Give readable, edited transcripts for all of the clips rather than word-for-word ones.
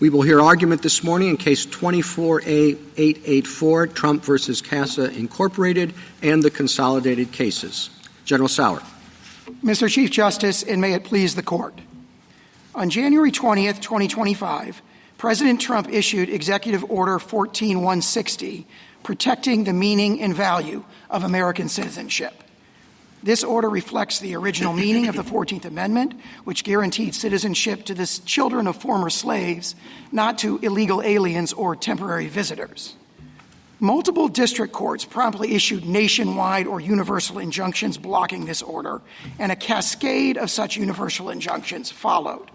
We will hear argument this morning in Case 24A884, Trump versus CASA Incorporated, and the consolidated cases. General Sauer. Mr. Chief Justice, and may it please the Court. On January 20th, 2025, President Trump issued Executive Order 14160, protecting the meaning and value of American citizenship. This order reflects the original meaning of the 14th Amendment, which guaranteed citizenship to the children of former slaves, not to illegal aliens or temporary visitors. Multiple district courts promptly issued nationwide or universal injunctions blocking this order, and a cascade of such universal injunctions followed.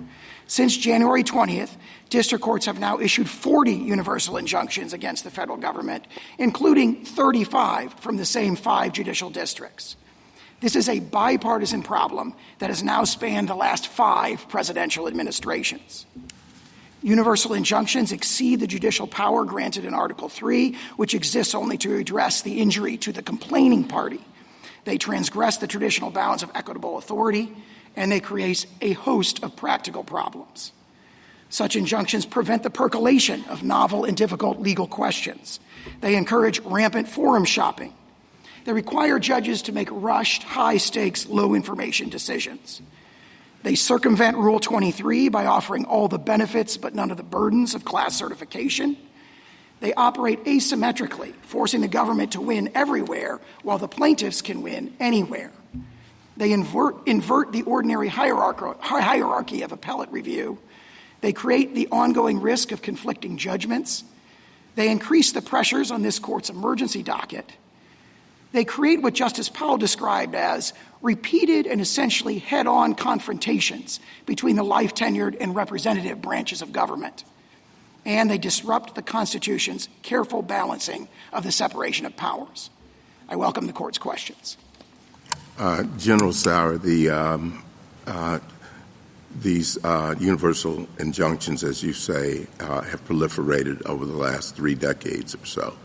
Since January 20th, district courts have now issued 40 universal injunctions against the federal government, including 35 from the same 5 judicial districts. This is a bipartisan problem that has now spanned the last 5 presidential administrations. Universal injunctions exceed the judicial power granted in Article 3, which exists only to address the injury to the complaining party. They transgress the traditional bounds of equitable authority, and they create a host of practical problems. Such injunctions prevent the percolation of novel and difficult legal questions. They encourage rampant forum shopping. They require judges to make rushed, high-stakes, low-information decisions. They circumvent Rule 23 by offering all the benefits but none of the burdens of class certification. They operate asymmetrically, forcing the government to win everywhere while the plaintiffs can win anywhere. They invert the ordinary hierarchy of appellate review. They create the ongoing risk of conflicting judgments. They increase the pressures on this court's emergency docket. They create what Justice Powell described as repeated and essentially head-on confrontations between the life-tenured and representative branches of government. And they disrupt the Constitution's careful balancing of the separation of powers. I welcome the Court's questions. General Sauer, these universal injunctions, as you say, have proliferated over the last 3 decades or so.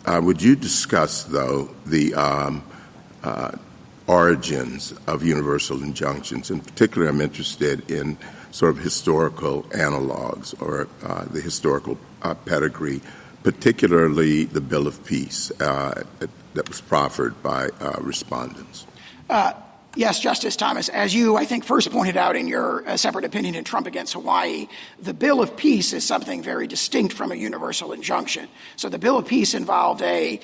Would you discuss, though, the origins of universal injunctions? In particular, I'm interested in sort of historical analogs or the historical pedigree, particularly the Bill of Peace that was proffered by respondents. Yes, Justice Thomas. As you, I think, first pointed out in your separate opinion in Trump against Hawaii, the Bill of Peace is something very distinct from a universal injunction. So the Bill of Peace involved a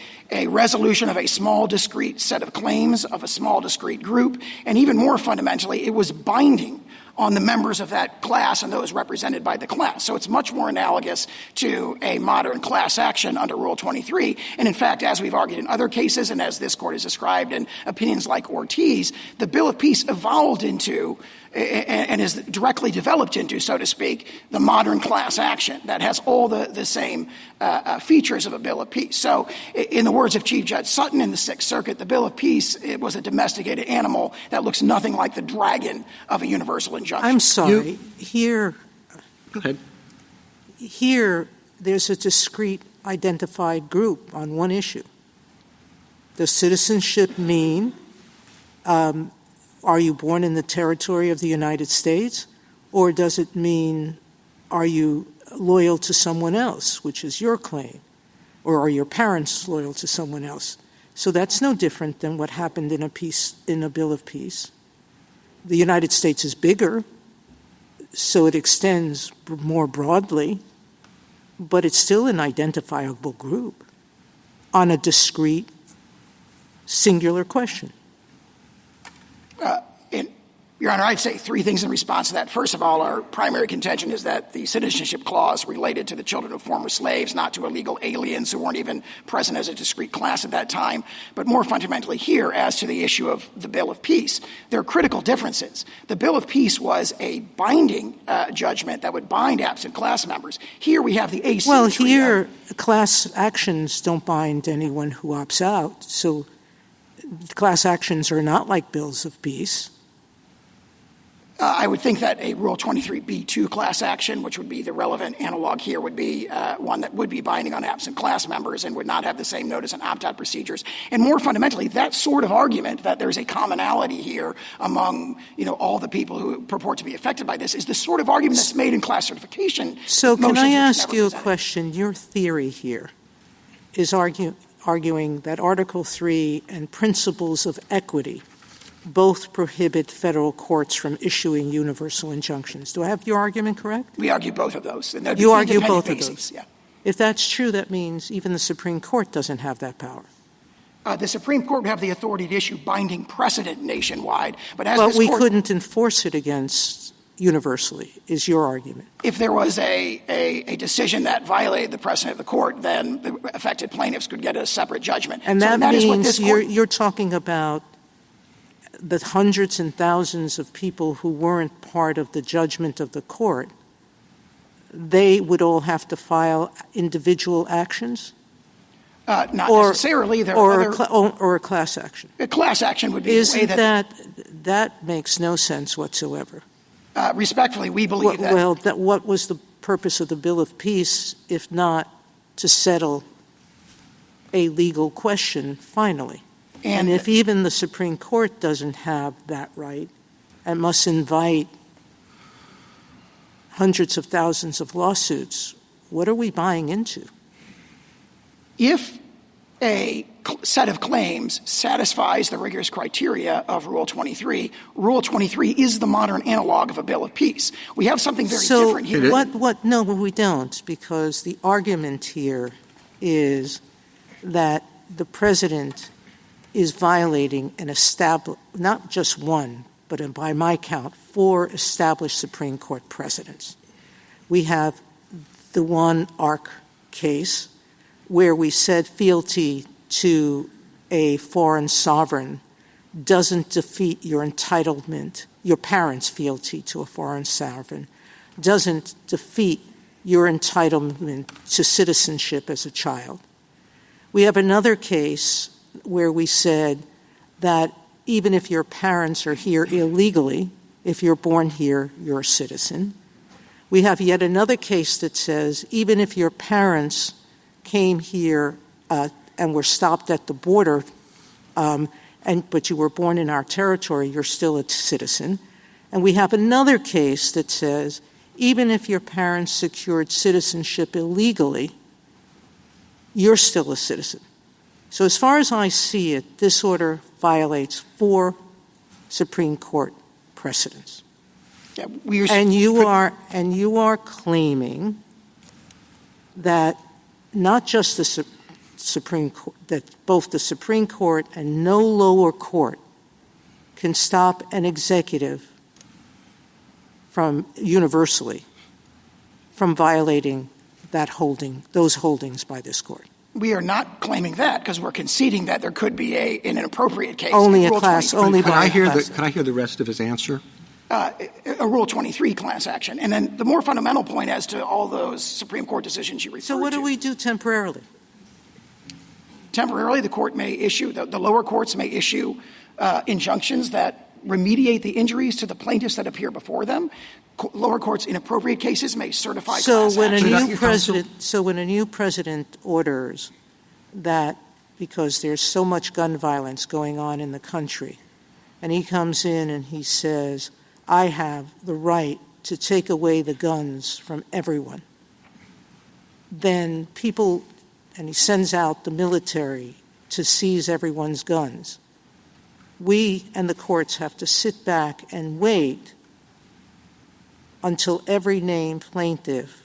resolution of a small, discrete set of claims of a small, discrete group, and even more fundamentally, it was binding on the members of that class and those represented by the class. So it's much more analogous to a modern class action under Rule 23. And in fact, as we've argued in other cases and as this Court has described in opinions like Ortiz, the Bill of Peace evolved into and is directly developed into, so to speak, the modern class action that has all the same features of a Bill of Peace. So in the words of Chief Judge Sutton in the Sixth Circuit, the Bill of Peace, it was a domesticated animal that looks nothing like the dragon of a universal injunction. I'm sorry. Go ahead. Here, there's a discrete identified group on one issue. Does citizenship mean are you born in the territory of the United States, or does it mean are you loyal to someone else, which is your claim, or are your parents loyal to someone else? So that's no different than what happened in a Bill of Peace. The United States is bigger, so it extends more broadly, but it's still an identifiable group on a discrete, singular question. Your Honor, I'd say 3 things in response to that. First of all, our primary contention is that the Citizenship Clause related to the children of former slaves, not to illegal aliens who weren't even present as a discrete class at that time. But more fundamentally here, as to the issue of the Bill of Peace, there are critical differences. The Bill of Peace was a binding judgment that would bind absent class members. Here we have the asymmetry. Well, here class actions don't bind anyone who opts out, so class actions are not like bills of peace. I would think that a Rule 23b2 class action, which would be the relevant analog here, would be one that would be binding on absent class members and would not have the same notice and opt-out procedures. And more fundamentally, that sort of argument that there's a commonality here among, all the people who purport to be affected by this is the sort of argument that's made in class certification. So can I ask you a presented. question? Your theory here is arguing that Article 3 and principles of equity both prohibit federal courts from issuing universal injunctions. Do I have your argument correct? We argue both of those. And You argue independent both bases. of those? Yeah. If that's true, that means even the Supreme Court doesn't have that power. The Supreme Court would have the authority to issue binding precedent nationwide, but as But this we court, couldn't enforce it against universally, is your argument. if there was a decision that violated the precedent of the court, then the affected plaintiffs could get a separate judgment. And So that is what means this court, you're talking about the hundreds and thousands of people who weren't part of the judgment of the court. They would all have to file individual actions? not or- necessarily. There Or, are other, or a class action? a class action would be the way Isn't that, that makes no sense whatsoever. respectfully, we believe that. Well, what was the purpose of the Bill of Peace if not to settle a legal question finally? And if even the Supreme Court doesn't have that right and must invite hundreds of thousands of lawsuits, what are we buying into? If a set of claims satisfies the rigorous criteria of Rule 23, Rule 23 is the modern analog of a Bill of Peace. We have something very different here. No, we don't, because the argument here is that the president is violating not just one, but by my count, 4 established Supreme Court precedents. We have the one ARC case where we said fealty to a foreign sovereign doesn't defeat your entitlement, your parents' fealty to a foreign sovereign doesn't defeat your entitlement to citizenship as a child. We have another case where we said that even if your parents are here illegally, if you're born here, you're a citizen. We have yet another case that says even if your parents came here and were stopped at the border, but you were born in our territory, you're still a citizen. And we have another case that says even if your parents secured citizenship illegally, you're still a citizen. So as far as I see it, this order violates 4 Supreme Court precedents. Yeah, And you are claiming that not just the Supreme Court, that both the Supreme Court and no lower court can stop an executive from universally from violating those holdings by this court. We are not claiming that because we're conceding that there could be an inappropriate case. Only in a Rule class, 23. only Could by I a hear class. could I hear the rest of his answer? A Rule 23 class action. And then the more fundamental point as to all those Supreme Court decisions you referred to. So what do we do temporarily? Temporarily, the court may issue, the lower courts may issue injunctions that remediate the injuries to the plaintiffs that appear before them. Lower courts, in appropriate cases, may certify class When action. when a new president orders that because there's so much gun violence going on in the country, and he comes in and he says, I have the right to take away the guns from everyone, then and he sends out the military to seize everyone's guns. We and the courts have to sit back and wait until every named plaintiff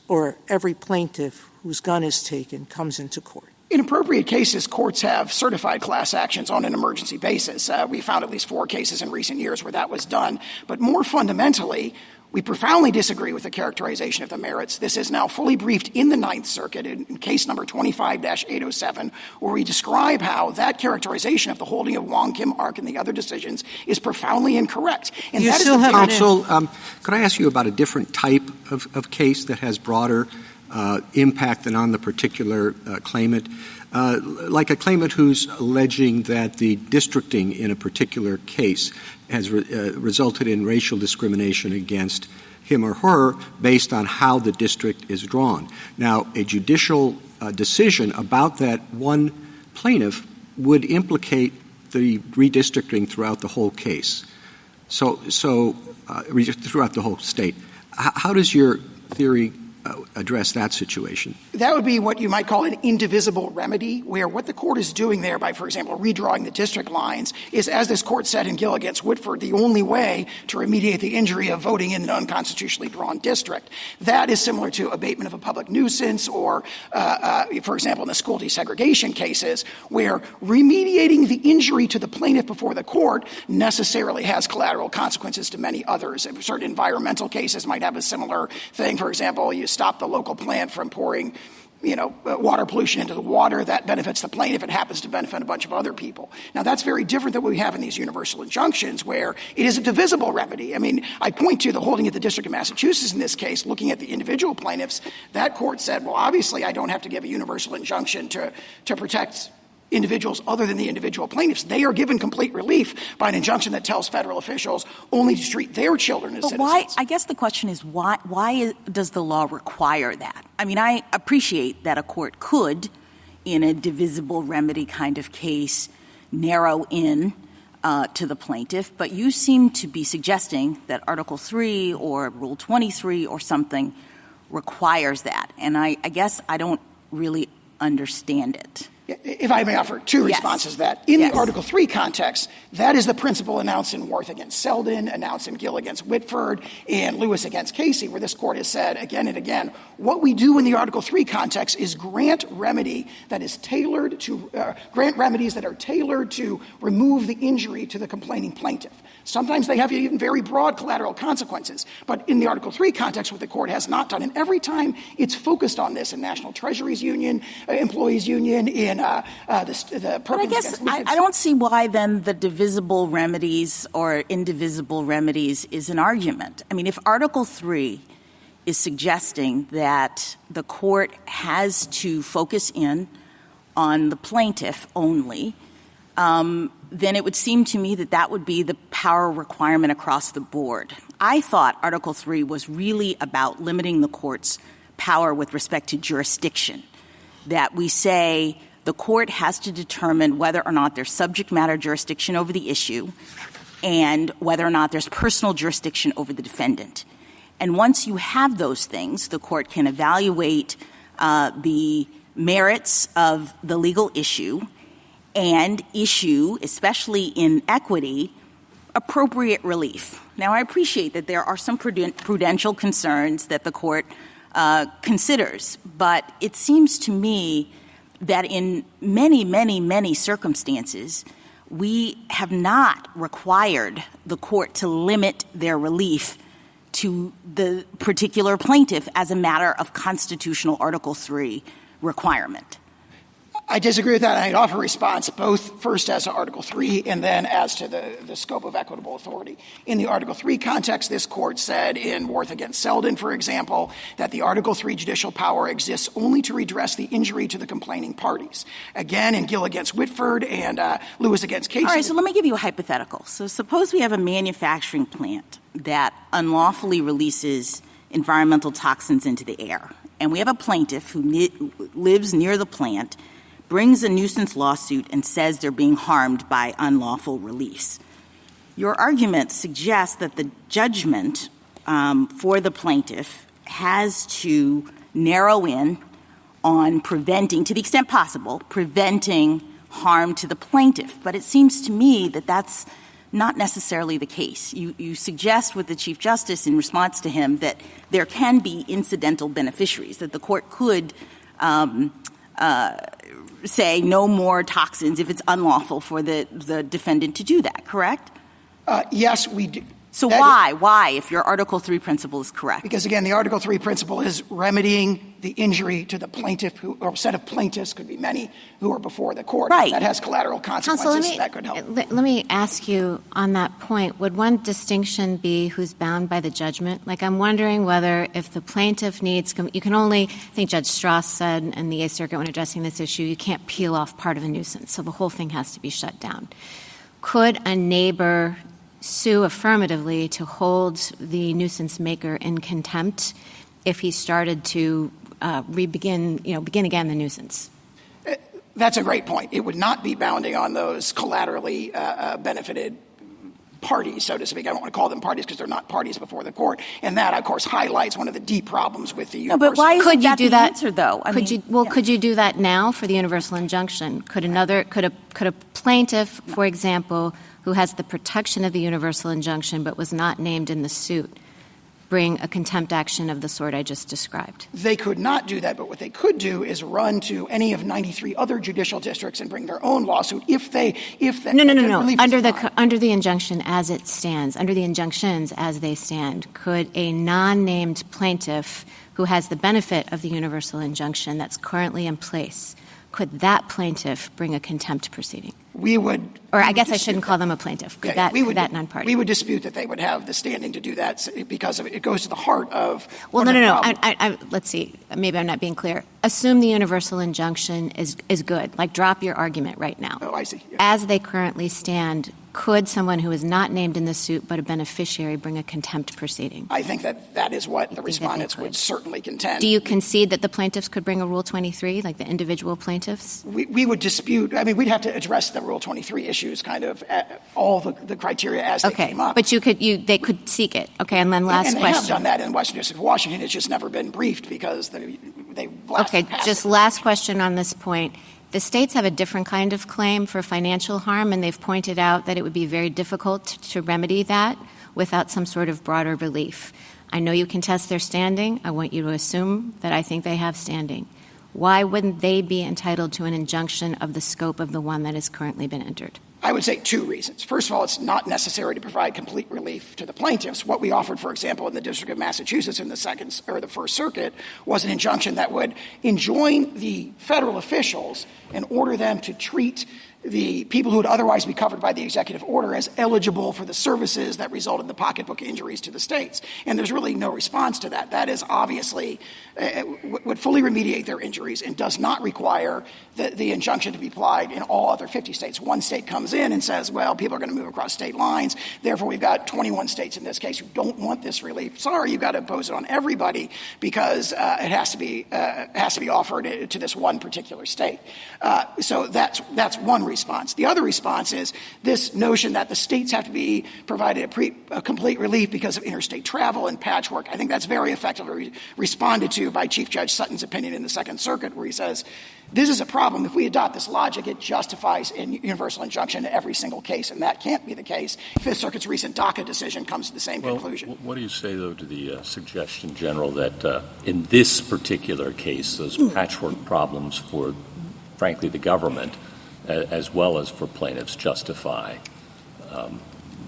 or every plaintiff whose gun is taken comes into court. In appropriate cases, courts have certified class actions on an emergency basis. We found at least 4 cases in recent years where that was done. But more fundamentally, we profoundly disagree with the characterization of the merits. This is now fully briefed in the Ninth Circuit in case number 25-807, where we describe how that characterization of the holding of Wong Kim Ark and the other decisions is profoundly incorrect. And You that still is the have big- Counsel, could I ask you about a different type of case that has broader impact than on the particular claimant? like a claimant who's alleging that the districting in a particular case has resulted in racial discrimination against him or her based on how the district is drawn. Now, a judicial decision about that one plaintiff would implicate the redistricting throughout the whole case, throughout the whole state. How does your theory address that situation? That would be what you might call an indivisible remedy, where what the court is doing there by, for example, redrawing the district lines is, as this court said in Gill against Whitford, the only way to remediate the injury of voting in an unconstitutionally drawn district. That is similar to abatement of a public nuisance or, for example, in the school desegregation cases, where remediating the injury to the plaintiff before the court necessarily has collateral consequences to many others. Certain environmental cases might have a similar thing. For example, you stop the local plant from pouring water pollution into the water. That benefits the plaintiff. It happens to benefit a bunch of other people. Now, that's very different than what we have in these universal injunctions, where it is a divisible remedy. I mean, I point to the holding of the District of Massachusetts in this case, looking at the individual plaintiffs. That court said, well, obviously, I don't have to give a universal injunction to protect individuals other than the individual plaintiffs. They are given complete relief by an injunction that tells federal officials only to treat their children as citizens. Why? I guess the question is why does the law require that? I mean, I appreciate that a court could, in a divisible remedy kind of case, narrow in to the plaintiff, but you seem to be suggesting that Article 3 or Rule 23 or something requires that. And I guess I don't really understand it. If I may offer two responses to that. In the Article 3 context, that is the principle announced in Worth against Selden, announced in Gill against Whitford, and Lewis against Casey, where this court has said again and again, what we do in the Article 3 context is grant remedies that are tailored to remove the injury to the complaining plaintiff. Sometimes they have even very broad collateral consequences. But in the Article 3 context, what the court has not done, and every time it's focused on this in National Treasuries Union, Employees Union, in the But I guess I don't see why then the divisible remedies or indivisible remedies is an argument. I mean, if Article 3 is suggesting that the court has to focus in on the plaintiff only, then it would seem to me that that would be the power requirement across the board. I thought Article 3 was really about limiting the court's power with respect to jurisdiction, that we say the court has to determine whether or not there's subject matter jurisdiction over the issue and whether or not there's personal jurisdiction over the defendant. And once you have those things, the court can evaluate the merits of the legal issue and issue, especially in equity, appropriate relief. Now, I appreciate that there are some prudential concerns that the court considers, but it seems to me that in many, many, many circumstances, we have not required the court to limit their relief to the particular plaintiff as a matter of constitutional Article 3 requirement. I disagree with that, and I'd offer a response both first as to Article 3 and then as to the scope of equitable authority. In the Article 3 context, this court said in Worth against Selden, for example, that the Article 3 judicial power exists only to redress the injury to the complaining parties. Again, in Gill against Whitford and Lewis against Casey. All right, so let me give you a hypothetical. So suppose we have a manufacturing plant that unlawfully releases environmental toxins into the air, and we have a plaintiff who lives near the plant, brings a nuisance lawsuit and says they're being harmed by unlawful release. Your argument suggests that the judgment for the plaintiff has to narrow in on preventing, to the extent possible, preventing harm to the plaintiff. But it seems to me that that's not necessarily the case. You suggest with the Chief Justice in response to him that there can be incidental beneficiaries, that the court could say no more toxins if it's unlawful for the defendant to do that, correct? Yes, we do. So why, if your Article 3 principle is correct? Because, again, the Article 3 principle is remedying the injury to the plaintiff, or set of plaintiffs, could be many, who are before the court. Right. That has collateral consequences. That could help. Let me ask you on that point, would one distinction be who's bound by the judgment? Like, I'm wondering whether if the plaintiff needs – you can only – I think Judge Strauss said in the Eighth Circuit when addressing this issue, you can't peel off part of a nuisance, so the whole thing has to be shut down. Could a neighbor – sue affirmatively to hold the nuisance maker in contempt if he started to begin again the nuisance? That's a great point. It would not be bounding on those collaterally benefited parties, so to speak. I don't want to call them parties because they're not parties before the court. And that, of course, highlights one of the deep problems with the universal. No, but why isn't that the that answer, though? Could you do that now for the universal injunction? Could a plaintiff, for example, who has the protection of the universal injunction but was not named in the suit, bring a contempt action of the sort I just described? They could not do that, but what they could do is run to any of 93 other judicial districts and bring their own lawsuit if No. Under the injunction as it stands, under the injunctions as they stand, could a non-named plaintiff who has the benefit of the universal injunction that's currently in place, could that plaintiff bring a contempt proceeding? We would. Or I guess I shouldn't call them a plaintiff. Could that non-party? We would dispute that they would have the standing to do that because it goes to the heart of. Well, no. Let's see. Maybe I'm not being clear. Assume the universal injunction is good. Like, drop your argument right now. Oh, I see. Yeah. As they currently stand, could someone who is not named in the suit but a beneficiary bring a contempt proceeding? I think that is what the respondents would certainly contend. Do you concede that the plaintiffs could bring a Rule 23, like the individual plaintiffs? We would dispute. I mean, we'd have to address the Rule 23 issues, kind of all the criteria as they came up. But they could seek it. Okay, and then last question. question. They have done that in Western District of Washington. It's just never been briefed because they just last question on this point. The states have a different kind of claim for financial harm, and they've pointed out that it would be very difficult to remedy that without some sort of broader relief. I know you contest their standing. I want you to assume that I think they have standing. Why wouldn't they be entitled to an injunction of the scope of the one that has currently been entered? I would say two reasons. First of all, it's not necessary to provide complete relief to the plaintiffs. What we offered, for example, in the District of Massachusetts in the First Circuit was an injunction that would enjoin the federal officials and order them to treat the people who would otherwise be covered by the executive order as eligible for the services that result in the pocketbook injuries to the states. And there's really no response to that. That is obviously would fully remediate their injuries and does not require the injunction to be applied in all other 50 states. One state comes in and says, well, people are going to move across state lines. Therefore, we've got 21 states in this case who don't want this relief. Sorry, you've got to impose it on everybody because it has to be offered to this one particular state. So that's one response. The other response is this notion that the states have to be provided a complete relief because of interstate travel and patchwork. I think that's very effectively responded to by Chief Judge Sutton's opinion in the Second Circuit, where he says, this is a problem. If we adopt this logic, it justifies a universal injunction in every single case, and that can't be the case. Fifth Circuit's recent DACA decision comes to the same conclusion. What do you say, though, to the suggestion, General, that in this particular case, those patchwork problems for, frankly, the government, as well as for plaintiffs, justify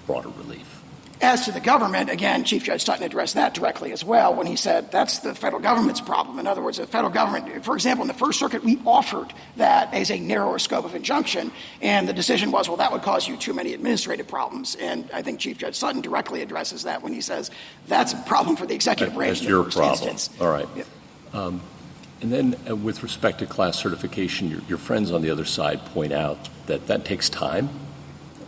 broader relief? As to the government, again, Chief Judge Sutton addressed that directly as well when he said that's the federal government's problem. In other words, the federal government, for example, in the First Circuit, we offered that as a narrower scope of injunction, and the decision was, well, that would cause you too many administrative problems. And I think Chief Judge Sutton directly addresses that when he says that's a problem for the executive branch in the first instance. All right. Yeah. And then with respect to class certification, your friends on the other side point out that takes time.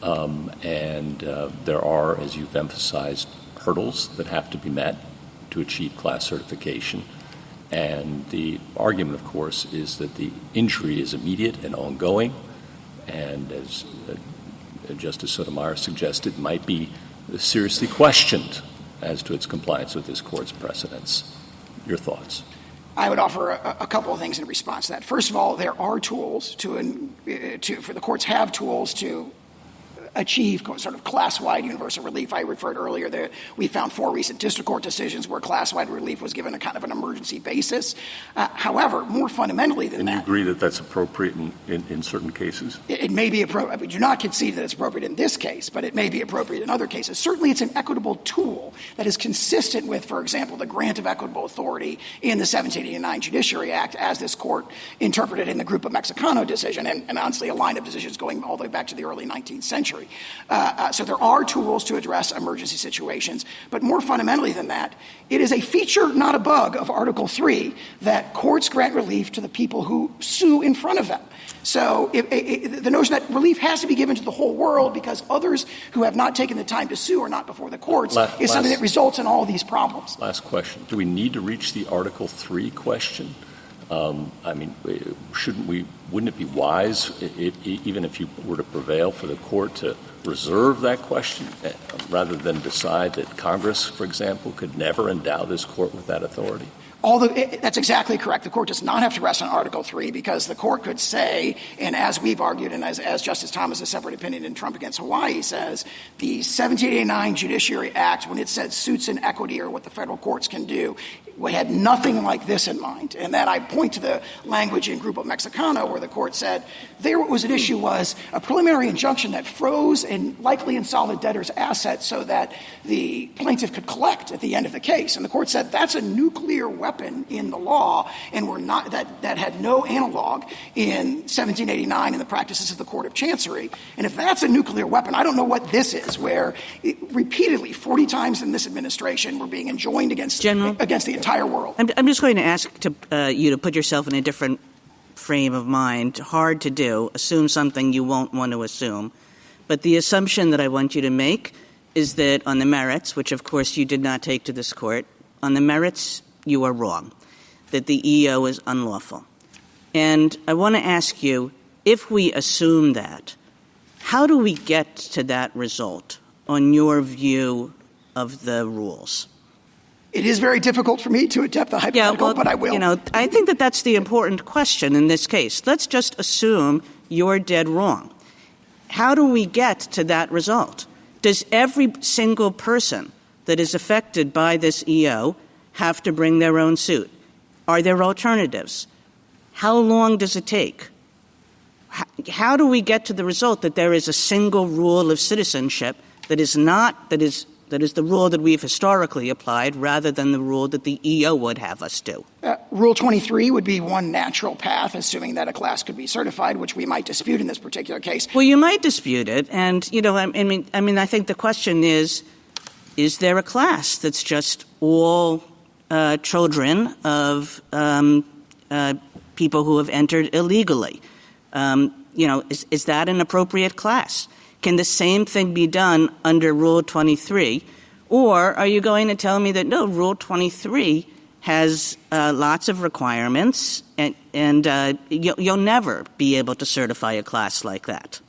And there are, as you've emphasized, hurdles that have to be met to achieve class certification. And the argument, of course, is that the injury is immediate and ongoing, and as Justice Sotomayor suggested, might be seriously questioned as to its compliance with this Court's precedents. Your thoughts? I would offer a couple of things in response to that. First of all, there are tools for the courts have tools to achieve sort of class-wide universal relief. I referred earlier that we found 4 recent district court decisions where class-wide relief was given a kind of an emergency basis. However, more fundamentally than that. And you agree that that's appropriate in certain cases? It may be appropriate. We do not concede that it's appropriate in this case, but it may be appropriate in other cases. Certainly it's an equitable tool that is consistent with, for example, the grant of equitable authority in the 1789 Judiciary Act, as this court interpreted in the Grupo Mexicano decision, and honestly a line of decisions going all the way back to the early 19th century. So there are tools to address emergency situations, but more fundamentally than that, it is a feature, not a bug, of Article 3 that courts grant relief to the people who sue in front of them. So the notion that relief has to be given to the whole world because others who have not taken the time to sue are not before the courts is something that results in all these problems. Last question. Do we need to reach the Article 3 question? Wouldn't it be wise, even if you were to prevail, for the court to reserve that question rather than decide that Congress, for example, could never endow this court with that authority? That's exactly correct. The court does not have to rest on Article 3 because the court could say, and as we've argued and as Justice Thomas' separate opinion in Trump against Hawaii says, the 1789 Judiciary Act, when it said suits in equity or what the federal courts can do, we had nothing like this in mind. And then I point to the language in Grupo Mexicano where the court said there what was at issue was a preliminary injunction that froze and likely insolvent debtors' assets so that the plaintiff could collect at the end of the case. And the court said that's a nuclear weapon in the law, and we're not that had no analog in 1789 in the practices of the Court of Chancery. And if that's a nuclear weapon, I don't know what this is, where repeatedly 40 times in this administration we're being enjoined against the entire world. I'm just going to ask you to put yourself in a different frame of mind. Hard to do. Assume something you won't want to assume. But the assumption that I want you to make is that on the merits, which of course you did not take to this court, on the merits you are wrong, that the EO is unlawful. And I want to ask you, if we assume that, how do we get to that result on your view of the rules? It is very difficult for me to attempt the hypothetical, but I will. I think that that's the important question in this case. Let's just assume you're dead wrong. How do we get to that result? Does every single person that is affected by this EO have to bring their own suit? Are there alternatives? How long does it take? How do we get to the result that there is a single rule of citizenship that is the rule that we've historically applied rather than the rule that the EO would have us do? Rule 23 would be one natural path, assuming that a class could be certified, which we might dispute in this particular case. Well, you might dispute it. And, I think the question is there a class that's just all children of people who have entered illegally? Is that an appropriate class? Can the same thing be done under Rule 23? Or are you going to tell me that, no, Rule 23 has lots of requirements and you'll never be able to certify a class like that?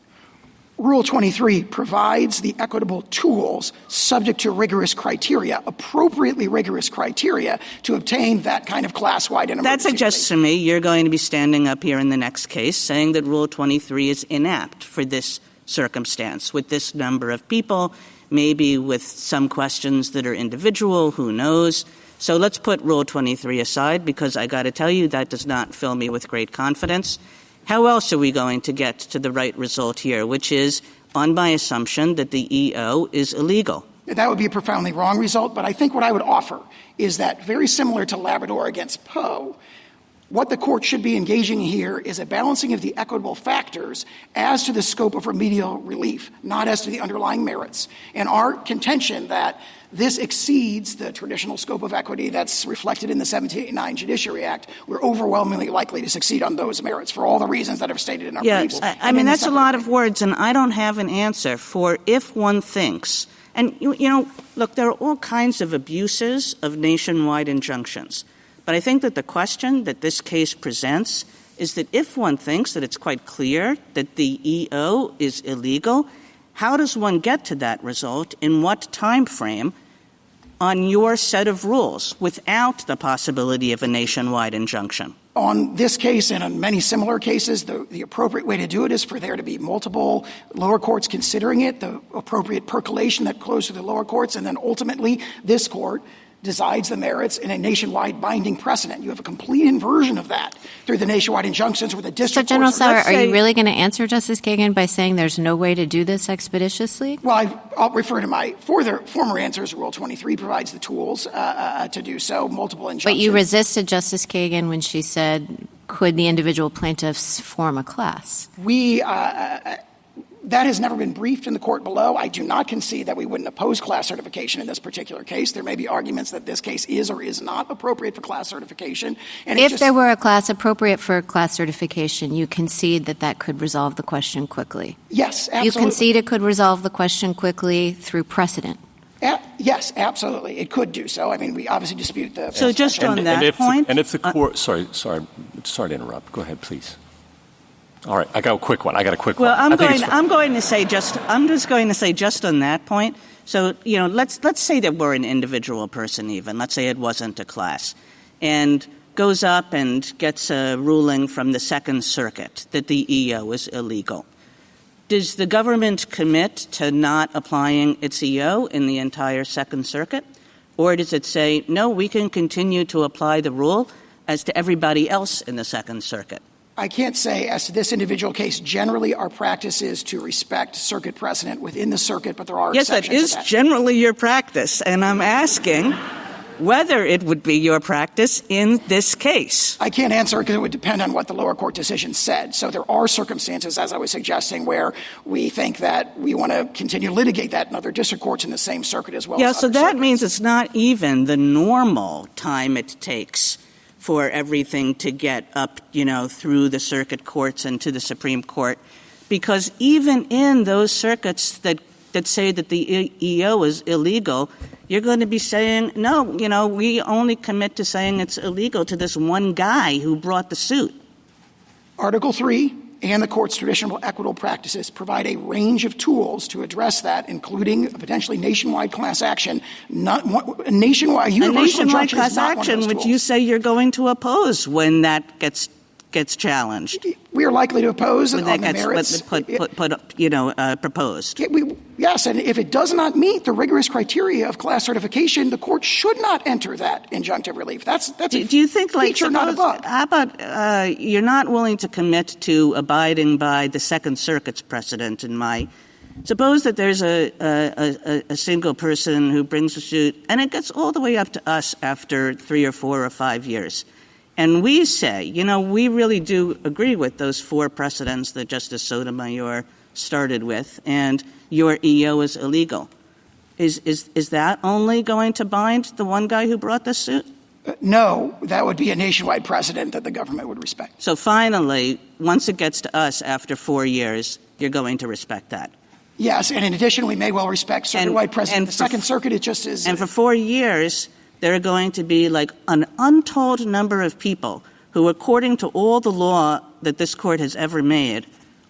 Rule 23 provides the equitable tools subject to rigorous criteria, appropriately rigorous criteria, to obtain that kind of class-wide and emergency. That suggests to me you're going to be standing up here in the next case saying that Rule 23 is inapt for this circumstance, with this number of people, maybe with some questions that are individual, who knows. So let's put Rule 23 aside, because I got to tell you that does not fill me with great confidence. How else are we going to get to the right result here, which is on my assumption that the EO is illegal? That would be a profoundly wrong result, but I think what I would offer is that, very similar to Labrador against Poe, what the court should be engaging here is a balancing of the equitable factors as to the scope of remedial relief, not as to the underlying merits. And our contention that this exceeds the traditional scope of equity that's reflected in the 1789 Judiciary Act, we're overwhelmingly likely to succeed on those merits for all the reasons that I've stated in our briefs. That's a lot of words, and I don't have an answer for if one thinks. And, look, there are all kinds of abuses of nationwide injunctions. But I think that the question that this case presents is that if one thinks that it's quite clear that the EO is illegal, how does one get to that result, in what time frame, on your set of rules, without the possibility of a nationwide injunction? On this case and on many similar cases, the appropriate way to do it is for there to be multiple lower courts considering it, the appropriate percolation that flows through the lower courts, and then ultimately this court decides the merits in a nationwide binding precedent. You have a complete inversion of that through the nationwide injunctions where the district So, General courts— Sauer, are you really going to answer Justice Kagan by saying there's no way to do this expeditiously? Well, I'll refer to my former answers. Rule 23 provides the tools to do so, multiple injunctions. But you resisted Justice Kagan when she said, could the individual plaintiffs form a class? That has never been briefed in the court below. I do not concede that we wouldn't oppose class certification in this particular case. There may be arguments that this case is or is not appropriate for class certification. And if there were a class appropriate for class certification, you concede that could resolve the question quickly? Yes, absolutely. You concede it could resolve the question quickly through precedent? Yes, absolutely. It could do so. I mean, we obviously dispute the— So just on that point— And if the court— Sorry to interrupt. Go ahead, please. All right, I got a quick one. Well, I'm just going to say just on that point. So, let's say that we're an individual person even. Let's say it wasn't a class. And goes up and gets a ruling from the Second Circuit that the EO is illegal. Does the government commit to not applying its EO in the entire Second Circuit? Or does it say, no, we can continue to apply the rule as to everybody else in the Second Circuit? I can't say as to this individual case. Generally, our practice is to respect circuit precedent within the circuit, but there are exceptions to that. Yes, that is generally your practice, and I'm asking whether it would be your practice in this case. I can't answer because it would depend on what the lower court decision said. So there are circumstances, as I was suggesting, where we think that we want to continue to litigate that in other district courts in the same circuit as well. Yeah, so that means it's not even the normal time it takes for everything to get up, through the circuit courts and to the Supreme Court. Because even in those circuits that say that the EO is illegal, you're going to be saying, no, we only commit to saying it's illegal to this one guy who brought the suit. Article 3 and the court's traditional equitable practices provide a range of tools to address that, including a potentially nationwide class action. A nationwide class action, which you say you're going to oppose when that gets challenged. We are likely to oppose when on that the merits. Proposed. Yes, and if it does not meet the rigorous criteria of class certification, the court should not enter that injunctive relief. That's do you think, feature, not a bug. How about you're not willing to commit to abiding by the Second Circuit's precedent suppose that there's a single person who brings a suit, and it gets all the way up to us after 3 or 4 or 5 years. And we say, we really do agree with those 4 precedents that Justice Sotomayor started with, and your EO is illegal. Is that only going to bind the one guy who brought the suit? No, that would be a nationwide precedent that the government would respect. So finally, once it gets to us after 4 years, you're going to respect that? Yes, and in addition, we may well respect circuit-wide precedent. The Second Circuit, it just is. And for 4 years, there are going to be an untold number of people who, according to all the law that this court has ever made,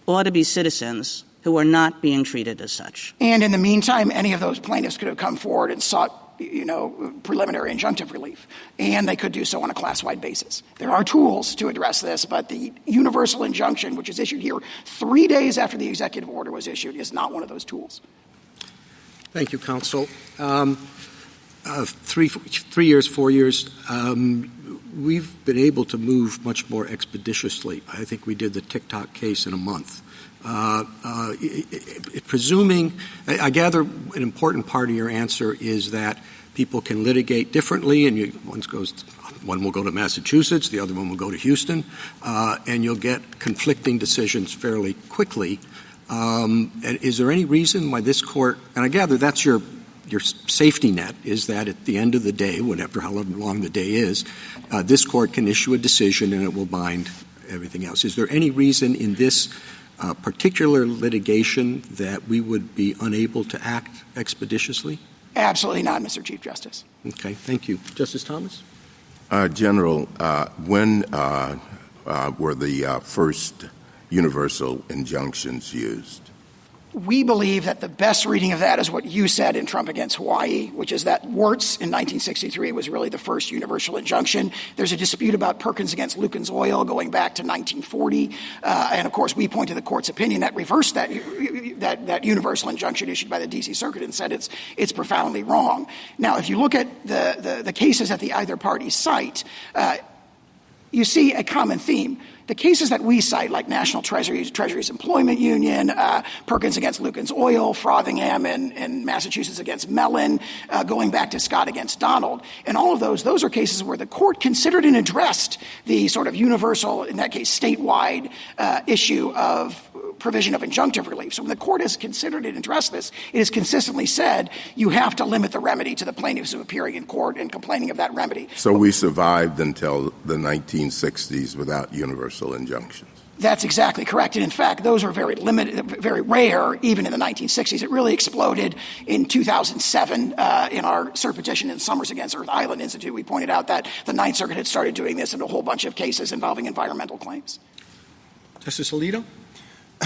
ought to be citizens who are not being treated as such. And in the meantime, any of those plaintiffs could have come forward and sought, preliminary injunctive relief. And they could do so on a class-wide basis. There are tools to address this, but the universal injunction, which is issued here 3 days after the executive order was issued, is not one of those tools. Thank you, counsel. 3 years, 4 years, we've been able to move much more expeditiously. I think we did the TikTok case in a month. Presuming, I gather an important part of your answer is that people can litigate differently, and one will go to Massachusetts, the other one will go to Houston, and you'll get conflicting decisions fairly quickly. And is there any reason why this court, and I gather that's your safety net, is that at the end of the day, however long the day is, this court can issue a decision and it will bind everything else. Is there any reason in this particular litigation that we would be unable to act expeditiously? Absolutely not, Mr. Chief Justice. Okay, thank you. Justice Thomas? General, when were the first universal injunctions used? We believe that the best reading of that is what you said in Trump against Hawaii, which is that Wirtz in 1963 was really the first universal injunction. There's a dispute about Perkins against Lucan's Oil going back to 1940. And, of course, we point to the court's opinion that reversed that universal injunction issued by the D.C. Circuit and said it's profoundly wrong. Now, if you look at the cases that the either party cite, you see a common theme. The cases that we cite, like National Treasury's Employment Union, Perkins against Lucan's Oil, Frothingham in Massachusetts against Mellon, going back to Scott against Donald, and all of those are cases where the court considered and addressed the sort of universal, in that case, statewide issue of provision of injunctive relief. So when the court has considered and addressed this, it has consistently said you have to limit the remedy to the plaintiffs who are appearing in court and complaining of that remedy. So we survived until the 1960s without universal injunctions. That's exactly correct. And in fact, those were very limited, very rare, even in the 1960s. It really exploded in 2007 in our cert petition in Summers against Earth Island Institute. We pointed out that the Ninth Circuit had started doing this in a whole bunch of cases involving environmental claims. Justice Alito?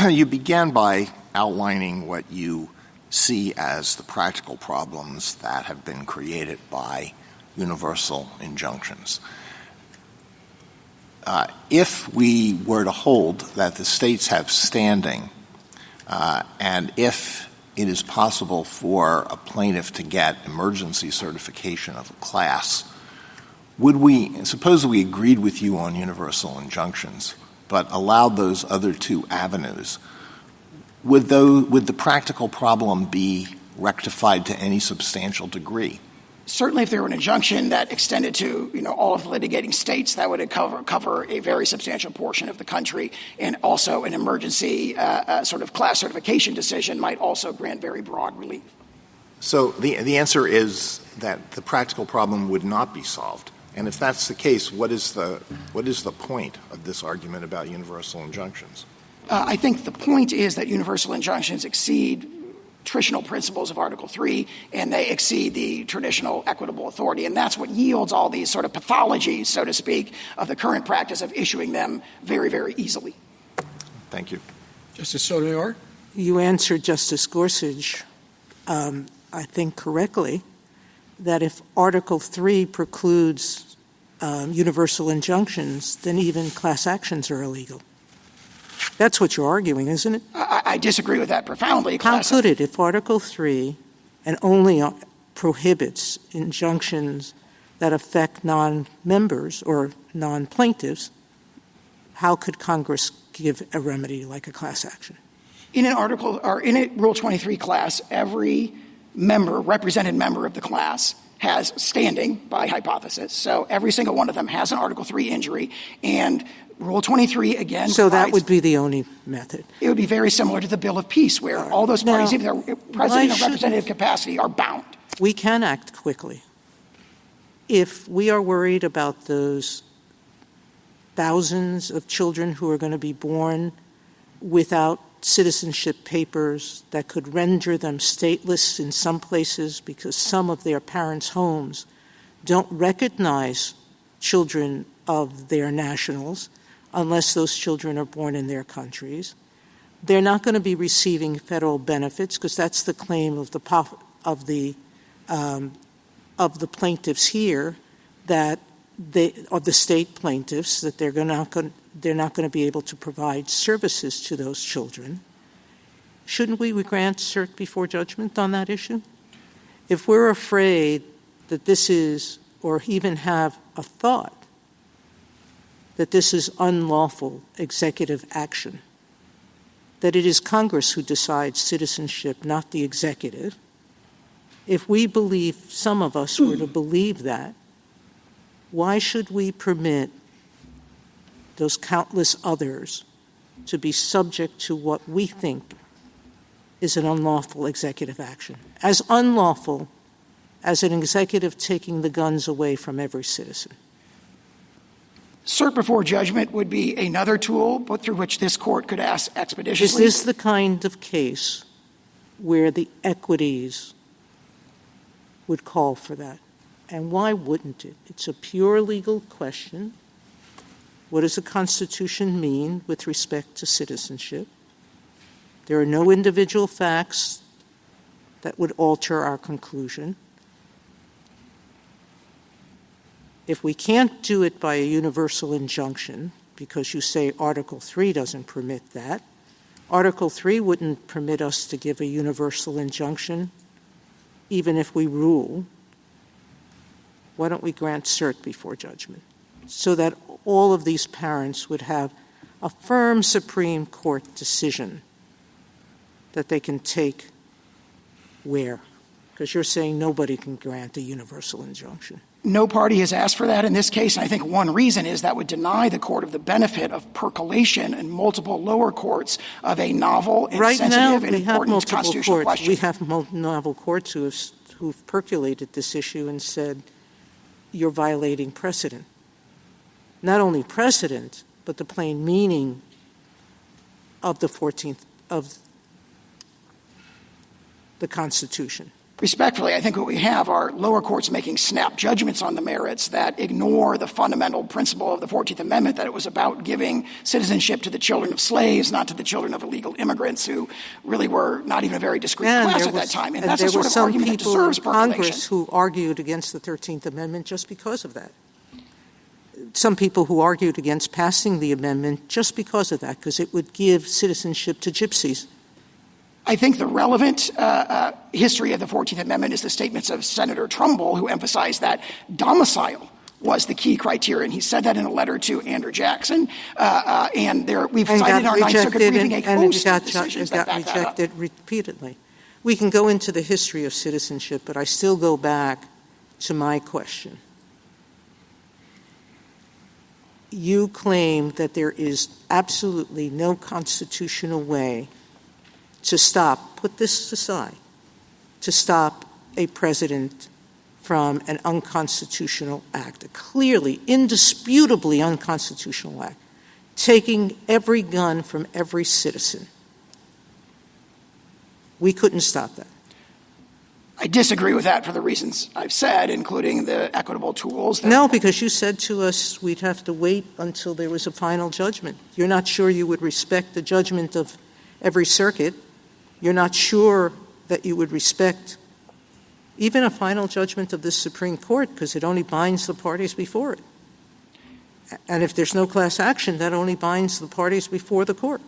You began by outlining what you see as the practical problems that have been created by universal injunctions. If we were to hold that the states have standing, and if it is possible for a plaintiff to get emergency certification of a class, suppose we agreed with you on universal injunctions, but allowed those other two avenues, would the practical problem be rectified to any substantial degree? Certainly, if there were an injunction that extended to, all of the litigating states, that would cover a very substantial portion of the country, and also an emergency sort of class certification decision might also grant very broad relief. So the answer is that the practical problem would not be solved. And if that's the case, what is the point of this argument about universal injunctions? I think the point is that universal injunctions exceed traditional principles of Article III, and they exceed the traditional equitable authority. And that's what yields all these sort of pathologies, so to speak, of the current practice of issuing them very, very easily. Thank you. Justice Sotomayor? You answered Justice Gorsuch, I think correctly, that if Article III precludes universal injunctions, then even class actions are illegal. That's what you're arguing, isn't it? I disagree with that profoundly. How could it, if Article III and only prohibits injunctions that affect non-members or non-plaintiffs, how could Congress give a remedy like a class action? In an article or in a Rule 23 class, every represented member of the class has standing by hypothesis. So every single one of them has an Article III injury, and Rule 23, again, so that would be the only method. It would be very similar to the Bill of Peace, where all those parties, if they're present in a representative capacity, are bound. We can act quickly. If we are worried about those thousands of children who are going to be born without citizenship papers that could render them stateless in some places because some of their parents' homes don't recognize children of their nationals unless those children are born in their countries, they're not going to be receiving federal benefits because that's the claim of the plaintiffs here, that of the state plaintiffs, that they're not going to be able to provide services to those children. Shouldn't we grant cert before judgment on that issue? If we're afraid that this is, or even have a thought that this is unlawful executive action, that it is Congress who decides citizenship, not the executive, if we believe, some of us were to believe that, why should we permit those countless others to be subject to what we think is an unlawful executive action? As unlawful as an executive taking the guns away from every citizen. Cert before judgment would be another tool, but through which this court could act expeditiously. Is this the kind of case where the equities would call for that? And why wouldn't it? It's a pure legal question. What does the Constitution mean with respect to citizenship? There are no individual facts that would alter our conclusion. If we can't do it by a universal injunction, because you say Article 3 doesn't permit that, Article 3 wouldn't permit us to give a universal injunction, even if we rule. Why don't we grant cert before judgment so that all of these parents would have a firm Supreme Court decision that they can take where? Because you're saying nobody can grant a universal injunction. No party has asked for that in this case, and I think one reason is that would deny the court of the benefit of percolation in multiple lower courts of a novel and sensitive and important constitutional question. We have novel courts who've percolated this issue and said you're violating precedent. Not only precedent, but the plain meaning of the 14th of the Constitution. Respectfully, I think what we have are lower courts making snap judgments on the merits that ignore the fundamental principle of the 14th Amendment, that it was about giving citizenship to the children of slaves, not to the children of illegal immigrants who really were not even a very discreet class at that time. And that's a sort of argument that deserves percolation. There were some people in Congress who argued against the 13th Amendment just because of that. Some people who argued against passing the amendment just because of that, because it would give citizenship to gypsies. I think the relevant history of the 14th Amendment is the statements of Senator Trumbull, who emphasized that domicile was the key criterion. He said that in a letter to Andrew Jackson, we've cited in our Ninth Circuit briefing a host of decisions that back that up. And it got rejected repeatedly. We can go into the history of citizenship, but I still go back to my question. You claim that there is absolutely no constitutional way to put this aside, to stop a president from an unconstitutional act, a clearly, indisputably unconstitutional act, taking every gun from every citizen. We couldn't stop that. I disagree with that for the reasons I've said, including the equitable tools. No, because you said to us we'd have to wait until there was a final judgment. You're not sure you would respect the judgment of every circuit. You're not sure that you would respect even a final judgment of the Supreme Court, because it only binds the parties before it. And if there's no class action, that only binds the parties before the court.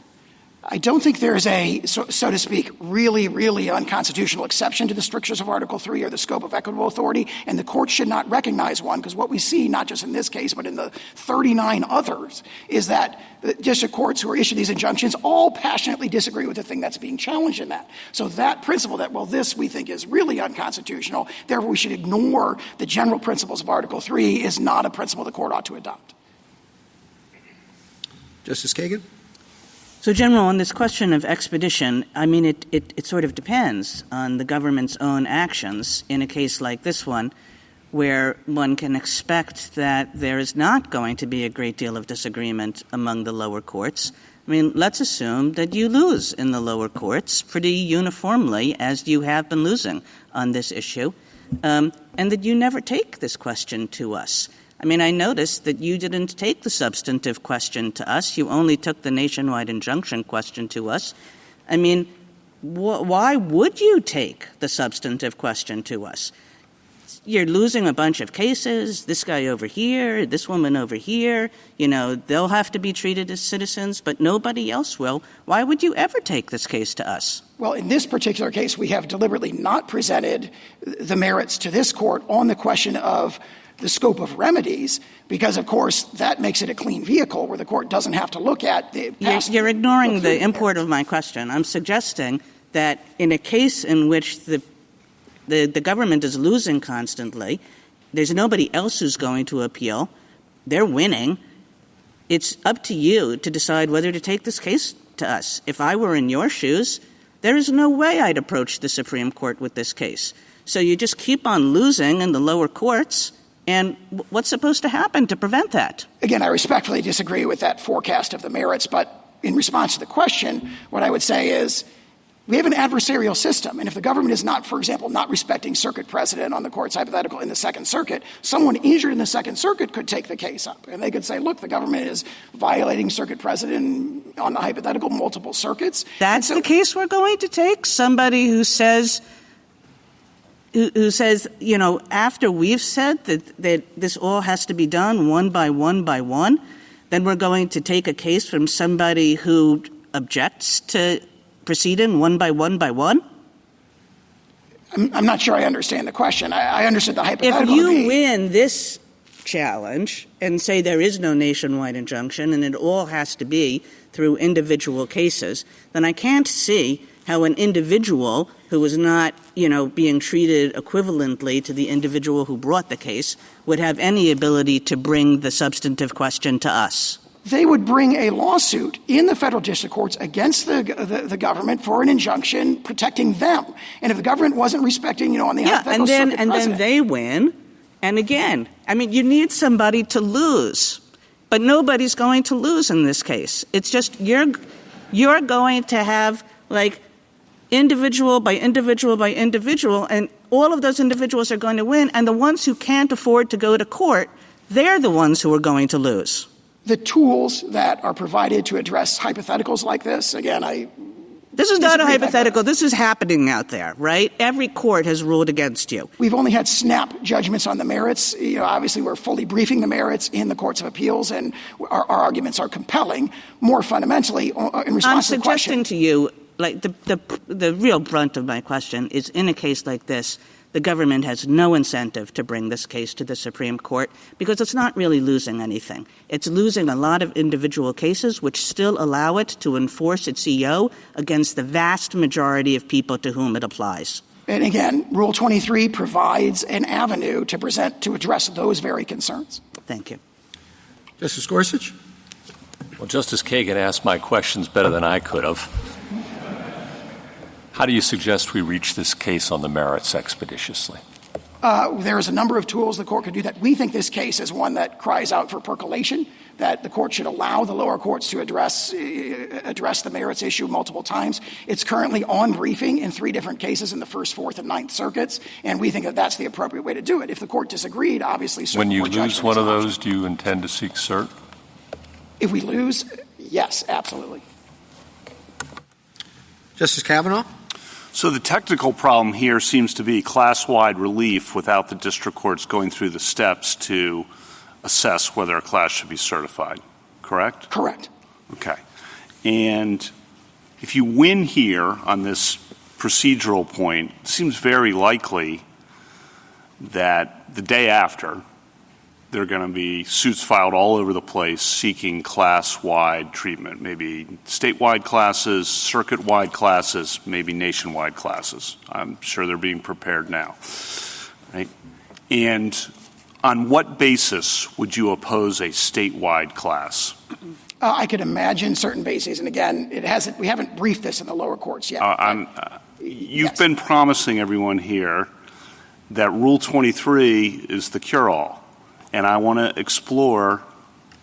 I don't think there's a, so to speak, really, really unconstitutional exception to the strictures of Article 3 or the scope of equitable authority, and the court should not recognize one, because what we see, not just in this case, but in the 39 others, is that the district courts who are issued these injunctions all passionately disagree with the thing that's being challenged in that. So that principle that, well, this we think is really unconstitutional, therefore we should ignore the general principles of Article 3 is not a principle the court ought to adopt. Justice Kagan? So, General, on this question of expedition, I mean, it sort of depends on the government's own actions in a case like this one, where one can expect that there is not going to be a great deal of disagreement among the lower courts. I mean, let's assume that you lose in the lower courts pretty uniformly, as you have been losing on this issue, and that you never take this question to us. I mean, I noticed that you didn't take the substantive question to us. You only took the nationwide injunction question to us. I mean, why would you take the substantive question to us? You're losing a bunch of cases, this guy over here, this woman over here. You know, they'll have to be treated as citizens, but nobody else will. Why would you ever take this case to us? Well, in this particular case, we have deliberately not presented the merits to this court on the question of the scope of remedies, because, of course, that makes it a clean vehicle where the court doesn't have to look at the past. You're ignoring the import of my question. I'm suggesting that in a case in which the government is losing constantly, there's nobody else who's going to appeal, they're winning, it's up to you to decide whether to take this case to us. If I were in your shoes, there is no way I'd approach the Supreme Court with this case. So you just keep on losing in the lower courts. And what's supposed to happen to prevent that? Again, I respectfully disagree with that forecast of the merits, but in response to the question, what I would say is We have an adversarial system, and if the government is not, for example, not respecting circuit precedent on the court's hypothetical in the Second Circuit, someone injured in the Second Circuit could take the case up, and they could say, look, the government is violating circuit precedent on the hypothetical multiple circuits. That's the case we're going to take? Somebody who says, you know, after we've said that this all has to be done one by one by one, then we're going to take a case from somebody who objects to proceeding one by one by one? I'm not sure I understand the question. I understood the hypothetical. If you win this challenge and say there is no nationwide injunction and it all has to be through individual cases, then I can't see how an individual who is not, you know, being treated equivalently to the individual who brought the case would have any ability to bring the substantive question to us. They would bring a lawsuit in the federal district courts against the government for an injunction protecting them. And if the government wasn't respecting, you know, on the hypothetical circuit and then they win. And again, I mean, you need somebody to lose, but nobody's going to lose in this case. It's just you're going to have like individual by individual by individual, and all of those individuals are going to win. And the ones who can't afford to go to court, they're the ones who are going to lose. The tools that are provided to address hypotheticals like this, again, This is not a hypothetical. This is happening out there, right? Every court has ruled against you. We've only had snap judgments on the merits. You know, obviously, we're fully briefing the merits in the courts of appeals, and our arguments are compelling. More fundamentally, in response to the question, I'm suggesting to you, like the real brunt of my question is, in a case like this, the government has no incentive to bring this case to the Supreme Court because it's not really losing anything. It's losing a lot of individual cases which still allow it to enforce its EO against the vast majority of people to whom it applies. And again, Rule 23 provides an avenue to address those very concerns. Thank you. Justice Gorsuch? Well, Justice Kagan asked my questions better than I could have. How do you suggest we reach this case on the merits expeditiously? There's a number of tools the court could do that. We think this case is one that cries out for percolation, that the court should allow the lower courts to address the merits issue multiple times. It's currently on briefing in 3 different cases in the First, Fourth, and Ninth Circuits, and we think that that's the appropriate way to do it. If the court disagreed, obviously, when you lose one of those, do you intend to seek cert? If we lose, yes, absolutely. Justice Kavanaugh? So the technical problem here seems to be class-wide relief without the district courts going through the steps to assess whether a class should be certified, correct? Correct. Okay. And if you win here on this procedural point, it seems very likely that the day after, there are going to be suits filed all over the place seeking class-wide treatment, maybe statewide classes, circuit-wide classes, maybe nationwide classes. I'm sure they're being prepared now. Right? And on what basis would you oppose a statewide class? I could imagine certain bases, and again, we haven't briefed this in the lower courts yet. You've been promising everyone here that Rule 23 is the cure-all. And I want to explore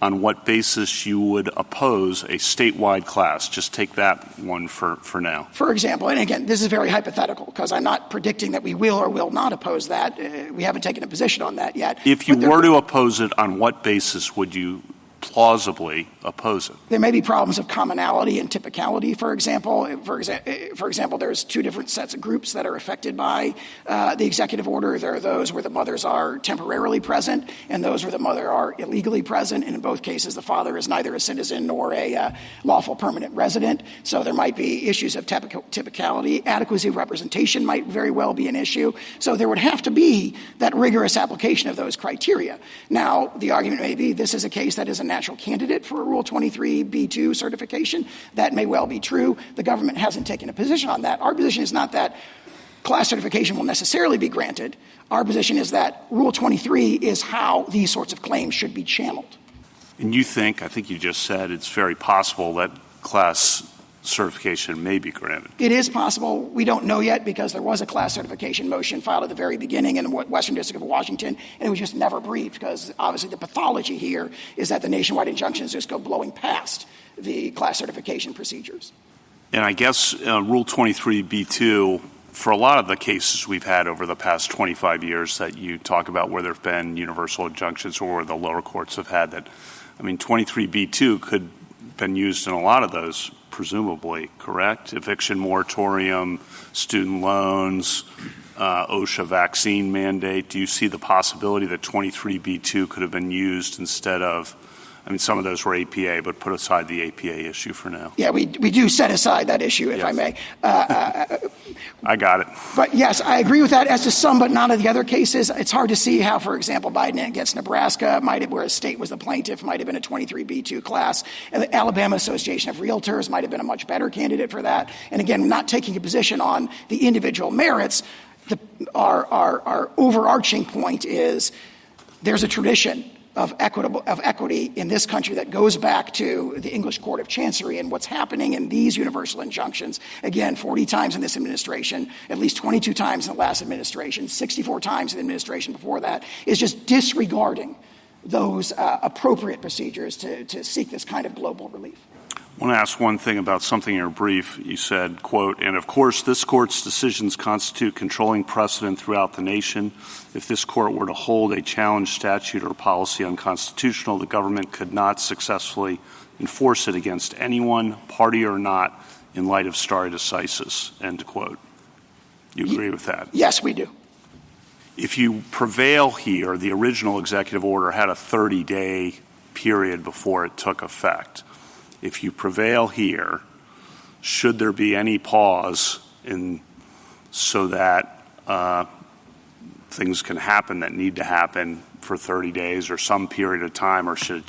on what basis you would oppose a statewide class. Just take that one for now. For example, and again, this is very hypothetical because I'm not predicting that we will or will not oppose that. We haven't taken a position on that yet. If you were to oppose it, on what basis would you plausibly oppose it? There may be problems of commonality and typicality, for example. For example, there's 2 different sets of groups that are affected by the executive order. There are those where the mothers are temporarily present and those where the mother are illegally present. And in both cases, the father is neither a citizen nor a lawful permanent resident. So there might be issues of typicality. Adequacy of representation might very well be an issue. So there would have to be that rigorous application of those criteria. Now, the argument may be this is a case that is a natural candidate for a Rule 23b2 certification. That may well be true. The government hasn't taken a position on that. Our position is not that class certification will necessarily be granted. Our position is that Rule 23 is how these sorts of claims should be channeled. And you think, I think you just said, it's very possible that class certification may be granted. It is possible. We don't know yet because there was a class certification motion filed at the very beginning in the Western District of Washington, and it was just never briefed because obviously the pathology here is that the nationwide injunctions just go blowing past the class certification procedures. And I guess Rule 23b2, for a lot of the cases we've had over the past 25 years that you talk about where there have been universal injunctions or where the lower courts have had that, 23b2 could have been used in a lot of those, presumably, correct? Eviction moratorium, student loans, OSHA vaccine mandate. Do you see the possibility that 23b2 could have been used instead of, some of those were APA, but put aside the APA issue for now? Yeah, we do set aside that issue, if I may. I got it. But yes, I agree with that as to some, but not of the other cases. It's hard to see how, for example, Biden against Nebraska where a state was the plaintiff, might have been a 23b2 class. And the Alabama Association of Realtors might have been a much better candidate for that. And again, not taking a position on the individual merits, our overarching point is there's a tradition of equity in this country that goes back to the English Court of Chancery, and what's happening in these universal injunctions, again, 40 times in this administration, at least 22 times in the last administration, 64 times in the administration before that, is just disregarding those appropriate procedures to seek this kind of global relief. I want to ask one thing about something in your brief. You said, quote, and of course this court's decisions constitute controlling precedent throughout the nation. If this court were to hold a challenged statute or policy unconstitutional, the government could not successfully enforce it against anyone, party or not, in light of stare decisis, end quote. You agree with that? Yes, we do. If you prevail here, the original executive order had a 30-day period before it took effect. If you prevail here, should there be any pause so that things can happen that need to happen for 30 days or some period of time, or should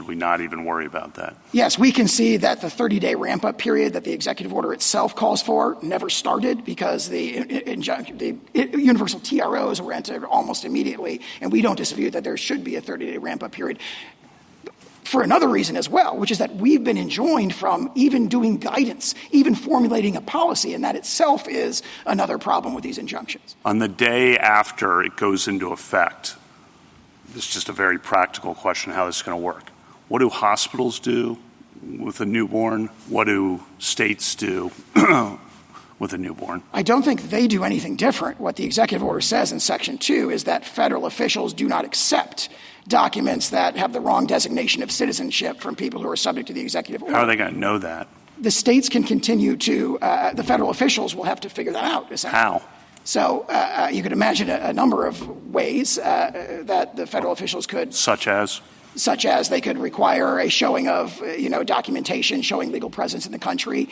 we not even worry about that? Yes, we can see that the 30-day ramp-up period that the executive order itself calls for never started because the universal TROs were entered almost immediately, and we don't dispute that there should be a 30-day ramp-up period. For another reason as well, which is that we've been enjoined from even doing guidance, even formulating a policy, and that itself is another problem with these injunctions. On the day after it goes into effect, this is just a very practical question how this is going to work. What do hospitals do with a newborn? What do states do with a newborn? I don't think they do anything different. What the executive order says in Section 2 is that federal officials do not accept documents that have the wrong designation of citizenship from people who are subject to the executive order. How are they going to know that? The states can continue to the federal officials will have to figure that out. How? So you could imagine a number of ways that the federal officials could. Such as they could require a showing of, documentation showing legal presence in the country.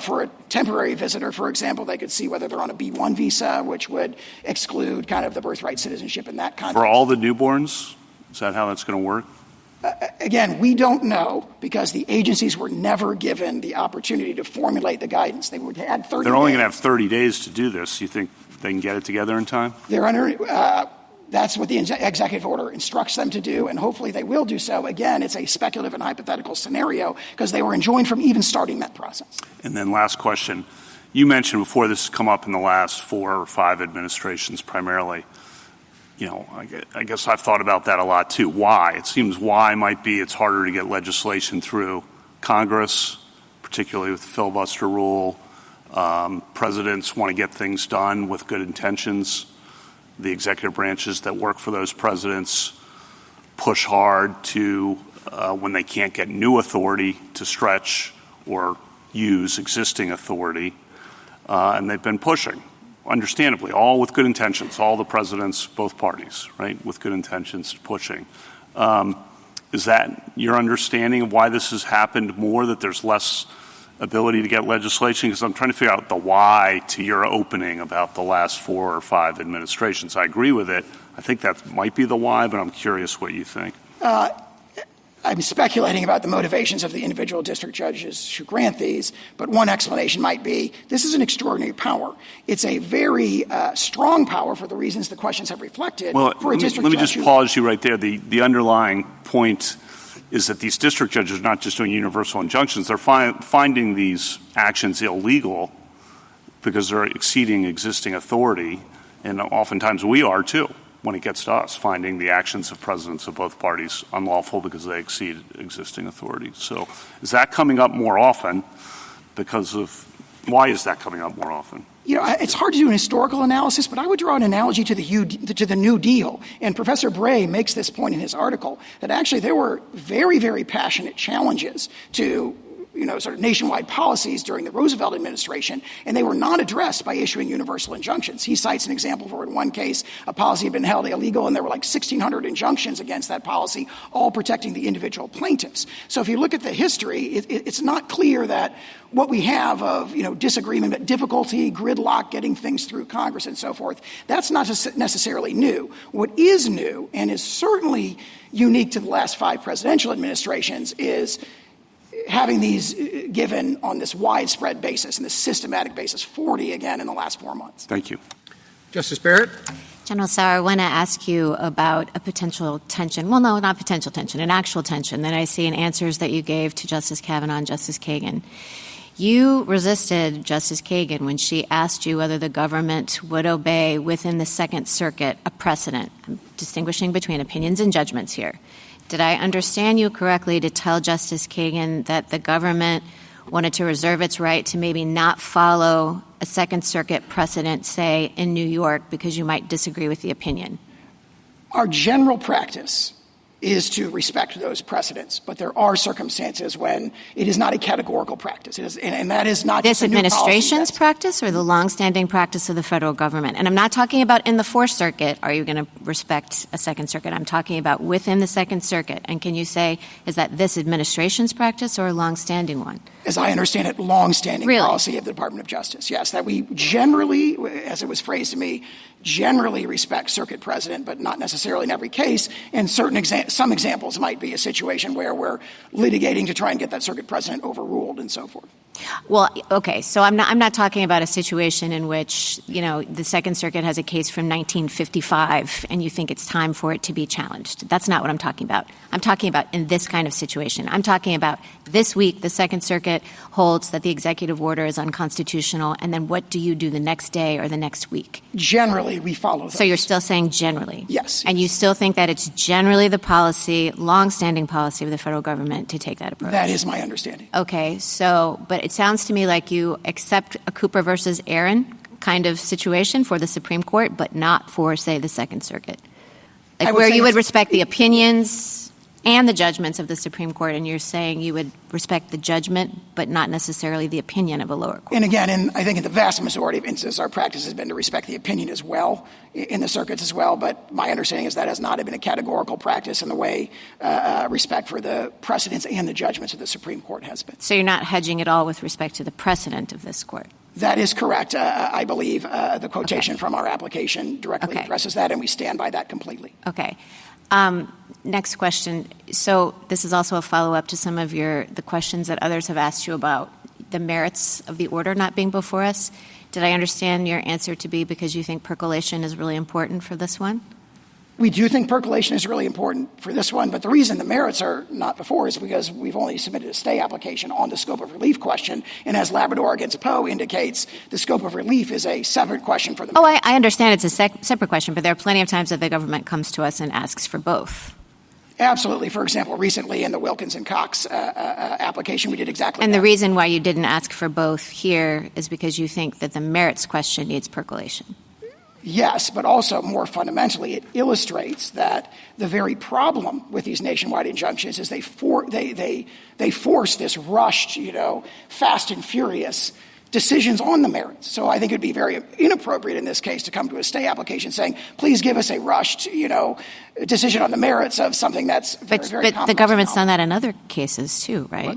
For a temporary visitor, for example, they could see whether they're on a B-1 visa, which would exclude kind of the birthright citizenship in that context. For all the newborns? Is that how that's going to work? Again, we don't know because the agencies were never given the opportunity to formulate the guidance. They would have 30 They're only days. going to have 30 days to do this. You think they can get it together in time? They're under. That's what the executive order instructs them to do, and hopefully they will do so. Again, it's a speculative and hypothetical scenario because they were enjoined from even starting that process. And then last question. You mentioned before this has come up in the last 4 or 5 administrations primarily. I guess I've thought about that a lot too. Why? It seems why might be it's harder to get legislation through Congress, particularly with the filibuster rule. Presidents want to get things done with good intentions. The executive branches that work for those presidents push hard to, when they can't get new authority, to stretch or use existing authority. And they've been pushing. Understandably, all with good intentions, all the presidents, both parties, right, with good intentions pushing. Is that your understanding of why this has happened more, that there's less ability to get legislation? Because I'm trying to figure out the why to your opening about the last 4 or 5 administrations. I agree with it. I think that might be the why, but I'm curious what you think. I'm speculating about the motivations of the individual district judges who grant these, but one explanation might be this is an extraordinary power. It's a very strong power for the reasons the questions have reflected. Well, for a district let me judge just pause you right there. The underlying point is that these district judges are not just doing universal injunctions. They're finding these actions illegal because they're exceeding existing authority, and oftentimes we are too. When it gets to us, finding the actions of presidents of both parties unlawful because they exceed existing authority. So is that coming up more often? because of why is that coming up more often? It's hard to do an historical analysis, but I would draw an analogy to the New Deal. And Professor Bray makes this point in his article that actually there were very, very passionate challenges to sort of nationwide policies during the Roosevelt administration, and they were not addressed by issuing universal injunctions. He cites an example where in one case a policy had been held illegal and there were like 1,600 injunctions against that policy, all protecting the individual plaintiffs. So if you look at the history, it's not clear that what we have of disagreement, difficulty, gridlock, getting things through Congress and so forth, that's not necessarily new. What is new and is certainly unique to the last 5 presidential administrations is having these given on this widespread basis and this systematic basis, 40 again in the last 4 months. Thank you. Justice Barrett? General Sauer, I want to ask you about a potential tension. Well, no, not potential tension, an actual tension that I see in answers that you gave to Justice Kavanaugh and Justice Kagan. You resisted Justice Kagan when she asked you whether the government would obey within the Second Circuit a precedent. I'm distinguishing between opinions and judgments here. Did I understand you correctly to tell Justice Kagan that the government wanted to reserve its right to maybe not follow a Second Circuit precedent, say, in New York, because you might disagree with the opinion? Our general practice is to respect those precedents, but there are circumstances when it is not a categorical practice, and that is not this just a new administration's policy. practice or the longstanding practice of the federal government. And I'm not talking about in the Fourth Circuit, are you going to respect a Second Circuit? I'm talking about within the Second Circuit. And can you say, is that this administration's practice or a longstanding one? As I understand it, longstanding policy of the Department of Justice. Yes, that we generally, as it was phrased to me, generally respect circuit precedent, but not necessarily in every case. And some examples might be a situation where we're litigating to try and get that circuit precedent overruled and so forth. Well, okay, so I'm not talking about a situation in which, the Second Circuit has a case from 1955 and you think it's time for it to be challenged. That's not what I'm talking about. I'm talking about in this kind of situation. I'm talking about this week the Second Circuit holds that the executive order is unconstitutional, and then what do you do the next day or the next week? Generally, we follow those. So you're still saying generally? Yes. And you still think that it's generally the policy, longstanding policy of the federal government to take that approach? That is my understanding. Okay, but it sounds to me like you accept a Cooper versus Aaron kind of situation for the Supreme Court, but not for, say, the Second Circuit. Like where you would respect the opinions and the judgments of the Supreme Court, and you're saying you would respect the judgment, but not necessarily the opinion of a lower court. And again, I think in the vast majority of instances, our practice has been to respect the opinion as well, in the circuits as well, but my understanding is that has not been a categorical practice in the way respect for the precedents and the judgments of the Supreme Court has been. So you're not hedging at all with respect to the precedent of this court? That is correct. I believe the quotation from our application directly addresses that, and we stand by that completely. Okay. Next question. So this is also a follow-up to some of the questions that others have asked you about the merits of the order not being before us. Did I understand your answer to be because you think percolation is really important for this one? We do think percolation is really important for this one, but the reason the merits are not before is because we've only submitted a stay application on the scope of relief question, and as Labrador against Poe indicates, the scope of relief is a separate question for the merits. I understand it's a separate question, but there are plenty of times that the government comes to us and asks for both. Absolutely. For example, recently in the Wilkins and Cox application, we did exactly that. And the reason why you didn't ask for both here is because you think that the merits question needs percolation. Yes, but also more fundamentally, it illustrates that the very problem with these nationwide injunctions is they force this rushed, fast and furious decisions on the merits. So I think it would be very inappropriate in this case to come to a stay application saying, please give us a rushed, decision on the merits of something that's very complex. But the government's done that in other cases too, right?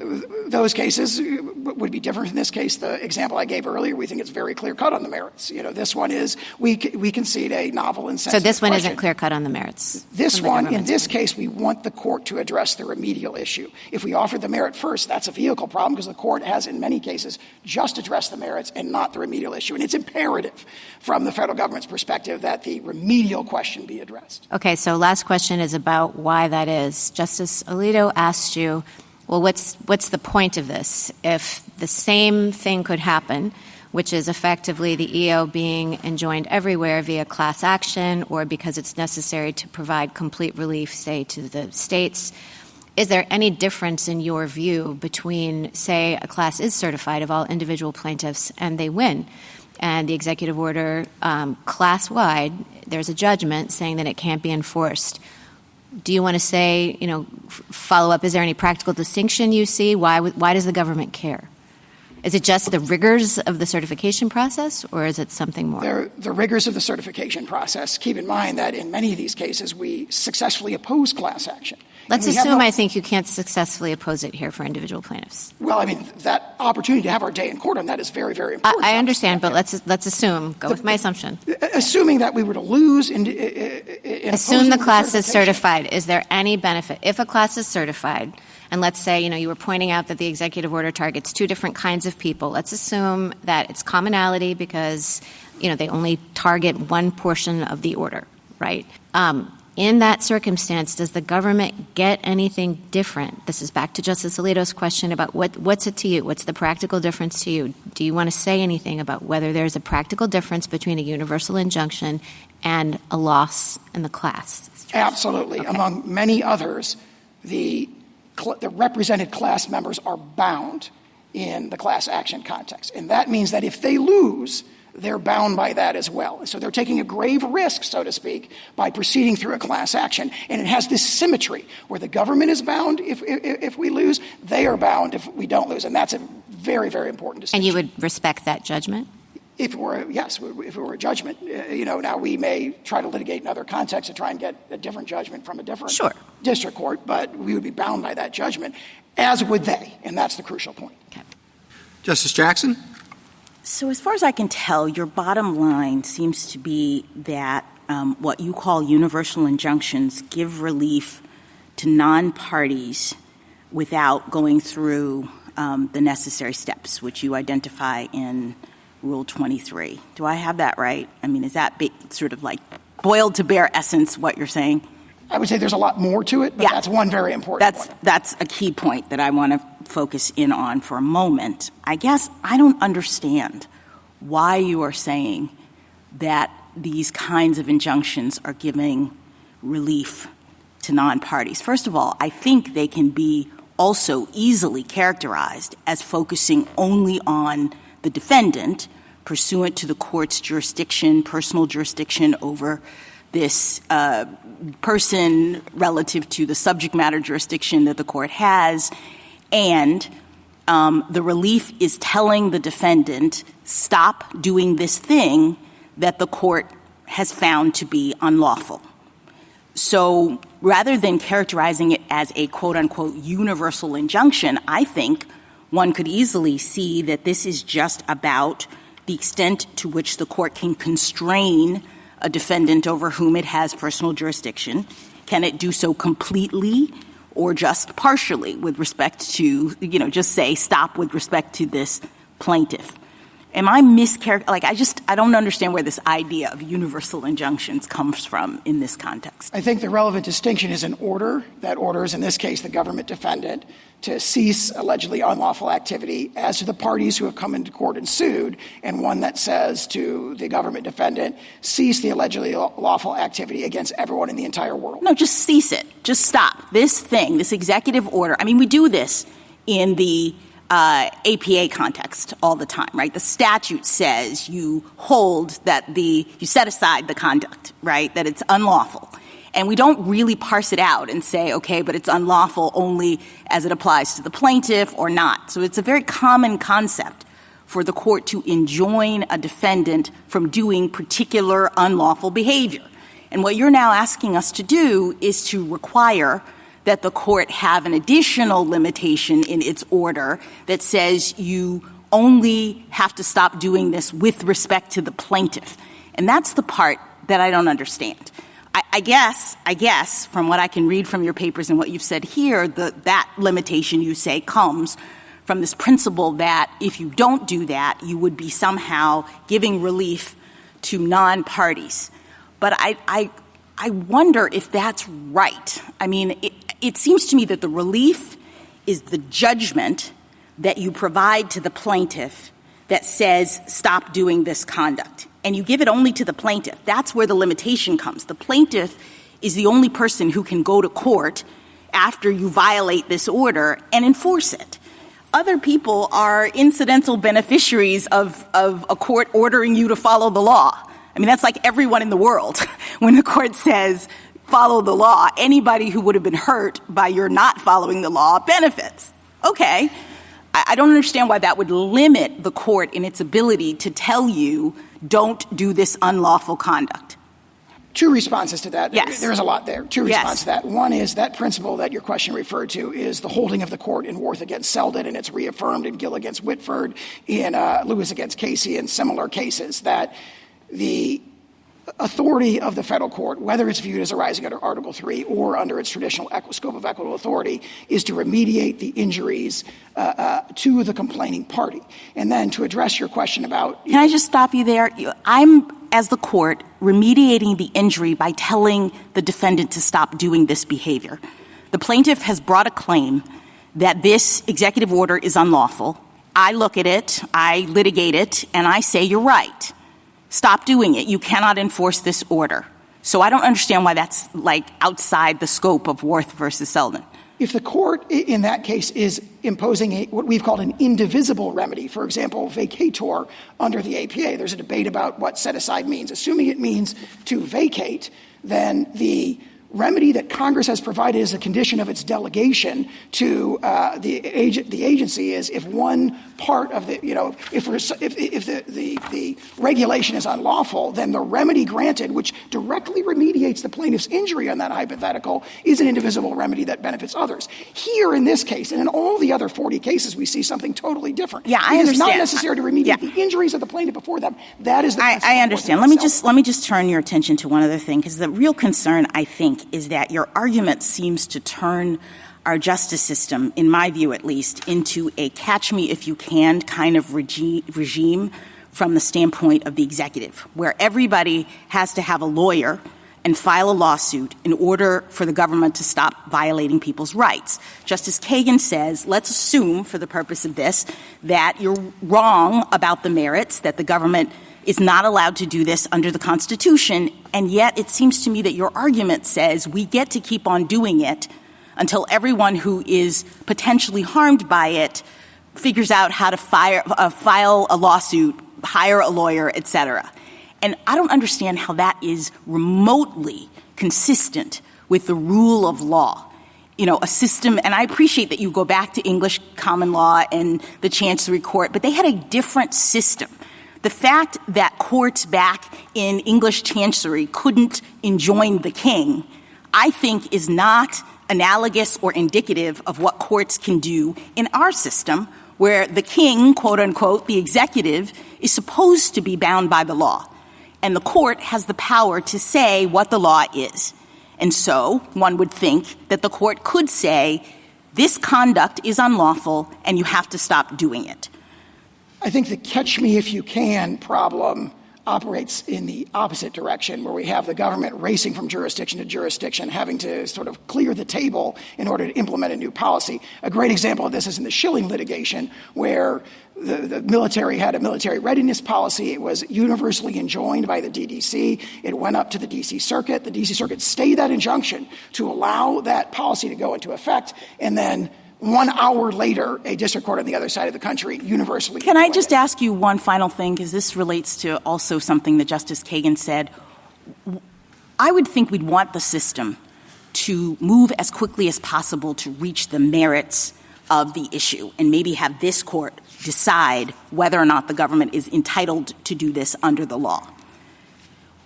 Those cases would be different. In this case, the example I gave earlier, we think it's very clear-cut on the merits. This one is, we concede a novel and sensitive So this one question. isn't clear-cut on the merits? This one, in this case, we want the court to address the remedial issue. If we offer the merit first, that's a vehicle problem because the court has, in many cases, just addressed the merits and not the remedial issue. And it's imperative from the federal government's perspective that the remedial question be addressed. Okay, so last question is about why that is. Justice Alito asked you, well, what's the point of this? If the same thing could happen, which is effectively the EO being enjoined everywhere via class action or because it's necessary to provide complete relief, say, to the states, is there any difference in your view between, say, a class is certified of all individual plaintiffs and they win, and the executive order class-wide, there's a judgment saying that it can't be enforced? Do you want to say, follow up, is there any practical distinction you see? Why does the government care? Is it just the rigors of the certification process, or is it something more? The rigors of the certification process. Keep in mind that in many of these cases, we successfully oppose class action. Let's assume I think you can't successfully oppose it here for individual plaintiffs. Well, that opportunity to have our day in court on that is very, very important. I understand, but let's assume. Go with my assumption. Assuming that we were to lose in assume the class is certified. Is there any benefit? If a class is certified, and let's say, you were pointing out that the executive order targets two different kinds of people. Let's assume that it's commonality because, they only target one portion of the order, right? In that circumstance, does the government get anything different? This is back to Justice Alito's question about what's it to you? What's the practical difference to you? Do you want to say anything about whether there's a practical difference between a universal injunction and a loss in the class? Absolutely. Okay. Among many others, the represented class members are bound in the class action context. And that means that if they lose, they're bound by that as well. So they're taking a grave risk, so to speak, by proceeding through a class action. And it has this symmetry where the government is bound if we lose, they are bound if we don't lose. And that's a very, very important distinction. And you would respect that judgment? If it were a judgment. Now we may try to litigate in other contexts to try and get a different judgment from a different district court, but we would be bound by that judgment, as would they. And that's the crucial point. Okay. Justice Jackson? So as far as I can tell, your bottom line seems to be that what you call universal injunctions give relief to non-parties without going through the necessary steps, which you identify in Rule 23. Do I have that right? I mean, is that sort of like boiled to bare essence what you're saying? I would say there's a lot more to it, but that's one very important point. That's a key point that I want to focus in on for a moment. I guess I don't understand why you are saying that these kinds of injunctions are giving relief to non-parties. First of all, I think they can be also easily characterized as focusing only on the defendant pursuant to the court's jurisdiction, personal jurisdiction over this person relative to the subject matter jurisdiction that the court has, and the relief is telling the defendant, stop doing this thing that the court has found to be unlawful. So rather than characterizing it as a quote-unquote universal injunction, I think one could easily see that this is just about the extent to which the court can constrain a defendant over whom it has personal jurisdiction. Can it do so completely or just partially with respect to, just say stop with respect to this plaintiff? Am I I don't understand where this idea of universal injunctions comes from in this context. I think the relevant distinction is an order that orders, in this case, the government defendant to cease allegedly unlawful activity as to the parties who have come into court and sued, and one that says to the government defendant, cease the allegedly lawful activity against everyone in the entire world. No, just cease it. Just stop. This thing, this executive order, we do this in the APA context all the time, right? The statute says you set aside the conduct, right, that it's unlawful. And we don't really parse it out and say, okay, but it's unlawful only as it applies to the plaintiff or not. So it's a very common concept for the court to enjoin a defendant from doing particular unlawful behavior. And what you're now asking us to do is to require that the court have an additional limitation in its order that says you only have to stop doing this with respect to the plaintiff. And that's the part that I don't understand. I guess, from what I can read from your papers and what you've said here, that limitation, you say, comes from this principle that if you don't do that, you would be somehow giving relief to non-parties. But I wonder if that's right. It seems to me that the relief is the judgment that you provide to the plaintiff that says stop doing this conduct. And you give it only to the plaintiff. That's where the limitation comes. The plaintiff is the only person who can go to court after you violate this order and enforce it. Other people are incidental beneficiaries of a court ordering you to follow the law. I mean, that's like everyone in the world. When the court says, follow the law, anybody who would have been hurt by your not following the law benefits. Okay. I don't understand why that would limit the court in its ability to tell you, don't do this unlawful conduct. Two responses to that. Yes. There's a lot there. Two responses to that. One is that principle that your question referred to is the holding of the court in Worth against Selden, and it's reaffirmed in Gill against Whitford, in Lewis against Casey, and similar cases, that the authority of the federal court, whether it's viewed as arising under Article III or under its traditional scope of equitable authority, is to remediate the injuries to the complaining party. And then to address your question about... Can I just stop you there? I'm, as the court, remediating the injury by telling the defendant to stop doing this behavior. The plaintiff has brought a claim that this executive order is unlawful. I look at it, I litigate it, and I say, you're right. Stop doing it. You cannot enforce this order. So I don't understand why that's like outside the scope of Worth versus Selden. If the court in that case is imposing what we've called an indivisible remedy, for example, vacator under the APA, there's a debate about what set aside means. Assuming it means to vacate, then the remedy that Congress has provided as a condition of its delegation to the agency is if one part of the, if the regulation is unlawful, then the remedy granted, which directly remediates the plaintiff's injury on that hypothetical, is an indivisible remedy that benefits others. Here in this case, and in all the other 40 cases, we see something totally different. Yeah, I understand. It is not necessary to remediate the injuries of the plaintiff before them. That is the I understand. Let me just turn your attention to one other thing, because the real concern, I think, is that your argument seems to turn our justice system, in my view at least, into a catch-me-if-you-can kind of regime from the standpoint of the executive, where everybody has to have a lawyer and file a lawsuit in order for the government to stop violating people's rights. Justice Kagan says, let's assume, for the purpose of this, that you're wrong about the merits, that the government is not allowed to do this under the Constitution, and yet it seems to me that your argument says we get to keep on doing it until everyone who is potentially harmed by it figures out how to file a lawsuit, hire a lawyer, et cetera. And I don't understand how that is remotely consistent with the rule of law. A system, and I appreciate that you go back to English common law and the Chancery Court, but they had a different system. The fact that courts back in English Chancery couldn't enjoin the king, I think, is not analogous or indicative of what courts can do in our system, where the king, quote unquote, the executive, is supposed to be bound by the law. And the court has the power to say what the law is. And so one would think that the court could say, this conduct is unlawful and you have to stop doing it. I think the catch-me-if-you-can problem operates in the opposite direction, where we have the government racing from jurisdiction to jurisdiction, having to sort of clear the table in order to implement a new policy. A great example of this is in the Schilling litigation, where the military had a military readiness policy. It was universally enjoined by the DDC. It went up to the D.C. Circuit. The D.C. Circuit stayed that injunction to allow that policy to go into effect, and then 1 hour later, a district court on the other side of the country universally. Can I just ask you one final thing, because this relates to also something that Justice Kagan said. I would think we'd want the system to move as quickly as possible to reach the merits of the issue and maybe have this court decide whether or not the government is entitled to do this under the law.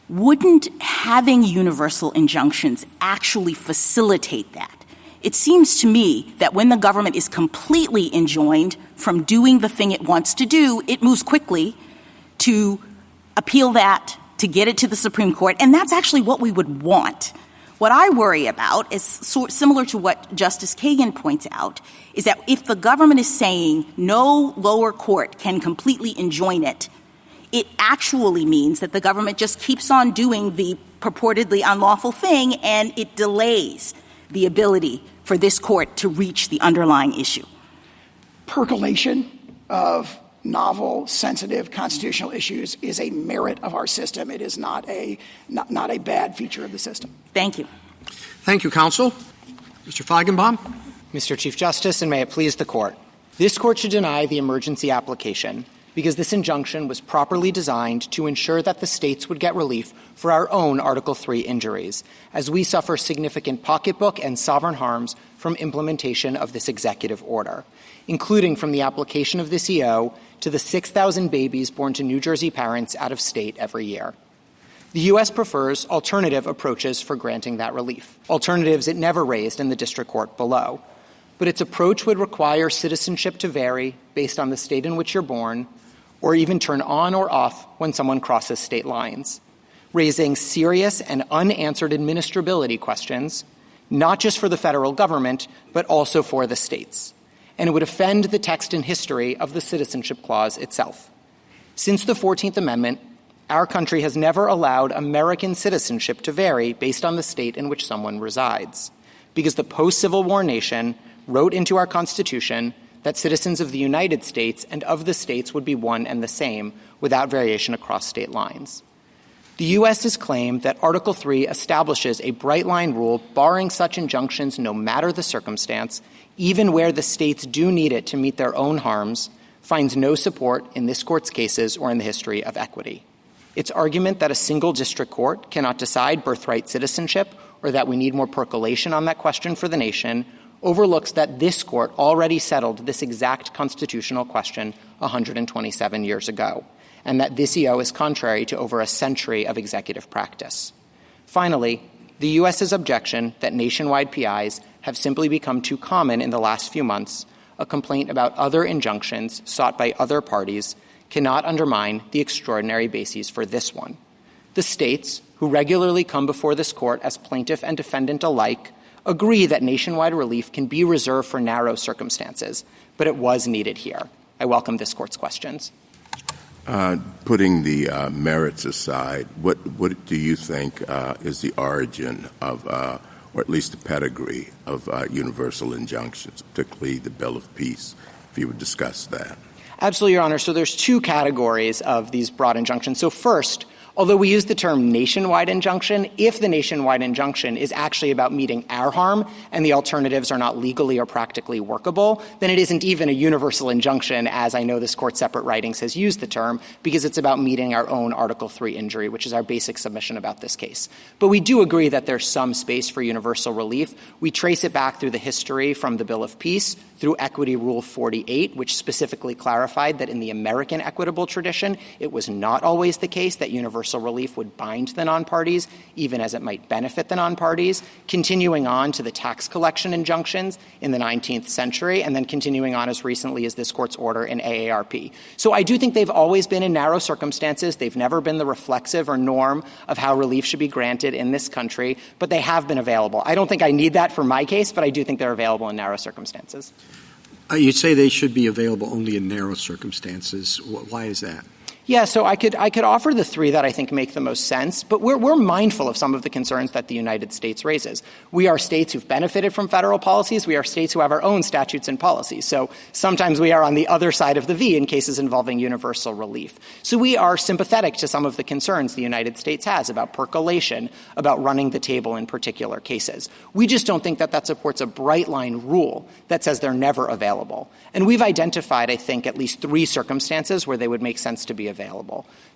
Wouldn't having universal injunctions actually facilitate that? It seems to me that when the government is completely enjoined from doing the thing it wants to do, it moves quickly to appeal that, to get it to the Supreme Court, and that's actually what we would want. What I worry about is similar to what Justice Kagan points out, is that if the government is saying no lower court can completely enjoin it, it actually means that the government just keeps on doing the purportedly unlawful thing, and it delays the ability for this court to reach the underlying issue. Percolation of novel, sensitive constitutional issues is a merit of our system. It is not a bad feature of the system. Thank you. Thank you, counsel. Mr. Feigenbaum? Mr. Chief Justice, and may it please the Court. This Court should deny the emergency application because this injunction was properly designed to ensure that the states would get relief for our own Article III injuries, as we suffer significant pocketbook and sovereign harms from implementation of this executive order, including from the application of this EO to the 6,000 babies born to New Jersey parents out of state every year. The U.S. prefers alternative approaches for granting that relief, alternatives it never raised in the district court below. But its approach would require citizenship to vary based on the state in which you're born, or even turn on or off when someone crosses state lines, raising serious and unanswered administrability questions, not just for the federal government, but also for the states. And it would offend the text and history of the Citizenship Clause itself. Since the 14th Amendment, our country has never allowed American citizenship to vary based on the state in which someone resides, because the post-Civil War nation wrote into our Constitution that citizens of the United States and of the states would be one and the same without variation across state lines. The U.S. has claimed that Article III establishes a bright-line rule barring such injunctions no matter the circumstance, even where the states do need it to meet their own harms, finds no support in this Court's cases or in the history of equity. Its argument that a single district court cannot decide birthright citizenship or that we need more percolation on that question for the nation overlooks that this Court already settled this exact constitutional question 127 years ago, and that this EO is contrary to over a century of executive practice. Finally, the U.S.'s objection that nationwide PIs have simply become too common in the last few months, a complaint about other injunctions sought by other parties, cannot undermine the extraordinary bases for this one. The states, who regularly come before this Court as plaintiff and defendant alike, agree that nationwide relief can be reserved for narrow circumstances, but it was needed here. I welcome this Court's questions. Putting the merits aside, what do you think is the origin of, or at least the pedigree of universal injunctions, particularly the Bill of Peace, if you would discuss that? Absolutely, Your Honor. So there's two categories of these broad injunctions. So first, although we use the term nationwide injunction, if the nationwide injunction is actually about meeting our harm and the alternatives are not legally or practically workable, then it isn't even a universal injunction, as I know this Court's separate writings has used the term, because it's about meeting our own Article III injury, which is our basic submission about this case. But we do agree that there's some space for universal relief. We trace it back through the history from the Bill of Peace, through Equity Rule 48, which specifically clarified that in the American equitable tradition, it was not always the case that universal relief would bind the non-parties, even as it might benefit the non-parties, continuing on to the tax collection injunctions in the 19th century, and then continuing on as recently as this Court's order in AARP. So I do think they've always been in narrow circumstances. They've never been the reflexive or norm of how relief should be granted in this country, but they have been available. I don't think I need that for my case, but I do think they're available in narrow circumstances. You say they should be available only in narrow circumstances. Why is that? Yeah, so I could offer the three that I think make the most sense, but we're mindful of some of the concerns that the United States raises. We are states who've benefited from federal policies. We are states who have our own statutes and policies. So sometimes we are on the other side of the V in cases involving universal relief. So we are sympathetic to some of the concerns the United States has about percolation, about running the table in particular cases. We just don't think that supports a bright-line rule that says they're never available. And we've identified, I think, at least three circumstances where they would make sense to be available.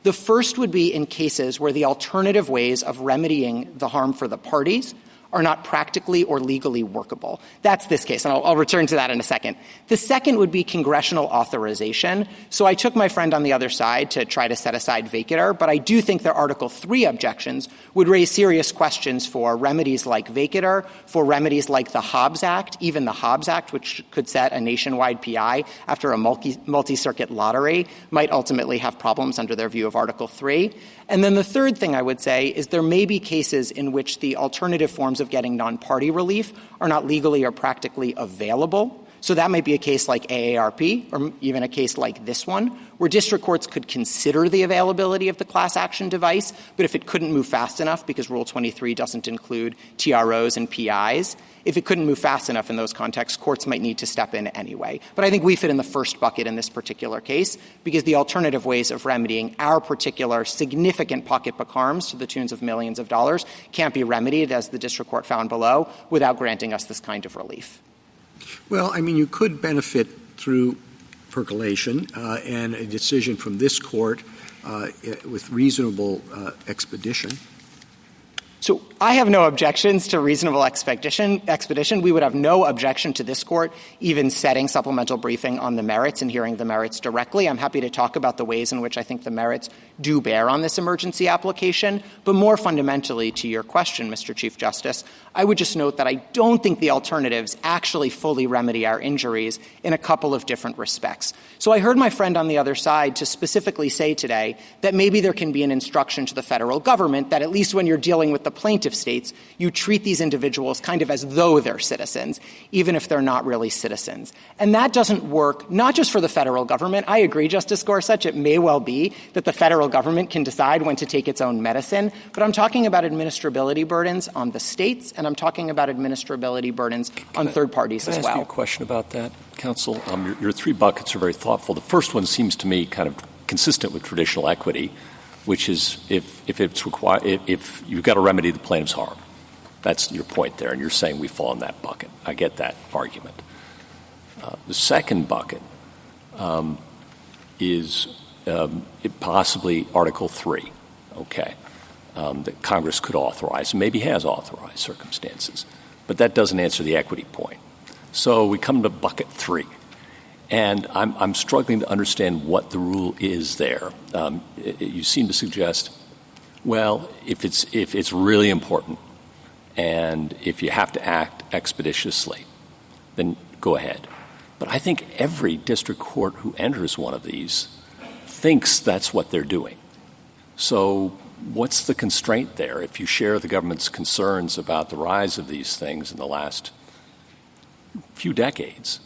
The first would be in cases where the alternative ways of remedying the harm for the parties are not practically or legally workable. That's this case, and I'll return to that in a second. The second would be congressional authorization. So I took my friend on the other side to try to set aside vacatur, but I do think their Article III objections would raise serious questions for remedies like vacatur, for remedies like the Hobbs Act, even the Hobbs Act, which could set a nationwide PI after a multi-circuit lottery, might ultimately have problems under their view of Article III. And then the third thing I would say is there may be cases in which the alternative forms of getting non-party relief are not legally or practically available. So that might be a case like AARP or even a case like this one, where district courts could consider the availability of the class action device, but if it couldn't move fast enough because Rule 23 doesn't include TROs and PIs, if it couldn't move fast enough in those contexts, courts might need to step in anyway. But I think we fit in the first bucket in this particular case because the alternative ways of remedying our particular significant pocketbook harms to the tunes of millions of dollars can't be remedied, as the district court found below, without granting us this kind of relief. Well, I mean, you could benefit through percolation and a decision from this court with reasonable expedition. So I have no objections to reasonable expedition. We would have no objection to this court even setting supplemental briefing on the merits and hearing the merits directly. I'm happy to talk about the ways in which I think the merits do bear on this emergency application. But more fundamentally to your question, Mr. Chief Justice, I would just note that I don't think the alternatives actually fully remedy our injuries in a couple of different respects. So I heard my friend on the other side to specifically say today that maybe there can be an instruction to the federal government that at least when you're dealing with the plaintiff states, you treat these individuals kind of as though they're citizens, even if they're not really citizens. And that doesn't work not just for the federal government. I agree, Justice Gorsuch, it may well be that the federal government can decide when to take its own medicine, but I'm talking about administrability burdens on the states, and I'm talking about administrability burdens on third parties as well. Can I ask you a question about that, counsel? Your three buckets are very thoughtful. The first one seems to me kind of consistent with traditional equity, which is if it's required, if you've got to remedy the plaintiff's harm. That's your point there, and you're saying we fall in that bucket. I get that argument. The second bucket is possibly Article 3, okay, that Congress could authorize, and maybe has authorized circumstances. But that doesn't answer the equity point. So we come to bucket 3. And I'm struggling to understand what the rule is there. You seem to suggest, well, if it's really important and if you have to act expeditiously, then go ahead. But I think every district court who enters one of these thinks that's what they're doing. So what's the constraint there? If you share the government's concerns about the rise of these things in the last few decades,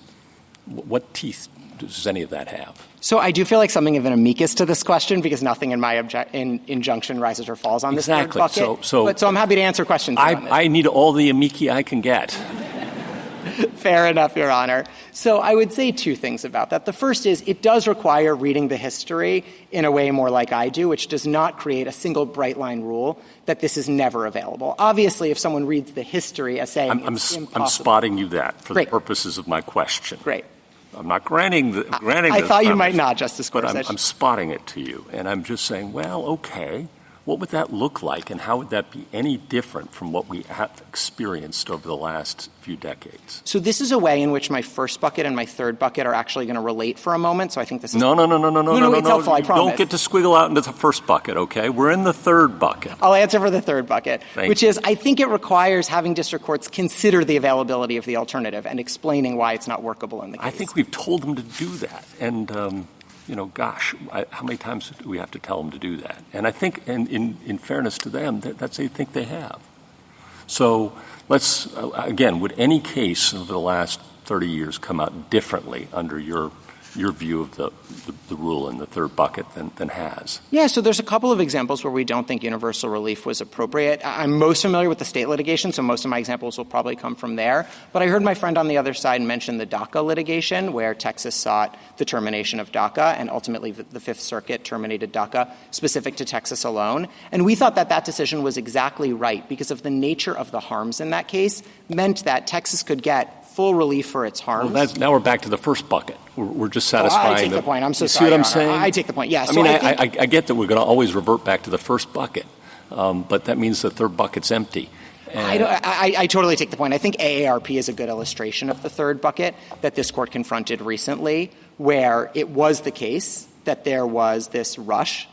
what teeth does any of that have? So I do feel like something of an amicus to this question because nothing in my injunction rises or falls on this third bucket. So I'm happy to answer questions. I need all the amici I can get. Fair enough, Your Honor. So I would say two things about that. The first is it does require reading the history in a way more like I do, which does not create a single bright-line rule that this is never available. Obviously, if someone reads the history as saying it's impossible. I'm spotting you that for the purposes of my question. Great. I'm not granting I thought you might not, Justice Gorsuch. But I'm spotting it to you, and I'm just saying, well, okay, what would that look like, and how would that be any different from what we have experienced over the last few decades? So this is a way in which my first bucket and my third bucket are actually going to relate for a moment, so I think this is... No, it's helpful, I promise. Don't get to squiggle out into the first bucket, okay? We're in the third bucket. I'll answer for the third bucket, which is I think it requires having district courts consider the availability of the alternative and explaining why it's not workable in the case. I think we've told them to do that, and... how many times do we have to tell them to do that? And I think, in fairness to them, that's they think they have. So let's, again, would any case over the last 30 years come out differently under your view of the rule in the third bucket than has? Yeah, so there's a couple of examples where we don't think universal relief was appropriate. I'm most familiar with the state litigation, so most of my examples will probably come from there. But I heard my friend on the other side mention the DACA litigation, where Texas sought the termination of DACA, and ultimately the Fifth Circuit terminated DACA specific to Texas alone. And we thought that decision was exactly right because of the nature of the harms in that case meant that Texas could get full relief for its harms. Well, now we're back to the first bucket. We're just satisfying I take the point. I'm so you sorry. See what I'm saying? I take the point, yes. I get that we're going to always revert back to the first bucket, but that means the third bucket's empty. I totally take the point. I think AARP is a good illustration of the third bucket that this court confronted recently, where it was the case that there was this rush,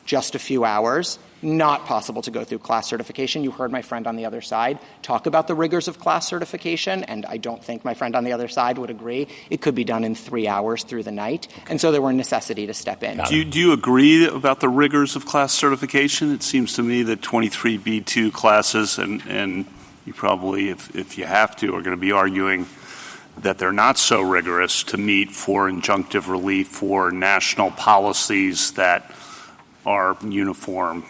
just a few hours, not possible to go through class certification. You heard my friend on the other side talk about the rigors of class certification, and I don't think my friend on the other side would agree. It could be done in 3 hours through the night, and so there were necessity to step in. Do you agree about the rigors of class certification? It seems to me that 23B2 classes, and you probably, if you have to, are going to be arguing that they're not so rigorous to meet for injunctive relief for national policies that are uniform?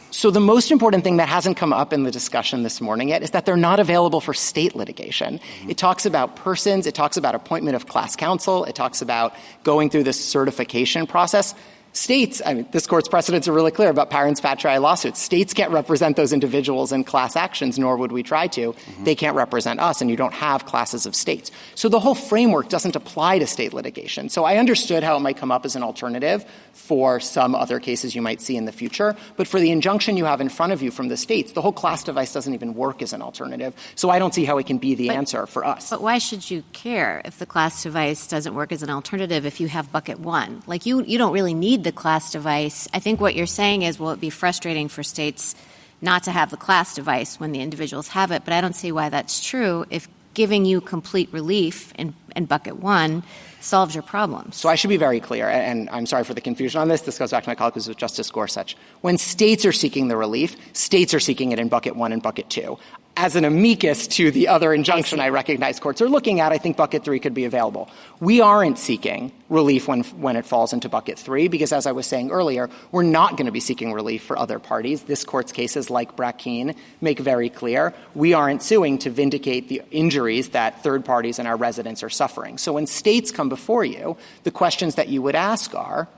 So the most important thing that hasn't come up in the discussion this morning yet is that they're not available for state litigation. Mm-hmm. It talks about persons. It talks about appointment of class counsel. It talks about going through this certification process. States, this court's precedents are really clear about parents patriae lawsuits. States can't represent those individuals in class actions, nor would we try to. Mm-hmm. They can't represent us, and you don't have classes of states. So the whole framework doesn't apply to state litigation. So I understood how it might come up as an alternative for some other cases you might see in the future. But for the injunction you have in front of you from the states, the whole class device doesn't even work as an alternative. So I don't see how it can be the answer for us. But why should you care if the class device doesn't work as an alternative if you have bucket one? Like, you don't really need the class device. I think what you're saying is, well, it'd be frustrating for states not to have the class device when the individuals have it, but I don't see why that's true if giving you complete relief in bucket one solves your problems. So I should be very clear, and I'm sorry for the confusion on this. This goes back to my colleague with Justice Gorsuch. When states are seeking the relief, states are seeking it in bucket one and bucket two. As an amicus to the other injunction I recognize courts are looking at, I think bucket three could be available. We aren't seeking relief when it falls into bucket three because, as I was saying earlier, we're not going to be seeking relief for other parties. This court's cases, like Brackeen, make very clear we aren't suing to vindicate the injuries that third parties and our residents are suffering. So when states come before you, the questions that you would ask are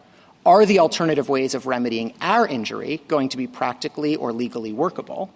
the alternative ways of remedying our injury going to be practically or legally workable?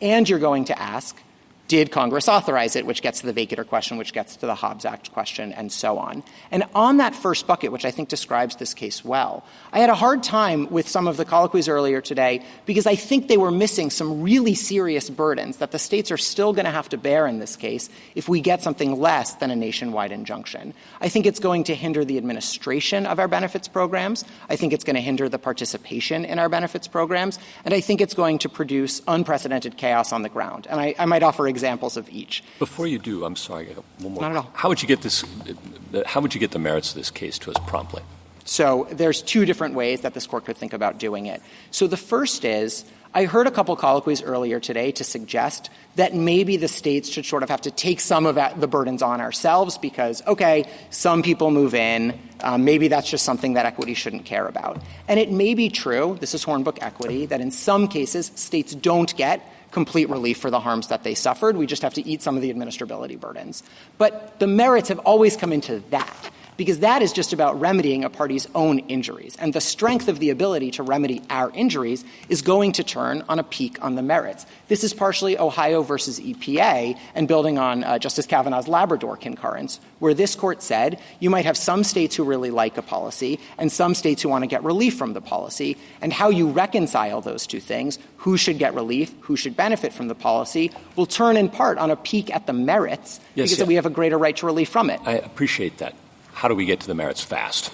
And you're going to ask, did Congress authorize it, which gets to the vacator question, which gets to the Hobbs Act question, and so on. And on that first bucket, which I think describes this case well, I had a hard time with some of the colloquies earlier today because I think they were missing some really serious burdens that the states are still going to have to bear in this case if we get something less than a nationwide injunction. I think it's going to hinder the administration of our benefits programs. I think it's going to hinder the participation in our benefits programs. And I think it's going to produce unprecedented chaos on the ground. And I might offer examples of each. Before you do, I'm sorry, I got one more. Not at all. How would you get the merits of this case to us promptly? So there's two different ways that this court could think about doing it. So the first is, I heard a couple colloquies earlier today to suggest that maybe the states should sort of have to take some of the burdens on ourselves because, okay, some people move in. Maybe that's just something that equity shouldn't care about. And it may be true, this is Hornbook equity, that in some cases states don't get complete relief for the harms that they suffered. We just have to eat some of the administrability burdens. But the merits have always come into that, because that is just about remedying a party's own injuries. And the strength of the ability to remedy our injuries is going to turn on a peak on the merits. This is partially Ohio versus EPA and building on Justice Kavanaugh's Labrador concurrence, where this court said you might have some states who really like a policy and some states who want to get relief from the policy, and how you reconcile those two things, who should get relief, who should benefit from the policy, will turn in part on a peak at the merits because we have a greater right to relief from it. I appreciate that. How do we get to the merits fast?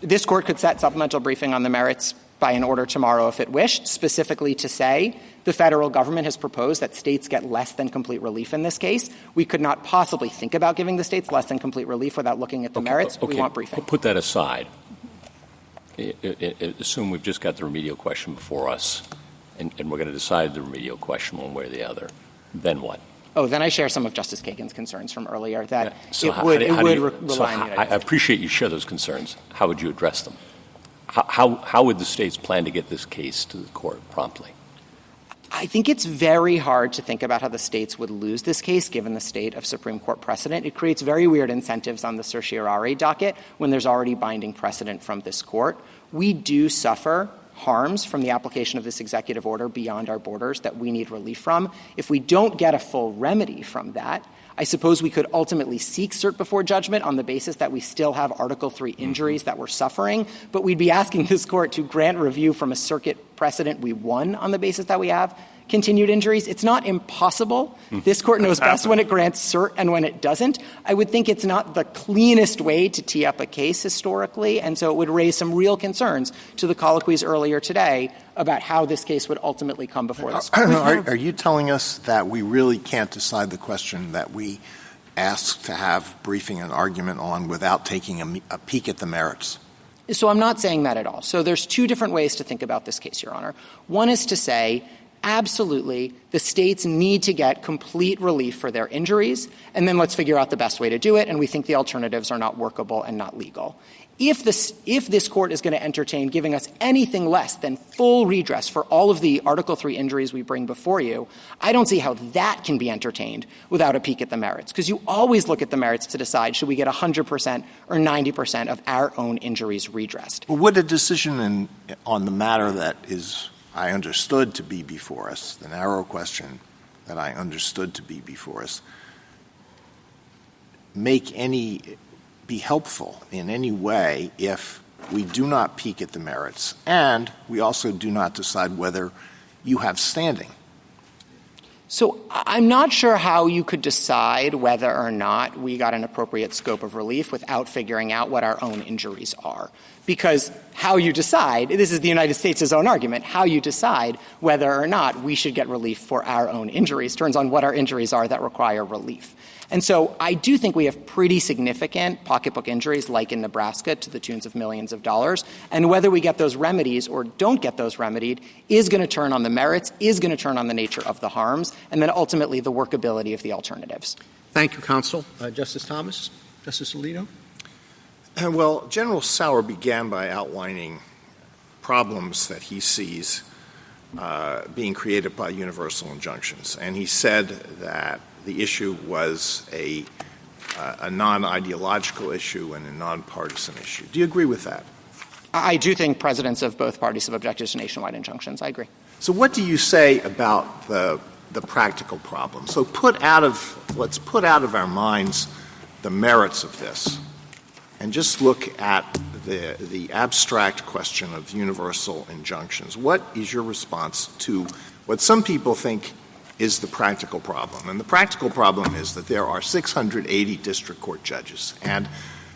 This court could set supplemental briefing on the merits by an order tomorrow if it wished, specifically to say the federal government has proposed that states get less than complete relief in this case. We could not possibly think about giving the states less than complete relief without looking at the merits. Okay. We want briefing. Put that aside. Assume we've just got the remedial question before us, and we're going to decide the remedial question one way or the other. Then what? Oh, then I share some of Justice Kagan's concerns from earlier that So rely on the United States. I appreciate you share those concerns. How would you address them? How would the states plan to get this case to the court promptly? I think it's very hard to think about how the states would lose this case given the state of Supreme Court precedent. It creates very weird incentives on the certiorari docket when there's already binding precedent from this court. We do suffer harms from the application of this executive order beyond our borders that we need relief from. If we don't get a full remedy from that, I suppose we could ultimately seek cert before judgment on the basis that we still have Article III injuries that we're suffering, but we'd be asking this court to grant review from a circuit precedent we won on the basis that we have continued injuries. It's not impossible. This court knows best when it grants cert and when it doesn't. I would think it's not the cleanest way to tee up a case historically, and so it would raise some real concerns to the colloquies earlier today about how this case would ultimately come before this court. Are you telling us that we really can't decide the question that we asked to have briefing and argument on without taking a peek at the merits? So I'm not saying that at all. So there's two different ways to think about this case, Your Honor. One is to say absolutely, the states need to get complete relief for their injuries, and then let's figure out the best way to do it, and we think the alternatives are not workable and not legal. If this court is going to entertain giving us anything less than full redress for all of the Article III injuries we bring before you, I don't see how that can be entertained without a peek at the merits, because you always look at the merits to decide should we get 100% or 90% of our own injuries redressed. Well, would a decision on the matter that is, I understood to be before us, the narrow question that I understood to be before us, be helpful in any way if we do not peek at the merits and we also do not decide whether you have standing? So I'm not sure how you could decide whether or not we got an appropriate scope of relief without figuring out what our own injuries are. Because how you decide, this is the United States' own argument, how you decide whether or not we should get relief for our own injuries turns on what our injuries are that require relief. And so I do think we have pretty significant pocketbook injuries like in Nebraska to the tunes of millions of dollars. And whether we get those remedies or don't get those remedied is going to turn on the merits, is going to turn on the nature of the harms, and then ultimately the workability of the alternatives. Thank you, counsel. Justice Thomas? Justice Alito? Well, General Sauer began by outlining problems that he sees being created by universal injunctions. And he said that the issue was a non-ideological issue and a nonpartisan issue. Do you agree with that? I do think presidents of both parties have objected to nationwide injunctions. I agree. So what do you say about the practical problem? So let's put out of our minds the merits of this and just look at the abstract question of universal injunctions. What is your response to what some people think is the practical problem? And the practical problem is that there are 680 district court judges, and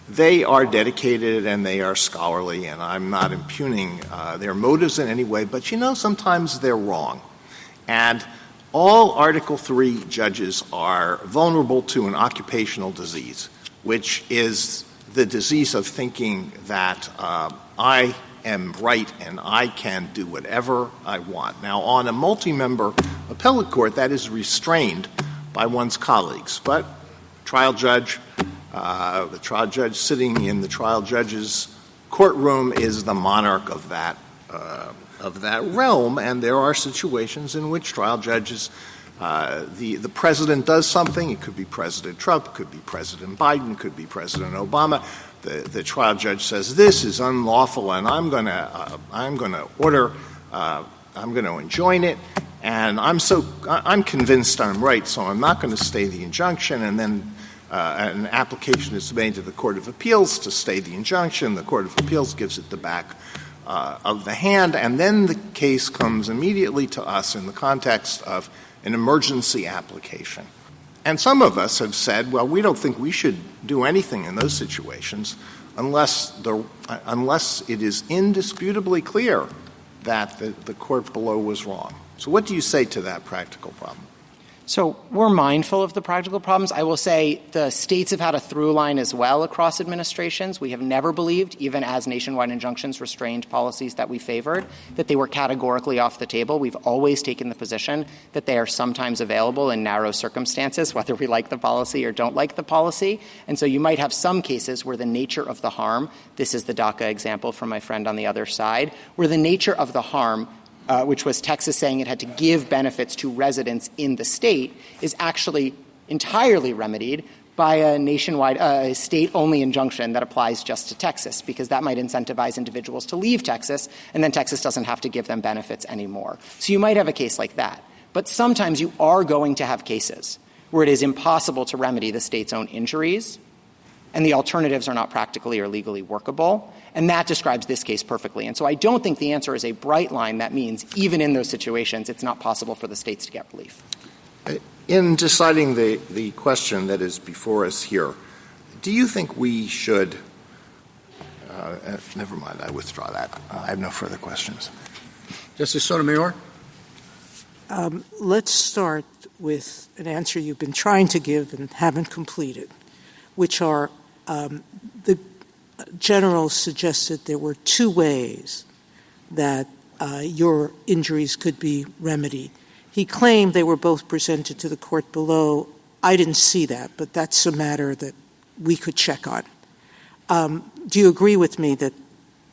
they are dedicated and they are scholarly, and I'm not impugning their motives in any way, but sometimes they're wrong. And all Article III judges are vulnerable to an occupational disease, which is the disease of thinking that I am right and I can do whatever I want. Now, on a multi-member appellate court, that is restrained by one's colleagues. But the trial judge sitting in the trial judge's courtroom is the monarch of that realm, and there are situations in which trial judges, the president does something. It could be President Trump, it could be President Biden, it could be President Obama. The trial judge says this is unlawful, and I'm going to enjoin it, and I'm convinced I'm right, so I'm not going to stay the injunction. And then an application is made to the Court of Appeals to stay the injunction. The Court of Appeals gives it the back of the hand, and then the case comes immediately to us in the context of an emergency application. And some of us have said, well, we don't think we should do anything in those situations unless it is indisputably clear that the court below was wrong. So what do you say to that practical problem? So we're mindful of the practical problems. I will say the states have had a through line as well across administrations. We have never believed, even as nationwide injunctions restrained policies that we favored, that they were categorically off the table. We've always taken the position that they are sometimes available in narrow circumstances, whether we like the policy or don't like the policy. And so you might have some cases where the nature of the harm, this is the DACA example from my friend on the other side, where the nature of the harm which was Texas saying it had to give benefits to residents in the state, is actually entirely remedied by a nationwide state-only injunction that applies just to Texas, because that might incentivize individuals to leave Texas, and then Texas doesn't have to give them benefits anymore. So you might have a case like that. But sometimes you are going to have cases where it is impossible to remedy the state's own injuries, and the alternatives are not practically or legally workable. And that describes this case perfectly. And so I don't think the answer is a bright line that means even in those situations it's not possible for the states to get relief. In deciding the question that is before us here, do you think we should never mind, I withdraw that. I have no further questions. Justice Sotomayor? Let's start with an answer you've been trying to give and haven't completed, which are the general suggested there were two ways that your injuries could be remedied. He claimed they were both presented to the court below. I didn't see that, but that's a matter that we could check on. Do you agree with me that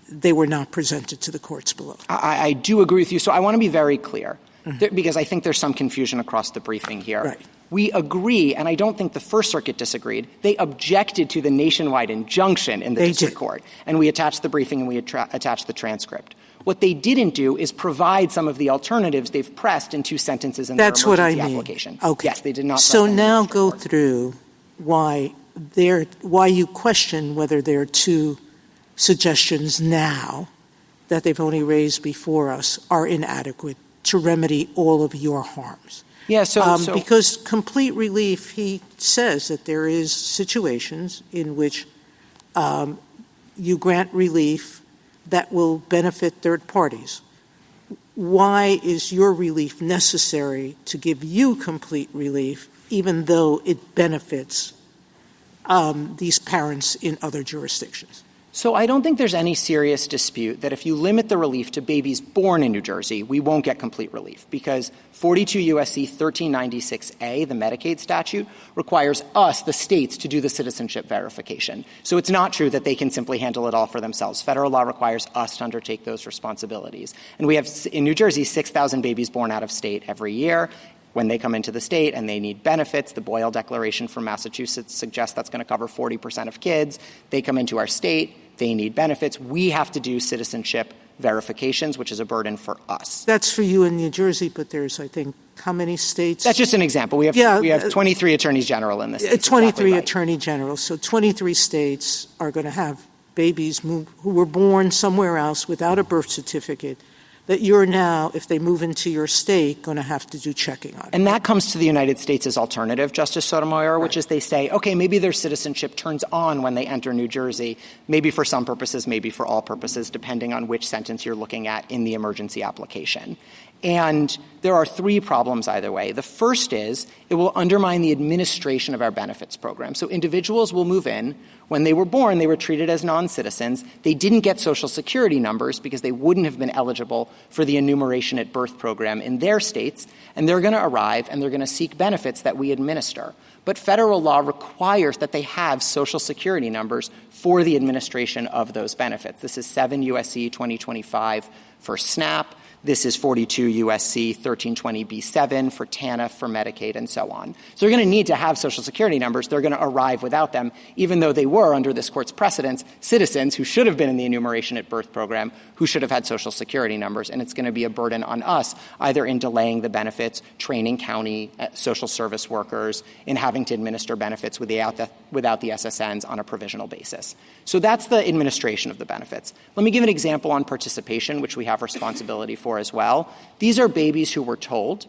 they were not presented to the courts below? I do agree with you. So I want to be very clear, because I think there's some confusion across the briefing here. Right. We agree, and I don't think the First Circuit disagreed. They objected to the nationwide injunction in the district court, and we attached the briefing and we attached the transcript. What they didn't do is provide some of the alternatives they've pressed in two sentences in their emergency application. Okay. Yes, they did not. So now go through why you question whether there are two suggestions now that they've only raised before us are inadequate to remedy all of your harms. Yeah, so because complete relief, he says that there is situations in which you grant relief that will benefit third parties. Why is your relief necessary to give you complete relief, even though it benefits these parents in other jurisdictions? So I don't think there's any serious dispute that if you limit the relief to babies born in New Jersey, we won't get complete relief, because 42 U.S.C. 1396A, the Medicaid statute, requires us, the states, to do the citizenship verification. So it's not true that they can simply handle it all for themselves. Federal law requires us to undertake those responsibilities. And we have, in New Jersey, 6,000 babies born out of state every year. When they come into the state and they need benefits, the Boyle Declaration from Massachusetts suggests that's going to cover 40% of kids. They come into our state, they need benefits. We have to do citizenship verifications, which is a burden for us. That's for you in New Jersey, but there's, I think, how many states? That's just an example. We have 23 attorneys general in this state. 23 exactly right. attorney generals. So 23 states are going to have babies who were born somewhere else without a birth certificate that you're now, if they move into your state, going to have to do checking on. And that comes to the United States' alternative, Justice Sotomayor, which is they say, okay, maybe their citizenship turns on when they enter New Jersey, maybe for some purposes, maybe for all purposes, depending on which sentence you're looking at in the emergency application. And there are three problems either way. The first is it will undermine the administration of our benefits program. So individuals will move in. When they were born, they were treated as non-citizens. They didn't get Social Security numbers because they wouldn't have been eligible for the enumeration at birth program in their states. And they're going to arrive and they're going to seek benefits that we administer. But federal law requires that they have Social Security numbers for the administration of those benefits. This is 7 U.S.C. 2025 for SNAP. This is 42 U.S.C. 1320b7 for TANF, for Medicaid, and so on. So they're going to need to have Social Security numbers. They're going to arrive without them, even though they were, under this Court's precedents, citizens who should have been in the enumeration at birth program, who should have had Social Security numbers. And it's going to be a burden on us, either in delaying the benefits, training county social service workers, in having to administer benefits without the SSNs on a provisional basis. So that's the administration of the benefits. Let me give an example on participation, which we have responsibility for as well. These are babies who were told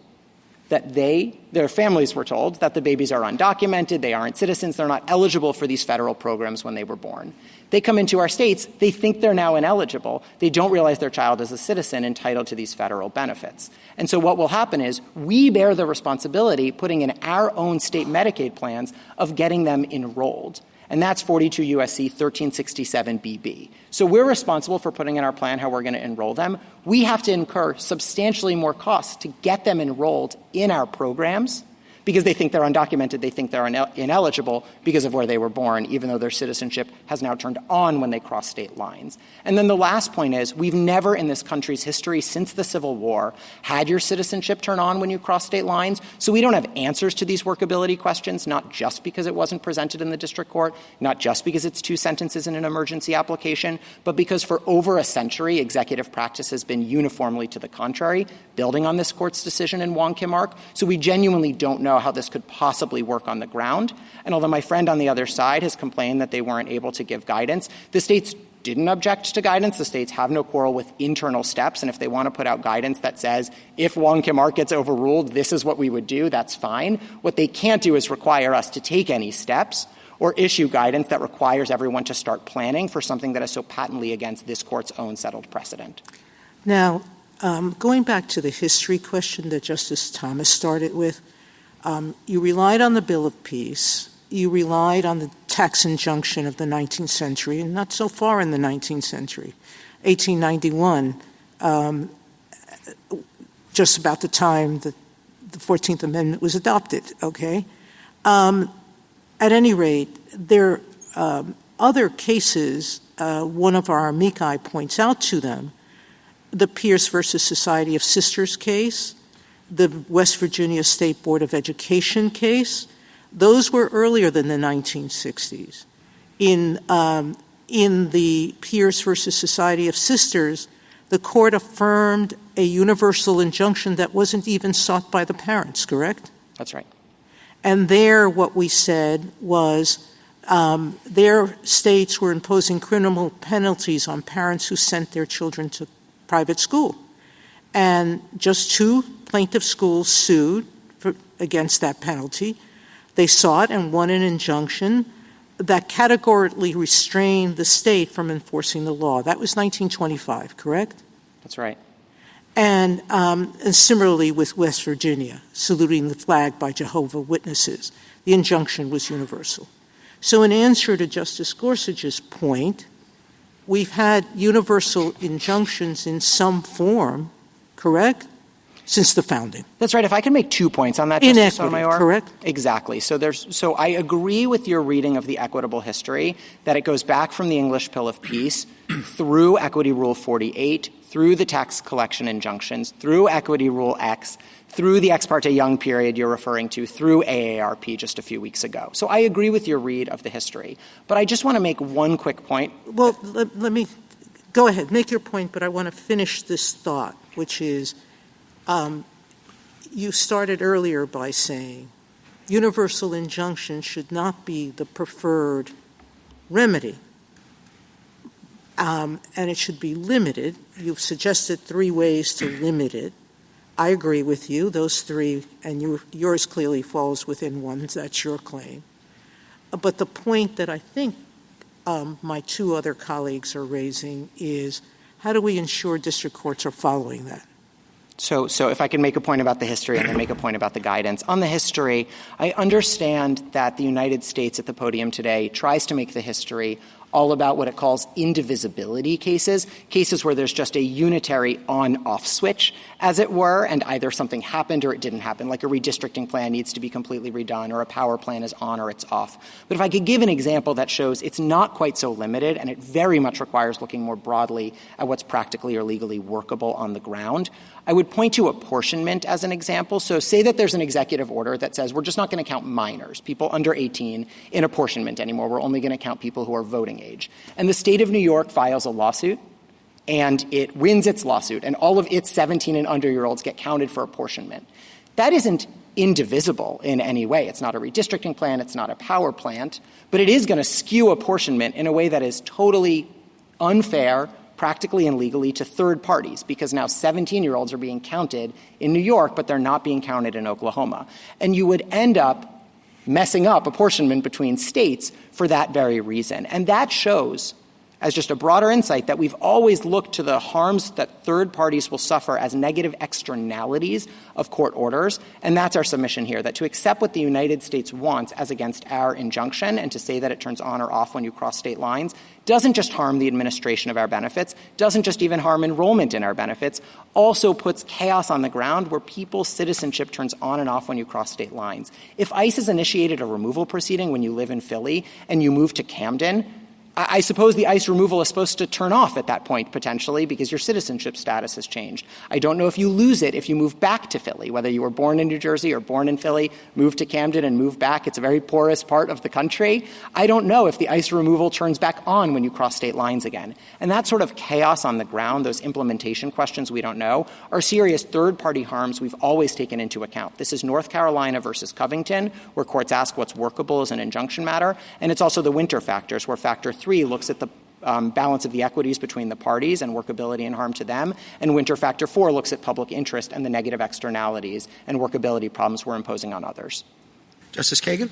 that their families were told that the babies are undocumented, they aren't citizens, they're not eligible for these federal programs when they were born. They come into our states, they think they're now ineligible. They don't realize their child is a citizen entitled to these federal benefits. And so what will happen is we bear the responsibility, putting in our own state Medicaid plans, of getting them enrolled. And that's 42 U.S.C. 1367BB. So we're responsible for putting in our plan how we're going to enroll them. We have to incur substantially more costs to get them enrolled in our programs because they think they're undocumented, they think they're ineligible because of where they were born, even though their citizenship has now turned on when they cross state lines. And then the last point is we've never in this country's history since the Civil War had your citizenship turn on when you cross state lines. So we don't have answers to these workability questions, not just because it wasn't presented in the district court, not just because it's two sentences in an emergency application, but because for over a century, executive practice has been uniformly to the contrary, building on this court's decision in Wong Kim Ark. So we genuinely don't know how this could possibly work on the ground. And although my friend on the other side has complained that they weren't able to give guidance, the states didn't object to guidance. The states have no quarrel with internal steps. And if they want to put out guidance that says, if Wong Kim Ark gets overruled, this is what we would do, that's fine. What they can't do is require us to take any steps or issue guidance that requires everyone to start planning for something that is so patently against this court's own settled precedent. Now, going back to the history question that Justice Thomas started with, you relied on the Bill of Peace. You relied on the tax injunction of the 19th century, and not so far in the 19th century. 1891 just about the time that the 14th Amendment was adopted, okay? At any rate, there are other cases, one of our amici points out to them, the Pierce versus Society of Sisters case, the West Virginia State Board of Education case. Those were earlier than the 1960s. In the Pierce versus Society of Sisters, the court affirmed a universal injunction that wasn't even sought by the parents, correct? That's right. And there what we said was their states were imposing criminal penalties on parents who sent their children to private school. And just 2 plaintiff schools sued against that penalty. They sought and won an injunction that categorically restrained the state from enforcing the law. That was 1925, correct? That's right. And similarly with West Virginia, saluting the flag by Jehovah's Witnesses. The injunction was universal. So in answer to Justice Gorsuch's point, we've had universal injunctions in some form, correct, since the founding. That's right. If I can make 2 points on that, Justice Sotomayor. Correct? Exactly. So I agree with your reading of the equitable history, that it goes back from the English Pill of Peace through Equity Rule 48, through the tax collection injunctions, through Equity Rule X, through the Ex parte Young period you're referring to, through AARP just a few weeks ago. So I agree with your read of the history. But I just want to make one quick point. Well, let me go ahead. Make your point, but I want to finish this thought, which is you started earlier by saying universal injunction should not be the preferred remedy, and it should be limited. You've suggested 3 ways to limit it. I agree with you, those 3, and yours clearly falls within one. That's your claim. But the point that I think my 2 other colleagues are raising is, how do we ensure district courts are following that? So if I can make a point about the history and then make a point about the guidance. On the history, I understand that the United States at the podium today tries to make the history all about what it calls indivisibility cases where there's just a unitary on-off switch, as it were, and either something happened or it didn't happen, like a redistricting plan needs to be completely redone or a power plan is on or it's off. But if I could give an example that shows it's not quite so limited and it very much requires looking more broadly at what's practically or legally workable on the ground, I would point to apportionment as an example. So say that there's an executive order that says we're just not going to count minors, people under 18, in apportionment anymore. We're only going to count people who are voting age. And the state of New York files a lawsuit, and it wins its lawsuit, and all of its 17 and under-year-olds get counted for apportionment. That isn't indivisible in any way. It's not a redistricting plan. It's not a power plant. But it is going to skew apportionment in a way that is totally unfair, practically and legally, to third parties, because now 17-year-olds are being counted in New York, but they're not being counted in Oklahoma. And you would end up messing up apportionment between states for that very reason. And that shows, as just a broader insight, that we've always looked to the harms that third parties will suffer as negative externalities of court orders. And that's our submission here, that to accept what the United States wants as against our injunction and to say that it turns on or off when you cross state lines doesn't just harm the administration of our benefits, doesn't just even harm enrollment in our benefits, also puts chaos on the ground where people's citizenship turns on and off when you cross state lines. If ICE has initiated a removal proceeding when you live in Philly and you move to Camden, I suppose the ICE removal is supposed to turn off at that point, potentially, because your citizenship status has changed. I don't know if you lose it if you move back to Philly, whether you were born in New Jersey or born in Philly, move to Camden and move back. It's a very porous part of the country. I don't know if the ICE removal turns back on when you cross state lines again. And that sort of chaos on the ground, those implementation questions we don't know, are serious third-party harms we've always taken into account. This is North Carolina versus Covington, where courts ask what's workable as an injunction matter, and it's also the winter factors, where Factor 3 looks at the balance of the equities between the parties and workability and harm to them, and Winter Factor 4 looks at public interest and the negative externalities and workability problems we're imposing on others. Justice Kagan?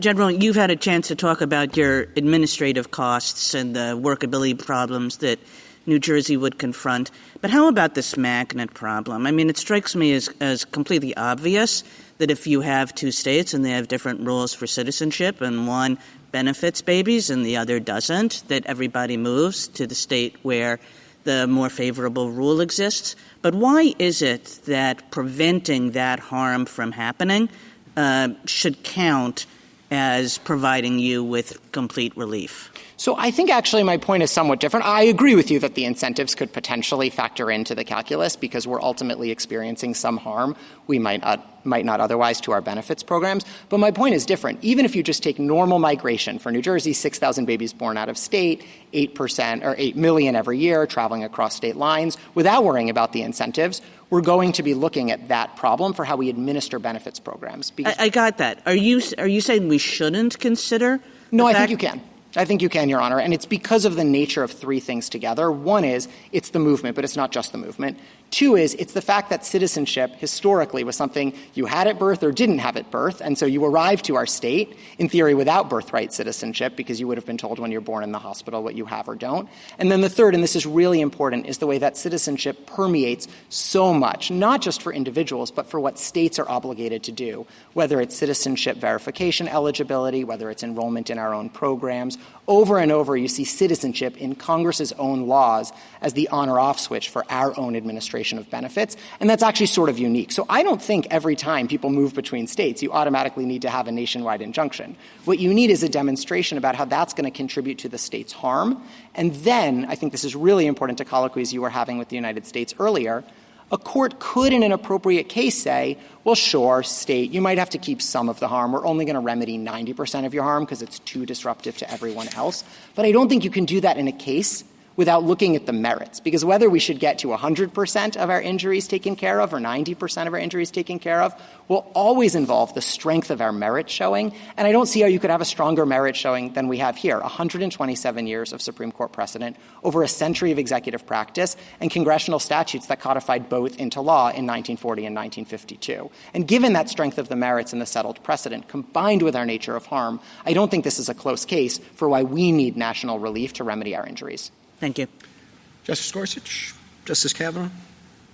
General, you've had a chance to talk about your administrative costs and the workability problems that New Jersey would confront. But how about this magnet problem? I mean, it strikes me as completely obvious that if you have 2 states and they have different rules for citizenship and one benefits babies and the other doesn't, that everybody moves to the state where the more favorable rule exists. But why is it that preventing that harm from happening should count as providing you with complete relief? So I think actually my point is somewhat different. I agree with you that the incentives could potentially factor into the calculus because we're ultimately experiencing some harm we might not otherwise to our benefits programs. But my point is different. Even if you just take normal migration for New Jersey, 6,000 babies born out of state, 8% or 8 million every year traveling across state lines, without worrying about the incentives, we're going to be looking at that problem for how we administer benefits programs. I got that. Are you saying we shouldn't consider? No, I think you can. I think you can, Your Honor, and it's because of the nature of three things together. One is it's the movement, but it's not just the movement. Two is it's the fact that citizenship historically was something you had at birth or didn't have at birth, and so you arrived to our state, in theory, without birthright citizenship because you would have been told when you're born in the hospital what you have or don't. And then the third, and this is really important, is the way that citizenship permeates so much, not just for individuals, but for what states are obligated to do, whether it's citizenship verification eligibility, whether it's enrollment in our own programs. Over and over, you see citizenship in Congress's own laws as the on or off switch for our own administration of benefits, and that's actually sort of unique. So I don't think every time people move between states, you automatically need to have a nationwide injunction. What you need is a demonstration about how that's going to contribute to the state's harm, and then, I think this is really important to colloquies you were having with the United States earlier, a court could, in an appropriate case, say, well, sure, state, you might have to keep some of the harm. We're only going to remedy 90% of your harm because it's too disruptive to everyone else. But I don't think you can do that in a case without looking at the merits, because whether we should get to 100% of our injuries taken care of or 90% of our injuries taken care of will always involve the strength of our merit showing, and I don't see how you could have a stronger merit showing than we have here. 127 years of Supreme Court precedent, over a century of executive practice, and congressional statutes that codified both into law in 1940 and 1952. And given that strength of the merits and the settled precedent, combined with our nature of harm, I don't think this is a close case for why we need national relief to remedy our injuries. Thank you. Justice Gorsuch, Justice Kavanaugh,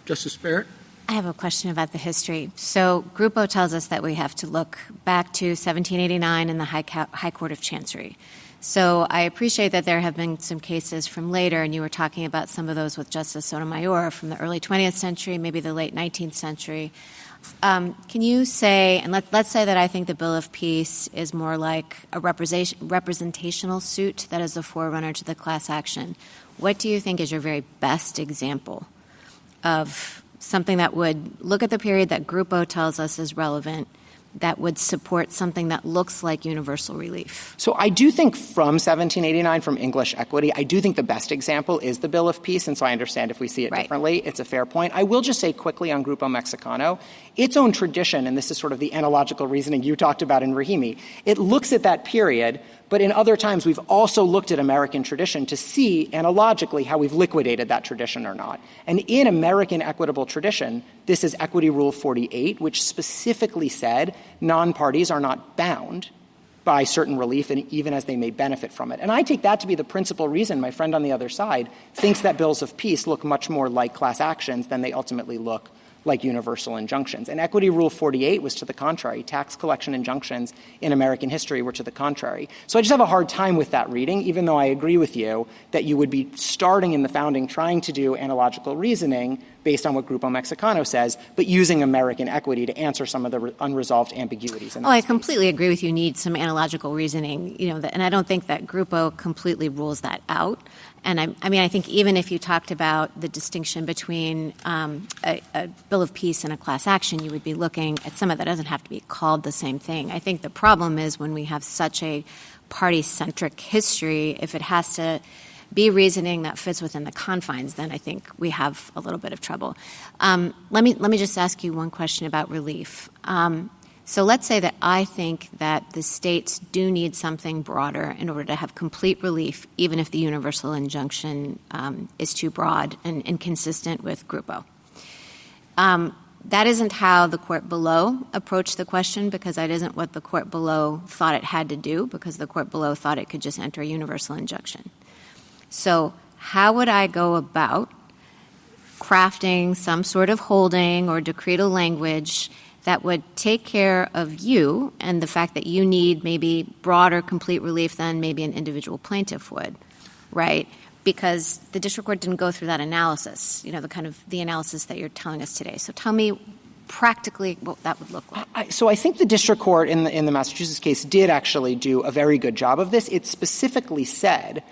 Justice Barrett. I have a question about the history. So Gruppo tells us that we have to look back to 1789 in the High Court of Chancery. So I appreciate that there have been some cases from later, and you were talking about some of those with Justice Sotomayor from the early 20th century, maybe the late 19th century. Can you say, and let's say that I think the Bill of Peace is more like a representational suit that is a forerunner to the class action. What do you think is your very best example of something that would look at the period that Gruppo tells us is relevant, that would support something that looks like universal relief? So I do think from 1789, from English equity, I do think the best example is the Bill of Peace, and so I understand if we see it differently, it's a fair point. I will just say quickly on Gruppo Mexicano, its own tradition, and this is sort of the analogical reasoning you talked about in Rahimi, it looks at that period, but in other times we've also looked at American tradition to see analogically how we've liquidated that tradition or not. And in American equitable tradition, this is Equity Rule 48, which specifically said non-parties are not bound by certain relief, and even as they may benefit from it. And I take that to be the principal reason my friend on the other side thinks that bills of peace look much more like class actions than they ultimately look like universal injunctions. And Equity Rule 48 was to the contrary. Tax collection injunctions in American history were to the contrary. So I just have a hard time with that reading, even though I agree with you that you would be starting in the founding trying to do analogical reasoning based on what Gruppo Mexicano says, but using American equity to answer some of the unresolved ambiguities. I completely agree with you. Need some analogical reasoning, and I don't think that Gruppo completely rules that out. And I think even if you talked about the distinction between a Bill of Peace and a class action, you would be looking at some of that doesn't have to be called the same thing. I think the problem is when we have such a party-centric history, if it has to be reasoning that fits within the confines, then I think we have a little bit of trouble. Let me just ask you one question about relief. So let's say that I think that the states do need something broader in order to have complete relief, even if the universal injunction is too broad and inconsistent with Gruppo. That isn't how the court below approached the question, because that isn't what the court below thought it had to do, because the court below thought it could just enter a universal injunction. So how would I go about crafting some sort of holding or decretal language that would take care of you and the fact that you need maybe broader complete relief than maybe an individual plaintiff would, right? because the district court didn't go through that analysis, the analysis that you're telling us today. So tell me practically what that would look like. So I think the district court in the Massachusetts case did actually do a very good job of this. It specifically said,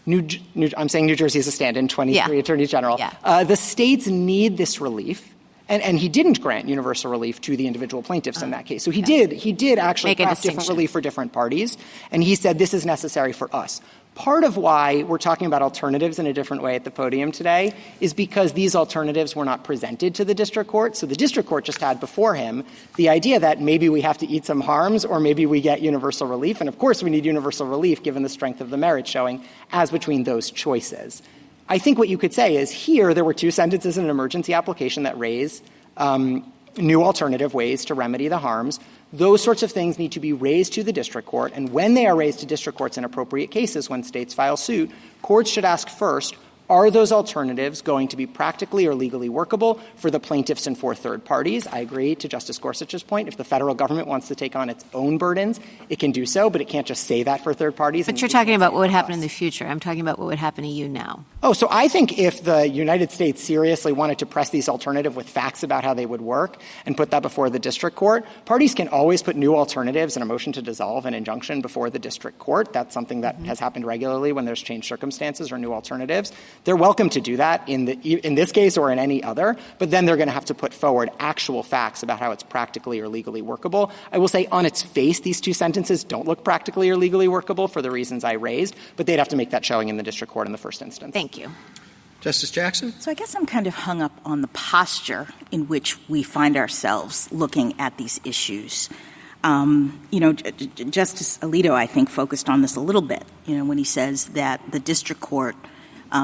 I'm saying New Jersey as a stand-in, 23 attorneys general. Yeah. The states need this relief. And he didn't grant universal relief to the individual plaintiffs in that case. So he did actually craft different relief for different parties. And he said this is necessary for us. Part of why we're talking about alternatives in a different way at the podium today is because these alternatives were not presented to the district court. So the district court just had before him the idea that maybe we have to eat some harms or maybe we get universal relief. And of course we need universal relief given the strength of the merits showing as between those choices. I think what you could say is here there were two sentences in an emergency application that raise new alternative ways to remedy the harms. Those sorts of things need to be raised to the district court, and when they are raised to district courts in appropriate cases, when states file suit, courts should ask first, are those alternatives going to be practically or legally workable for the plaintiffs and for third parties? I agree to Justice Gorsuch's point. If the federal government wants to take on its own burdens, it can do so, but it can't just say that for third parties. But you're talking about what would happen in the future. I'm talking about what would happen to you now. Oh, so I think if the United States seriously wanted to press these alternative with facts about how they would work and put that before the district court, parties can always put new alternatives in a motion to dissolve an injunction before the district court. That's something that has happened regularly when there's changed circumstances or new alternatives. They're welcome to do that in this case or in any other, but then they're going to have to put forward actual facts about how it's practically or legally workable. I will say on its face, these two sentences don't look practically or legally workable for the reasons I raised, but they'd have to make that showing in the district court in the first instance. Thank you. Justice Jackson? So I guess I'm kind of hung up on the posture in which we find ourselves looking at these issues. Justice Alito, I think, focused on this a little bit, when he says that the district court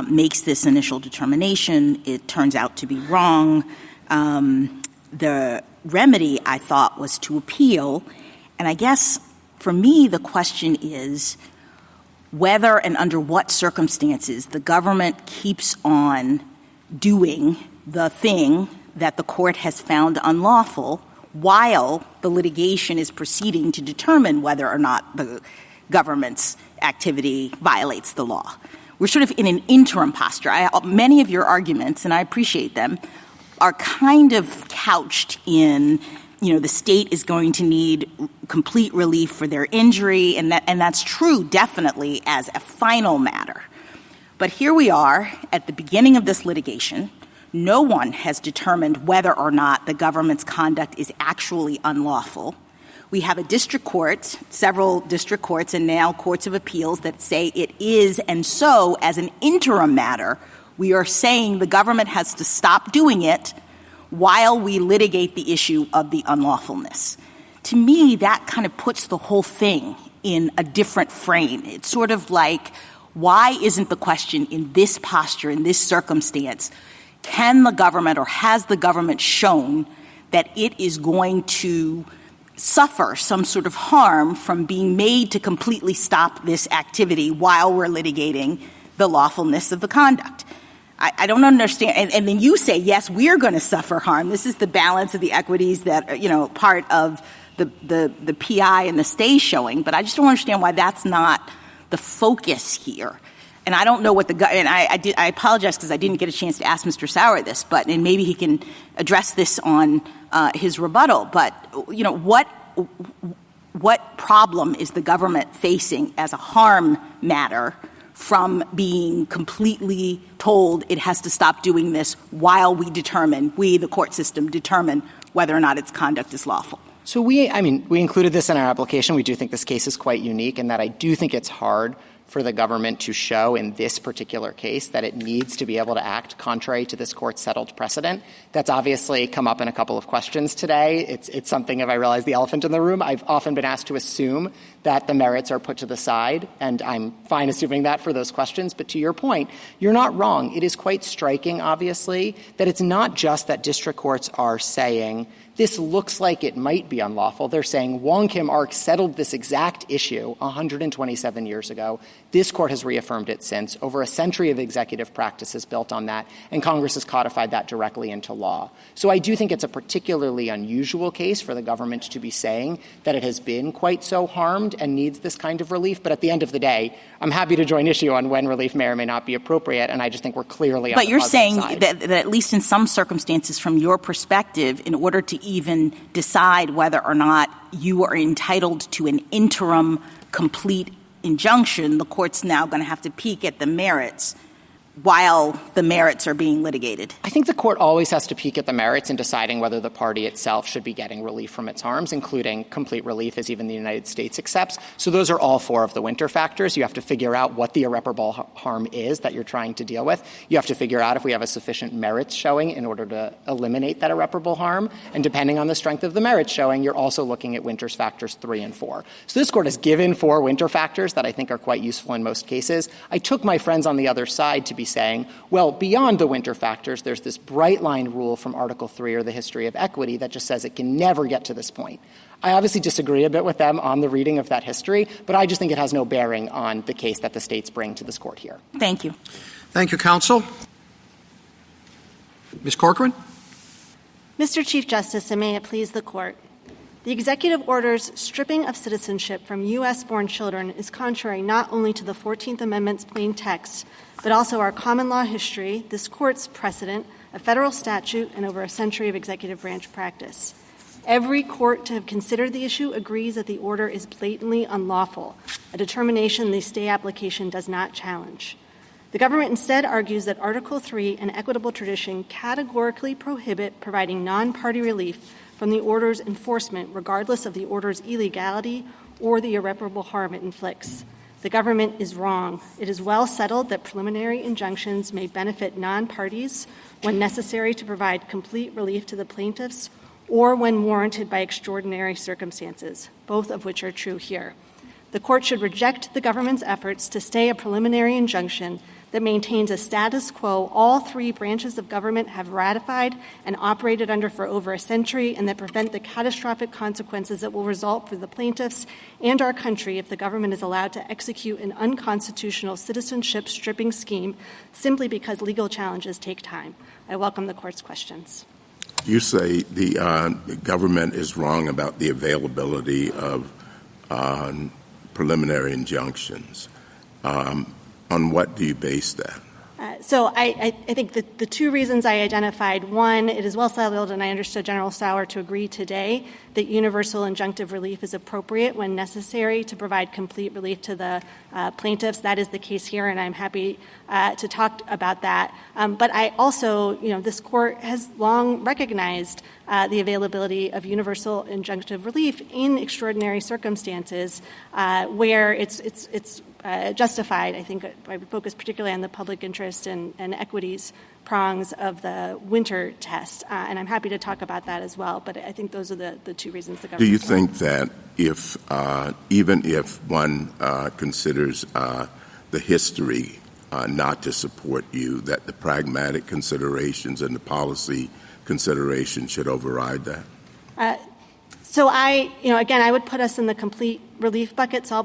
makes this initial determination. It turns out to be wrong. The remedy, I thought, was to appeal. And I guess, for me, the question is whether and under what circumstances the government keeps on doing the thing that the court has found unlawful while the litigation is proceeding to determine whether or not the government's activity violates the law. We're sort of in an interim posture. Many of your arguments, and I appreciate them, are kind of couched in, the state is going to need complete relief for their injury, and that's true definitely as a final matter. But here we are at the beginning of this litigation. No one has determined whether or not the government's conduct is actually unlawful. We have a district court, several district courts, and now courts of appeals that say it is, and so, as an interim matter, we are saying the government has to stop doing it while we litigate the issue of the unlawfulness. To me, that kind of puts the whole thing in a different frame. It's sort of like, why isn't the question in this posture, in this circumstance, can the government or has the government shown that it is going to suffer some sort of harm from being made to completely stop this activity while we're litigating the lawfulness of the conduct? I don't understand. And then you say, yes, we're going to suffer harm. This is the balance of the equities that, part of the PI and the stay showing. But I just don't understand why that's not the focus here. And I don't know what and I apologize because I didn't get a chance to ask Mr. Sauer this, and maybe he can address this on his rebuttal. But, what problem is the government facing as a harm matter from being completely told it has to stop doing this while we, the court system, determine whether or not its conduct is lawful? So we included this in our application. We do think this case is quite unique in that I do think it's hard for the government to show in this particular case that it needs to be able to act contrary to this court's settled precedent. That's obviously come up in a couple of questions today. It's something, if I realize the elephant in the room, I've often been asked to assume that the merits are put to the side, and I'm fine assuming that for those questions. But to your point, you're not wrong. It is quite striking, obviously, that it's not just that district courts are saying this looks like it might be unlawful. They're saying Wong Kim Ark settled this exact issue 127 years ago. This court has reaffirmed it since. Over a century of executive practice is built on that, and Congress has codified that directly into law. So I do think it's a particularly unusual case for the government to be saying that it has been quite so harmed and needs this kind of relief. But at the end of the day, I'm happy to join issue on when relief may or may not be appropriate, and I just think we're clearly on the positive side. But you're saying that at least in some circumstances, from your perspective, in order to even decide whether or not you are entitled to an interim complete injunction, the court's now going to have to peek at the merits while the merits are being litigated. I think the court always has to peek at the merits in deciding whether the party itself should be getting relief from its harms, including complete relief, as even the United States accepts. So those are all four of the winter factors. You have to figure out what the irreparable harm is that you're trying to deal with. You have to figure out if we have a sufficient merits showing in order to eliminate that irreparable harm. And depending on the strength of the merits showing, you're also looking at winter's factors 3 and 4. So this court has given 4 winter factors that I think are quite useful in most cases. I took my friends on the other side to be saying, well, beyond the winter factors, there's this bright line rule from Article 3 or the history of equity that just says it can never get to this point. I obviously disagree a bit with them on the reading of that history, but I just think it has no bearing on the case that the states bring to this court here. Thank you. Thank you, counsel. Ms. Corcoran? Mr. Chief Justice, and may it please the court, the executive order's stripping of citizenship from U.S.-born children is contrary not only to the 14th Amendment's plain text, but also our common law history, this court's precedent, a federal statute, and over a century of executive branch practice. Every court to have considered the issue agrees that the order is blatantly unlawful, a determination the stay application does not challenge. The government instead argues that Article 3 and equitable tradition categorically prohibit providing non-party relief from the order's enforcement, regardless of the order's illegality or the irreparable harm it inflicts. The government is wrong. It is well settled that preliminary injunctions may benefit non-parties when necessary to provide complete relief to the plaintiffs or when warranted by extraordinary circumstances, both of which are true here. The court should reject the government's efforts to stay a preliminary injunction that maintains a status quo all 3 branches of government have ratified and operated under for over a century, and that prevent the catastrophic consequences that will result for the plaintiffs and our country if the government is allowed to execute an unconstitutional citizenship stripping scheme simply because legal challenges take time. I welcome the court's questions. You say the government is wrong about the availability of preliminary injunctions. On what do you base that? So I think that the 2 reasons I identified, one, it is well settled, and I understood General Sauer to agree today, that universal injunctive relief is appropriate when necessary to provide complete relief to the plaintiffs. That is the case here, and I'm happy to talk about that. But I also, this court has long recognized the availability of universal injunctive relief in extraordinary circumstances where it's justified. I think I would focus particularly on the public interest and equities prongs of the winter test. And I'm happy to talk about that as well. But I think those are the 2 reasons the government. Do you think that if, even if one considers the history not to support you, that the pragmatic considerations and the policy considerations should override that? So again, I would put us in the complete relief bucket. So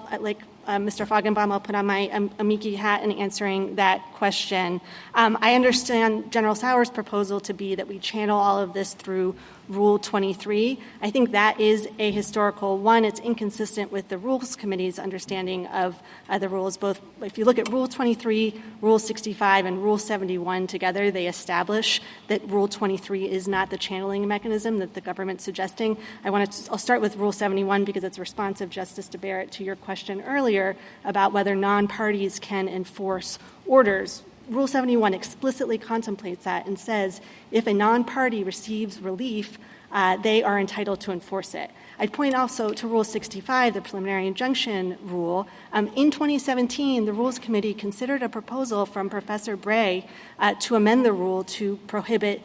Mr. Feigenbaum, I'll put on my amici hat in answering that question. I understand General Sauer's proposal to be that we channel all of this through Rule 23. I think that is a historical one. It's inconsistent with the Rules Committee's understanding of the rules. Both, if you look at Rule 23, Rule 65, and Rule 71 together, they establish that Rule 23 is not the channeling mechanism that the government's suggesting. I'll start with Rule 71 because it's responsive, Justice DeBarrett, to your question earlier about whether non-parties can enforce orders. Rule 71 explicitly contemplates that and says if a non-party receives relief, they are entitled to enforce it. I'd point also to Rule 65, the preliminary injunction rule. In 2017, the Rules Committee considered a proposal from Professor Bray to amend the rule to prohibit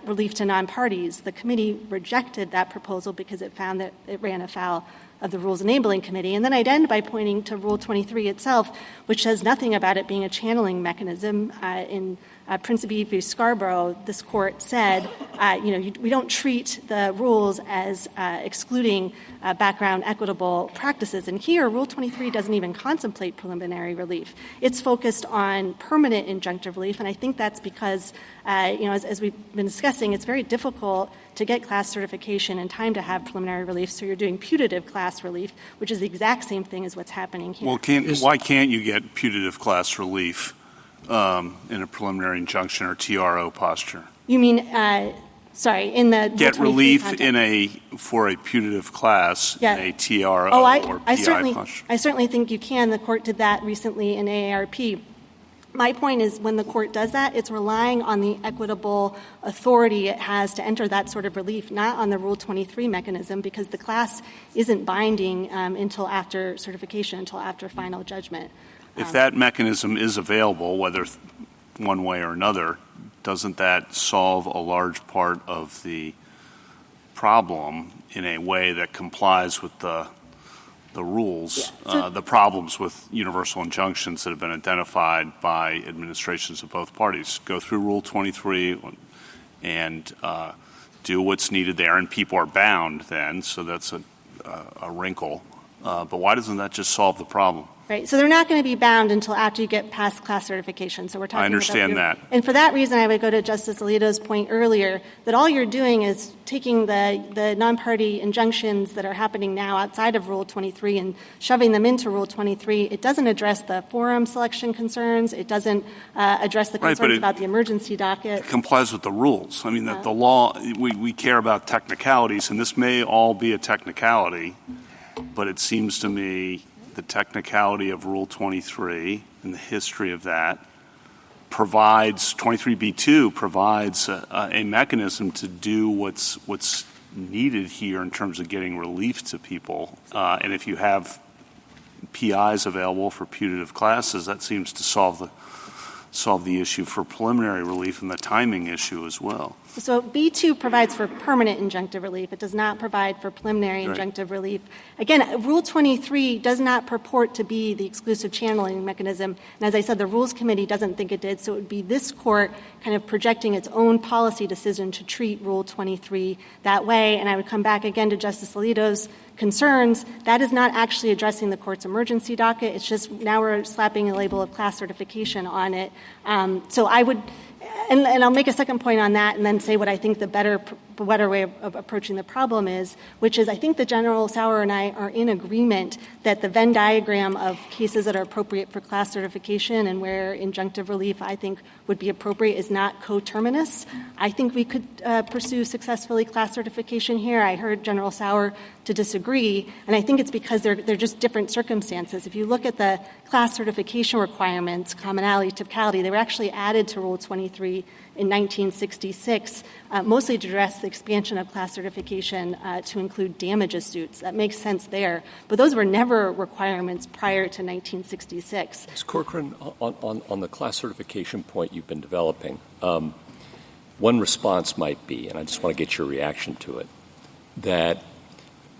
relief to non-parties. The committee rejected that proposal because it found that it ran afoul of the Rules Enabling Committee. And then I'd end by pointing to Rule 23 itself, which says nothing about it being a channeling mechanism. In Principe v. Scarborough, this court said, we don't treat the rules as excluding background equitable practices. And here, Rule 23 doesn't even contemplate preliminary relief. It's focused on permanent injunctive relief, and I think that's because, as we've been discussing, it's very difficult to get class certification in time to have preliminary relief, so you're doing putative class relief, which is the exact same thing as what's happening here. Well, why can't you get putative class relief in a preliminary injunction or TRO posture? You mean, in the get relief context. for a putative class in a TRO or PI posture? I certainly think you can. The court did that recently in AARP. My point is when the court does that, it's relying on the equitable authority it has to enter that sort of relief, not on the Rule 23 mechanism, because the class isn't binding until after certification, until after final judgment. If that mechanism is available, whether one way or another, doesn't that solve a large part of the problem in a way that complies with the rules, the problems with universal injunctions that have been identified by administrations of both parties? Go through Rule 23 and do what's needed there, and people are bound then, so that's a wrinkle. But why doesn't that just solve the problem? Right. So they're not going to be bound until after you get past class certification. So we're talking I understand that. And for that reason, I would go to Justice Alito's point earlier that all you're doing is taking the non-party injunctions that are happening now outside of Rule 23 and shoving them into Rule 23. It doesn't address the forum selection concerns. It doesn't address the concerns about the emergency docket. It complies with the rules. I mean, the law, we care about technicalities, and this may all be a technicality, but it seems to me the technicality of Rule 23 and the history of that provides, 23b2 provides a mechanism to do what's needed here in terms of getting relief to people. And if you have PIs available for putative classes, that seems to solve the issue for preliminary relief and the timing issue as well. So B2 provides for permanent injunctive relief. It does not provide for preliminary injunctive relief. Again, Rule 23 does not purport to be the exclusive channeling mechanism. And as I said, the Rules Committee doesn't think it did. So it would be this court kind of projecting its own policy decision to treat Rule 23 that way. And I would come back again to Justice Alito's concerns. That is not actually addressing the court's emergency docket. It's just now we're slapping a label of class certification on it. So I would and I'll make a second point on that and then say what I think the better way of approaching the problem is, which is I think that General Sauer and I are in agreement that the Venn diagram of cases that are appropriate for class certification and where injunctive relief I think would be appropriate is not coterminous. I think we could pursue successfully class certification here. I heard General Sauer to disagree, and I think it's because they're just different circumstances. If you look at the class certification requirements, commonality, typicality, they were actually added to Rule 23 in 1966, mostly to address the expansion of class certification to include damages suits. That makes sense there. But those were never requirements prior to 1966. Ms. Corcoran, on the class certification point you've been developing, one response might be, and I just want to get your reaction to it, that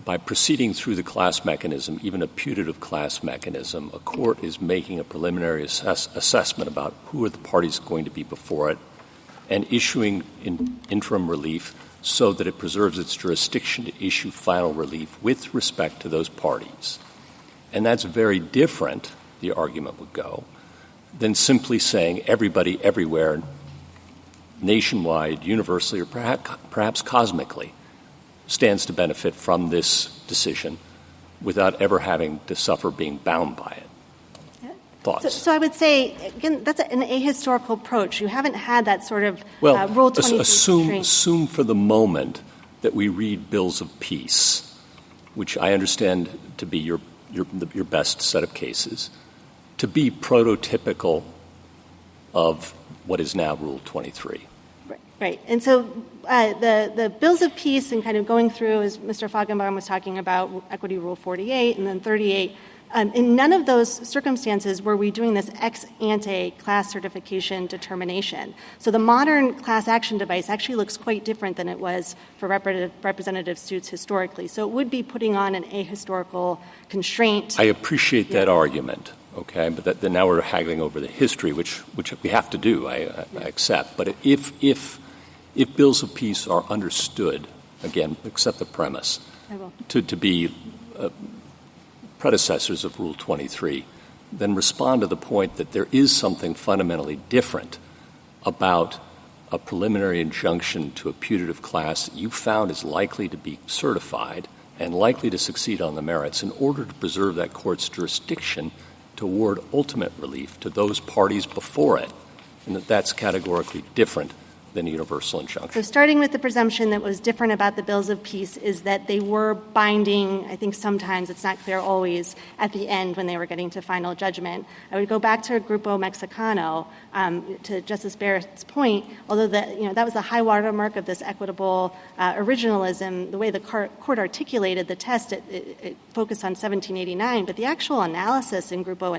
by proceeding through the class mechanism, even a putative class mechanism, a court is making a preliminary assessment about who are the parties going to be before it and issuing interim relief so that it preserves its jurisdiction to issue final relief with respect to those parties. And that's very different, the argument would go, than simply saying everybody everywhere, nationwide, universally, or perhaps cosmically, stands to benefit from this decision without ever having to suffer being bound by it. Thoughts? So I would say, again, that's an ahistorical approach. You haven't had that sort of Rule 23 assume for the moment that we read bills of peace, which I understand to be your best set of cases, to be prototypical of what is now Rule 23. Right. And so the bills of peace and kind of going through, as Mr. Feigenbaum was talking about, Equity Rule 48 and then 38, In none of those circumstances were we doing this ex ante class certification determination. So the modern class action device actually looks quite different than it was for representative suits historically. So it would be putting on an ahistorical constraint. I appreciate that argument, okay, but then now we're haggling over the history, which we have to do, I accept. But if bills of peace are understood, again, accept the premise, to be predecessors of Rule 23, then respond to the point that there is something fundamentally different about a preliminary injunction to a putative class that you found is likely to be certified and likely to succeed on the merits in order to preserve that court's jurisdiction to award ultimate relief to those parties before it, and that's categorically different than a universal injunction. So starting with the presumption that was different about the bills of peace is that they were binding, I think sometimes, it's not clear always, at the end when they were getting to final judgment. I would go back to Grupo Mexicano, to Justice Barrett's point, although that was the high watermark of this equitable originalism, the way the court articulated the test, it focused on 1789, but the actual analysis in Grupo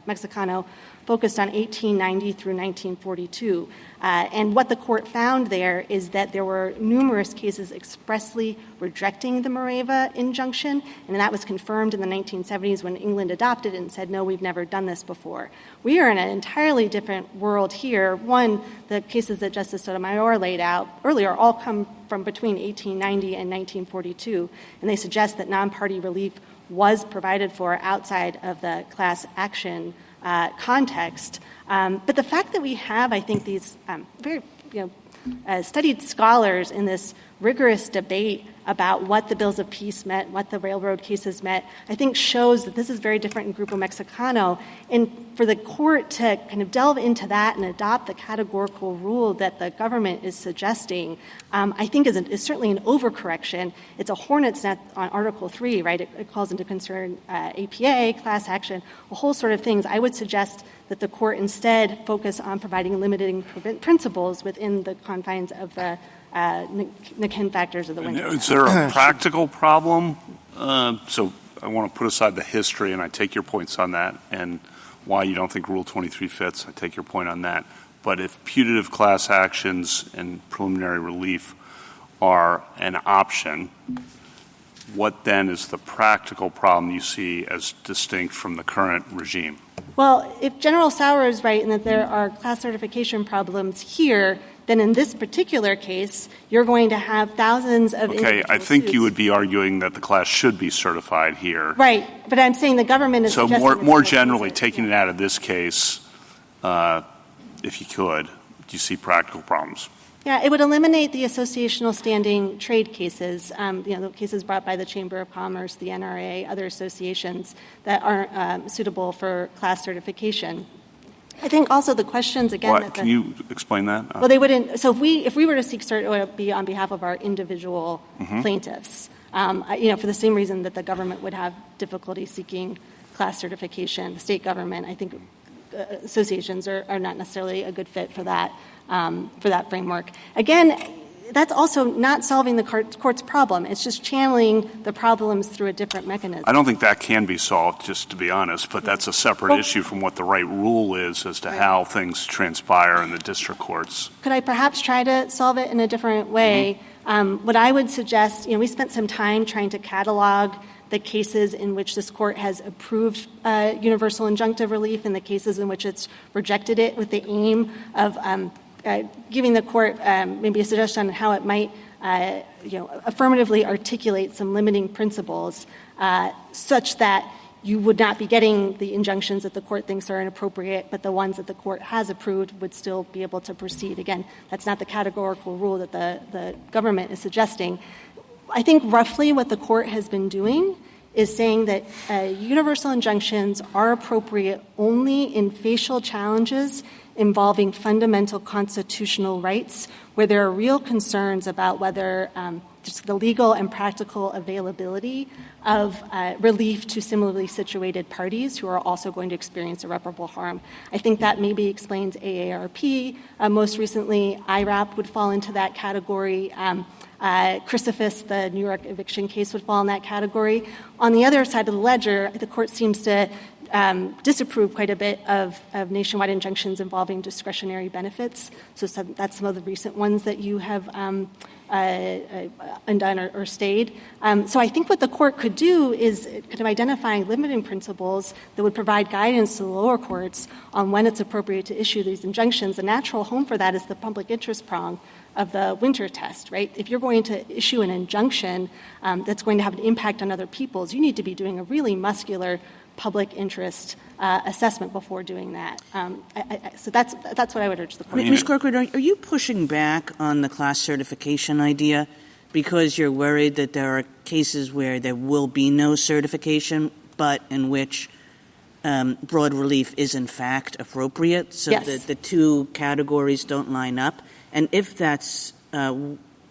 Mexicano focused on 1890 through 1942. And what the court found there is that there were numerous cases expressly rejecting the Moreva injunction, and that was confirmed in the 1970s when England adopted it and said, no, we've never done this before. We are in an entirely different world here. One, the cases that Justice Sotomayor laid out earlier all come from between 1890 and 1942, and they suggest that non-party relief was provided for outside of the class action context. But the fact that we have, I think, these very studied scholars in this rigorous debate about what the bills of peace meant, what the railroad cases meant, I think shows that this is very different in Grupo Mexicano. And for the court to kind of delve into that and adopt the categorical rule that the government is suggesting, I think is certainly an overcorrection. It's a hornet's nest on Article 3, right? It calls into concern APA, class action, a whole sort of things. I would suggest that the court instead focus on providing limiting principles within the confines of the Nikin factors of the window. Is there a practical problem? So I want to put aside the history, and I take your points on that, and why you don't think Rule 23 fits. I take your point on that. But if putative class actions and preliminary relief are an option, what then is the practical problem you see as distinct from the current regime? Well, if General Sauer is right in that there are class certification problems here, then in this particular case, you're going to have thousands of Okay, I think you would be arguing that the class should be certified here. Right, but I'm saying the government is so suggesting more generally, taking it out of this case, if you could, do you see practical problems? Yeah, it would eliminate the associational standing trade cases, the cases brought by the Chamber of Commerce, the NRA, other associations that aren't suitable for class certification. I think also the questions, again... Can you explain that? Well, they wouldn't... So if we were to seek cert, it would be on behalf of our individual plaintiffs, for the same reason that the government would have difficulty seeking class certification. The state government, I think associations are not necessarily a good fit for that framework. Again, that's also not solving the court's problem. It's just channeling the problems through a different mechanism. I don't think that can be solved, just to be honest, but that's a separate issue from what the right rule is as to how things transpire in the district courts. Could I perhaps try to solve it in a different way? What I would suggest, we spent some time trying to catalog the cases in which this court has approved universal injunctive relief and the cases in which it's rejected it with the aim of giving the court maybe a suggestion on how it might affirmatively articulate some limiting principles such that you would not be getting the injunctions that the court thinks are inappropriate, but the ones that the court has approved would still be able to proceed. Again, that's not the categorical rule that the government is suggesting. I think roughly what the court has been doing is saying that universal injunctions are appropriate only in facial challenges involving fundamental constitutional rights where there are real concerns about whether just the legal and practical availability of relief to similarly situated parties who are also going to experience irreparable harm. I think that maybe explains AARP. Most recently, IRAP would fall into that category. Chrysophus, the New York eviction case, would fall in that category. On the other side of the ledger, the court seems to disapprove quite a bit of nationwide injunctions involving discretionary benefits. So that's some of the recent ones that you have undone or stayed. So I think what the court could do is kind of identifying limiting principles that would provide guidance to the lower courts on when it's appropriate to issue these injunctions. The natural home for that is the public interest prong of the Winter test, right? If you're going to issue an injunction that's going to have an impact on other people's, you need to be doing a really muscular public interest assessment before doing that. So that's what I would urge the court. Ms. Corcoran, are you pushing back on the class certification idea because you're worried that there are cases where there will be no certification, but in which broad relief is in fact appropriate, so yes. that the two categories don't line up? And if that's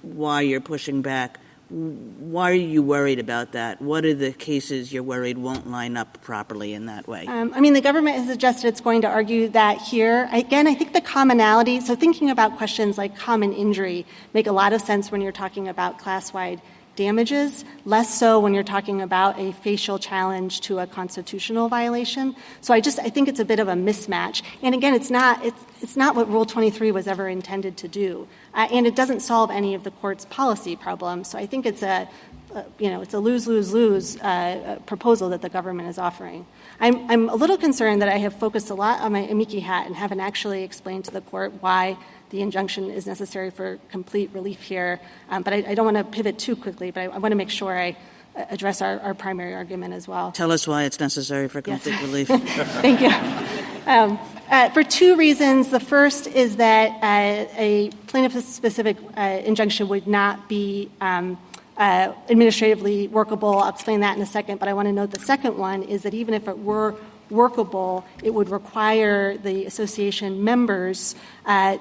why you're pushing back, why are you worried about that? What are the cases you're worried won't line up properly in that way? The government has suggested it's going to argue that here. Again, I think the commonality, so thinking about questions like common injury make a lot of sense when you're talking about class-wide damages, less so when you're talking about a facial challenge to a constitutional violation. So I think it's a bit of a mismatch. And again, it's not what Rule 23 was ever intended to do. And it doesn't solve any of the court's policy problems. So I think it's a lose-lose-lose proposal that the government is offering. I'm a little concerned that I have focused a lot on my amici hat and haven't actually explained to the court why the injunction is necessary for complete relief here. But I don't want to pivot too quickly, but I want to make sure I address our primary argument as well. Tell us why it's necessary for complete relief. Thank you. For two reasons. The first is that a plaintiff-specific injunction would not be administratively workable. I'll explain that in a second, but I want to note the second one is that even if it were workable, it would require the association members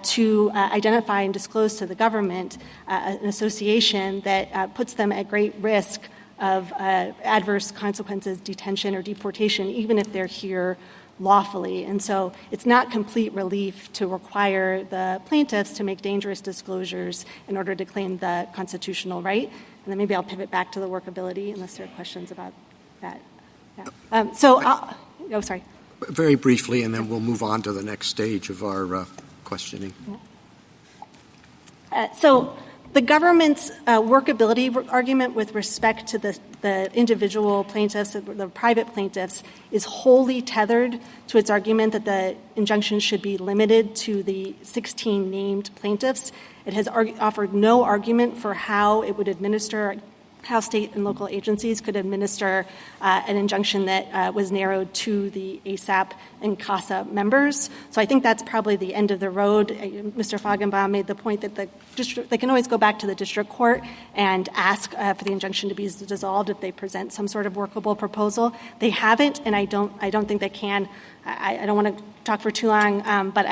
to identify and disclose to the government an association that puts them at great risk of adverse consequences, detention or deportation, even if they're here lawfully. And so it's not complete relief to require the plaintiffs to make dangerous disclosures in order to claim the constitutional right. And then maybe I'll pivot back to the workability unless there are questions about that. Yeah. Sorry. Very briefly, and then we'll move on to the next stage of our questioning. So the government's workability argument with respect to the individual plaintiffs, the private plaintiffs, is wholly tethered to its argument that the injunction should be limited to the 16 named plaintiffs. It has offered no argument for how it would administer how state and local agencies could administer an injunction that was narrowed to the ASAP and CASA members. So I think that's probably the end of the road. Mr. Feigenbaum made the point that they can always go back to the district court and ask for the injunction to be dissolved if they present some sort of workable proposal. They haven't, and I don't think they can. I don't want to talk for too long, but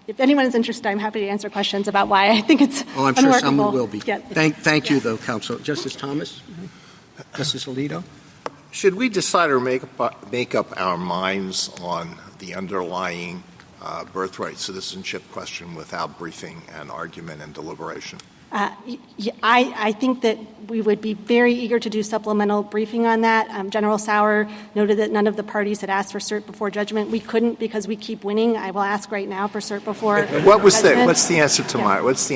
if anyone is interested, I'm happy to answer questions about why I think it's I'm unworkable. sure someone will be. Yeah. Thank you, though, Counsel. Justice Thomas? Justice Alito? Should we decide or make up our minds on the underlying birthright citizenship question without briefing and argument and deliberation? I think that we would be very eager to do supplemental briefing on that. General Sauer noted that none of the parties had asked for cert before judgment. We couldn't because we keep winning. I will ask right now for cert before What's judgment. the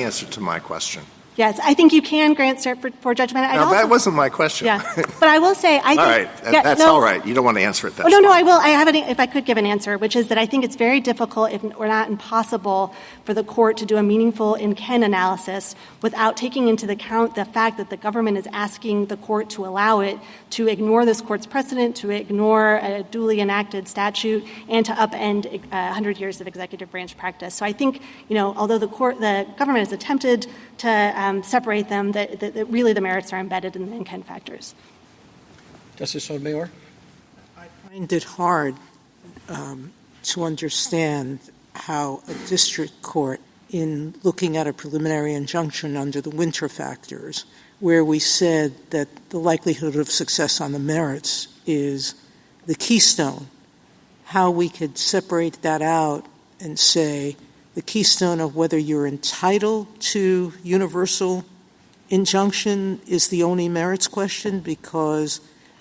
answer to my question? Yes, I think you can grant cert before judgment. That wasn't my question. Yeah, but I will say I think. All right, that's all right. You don't want to answer it. No, I will. I have if I could give an answer, which is that I think it's very difficult, if or not impossible, for the court to do a meaningful in-Ken analysis without taking into account the fact that the government is asking the court to allow it to ignore this court's precedent, to ignore a duly enacted statute, and to upend 100 years of executive branch practice. So I think, although the government has attempted to separate them, that really the merits are embedded in the in-Ken factors. Justice Sotomayor? I find it hard to understand how a district court, in looking at a preliminary injunction under the winter factors, where we said that the likelihood of success on the merits is the keystone, how we could separate that out and say the keystone of whether you're entitled to universal injunction is the only merits question because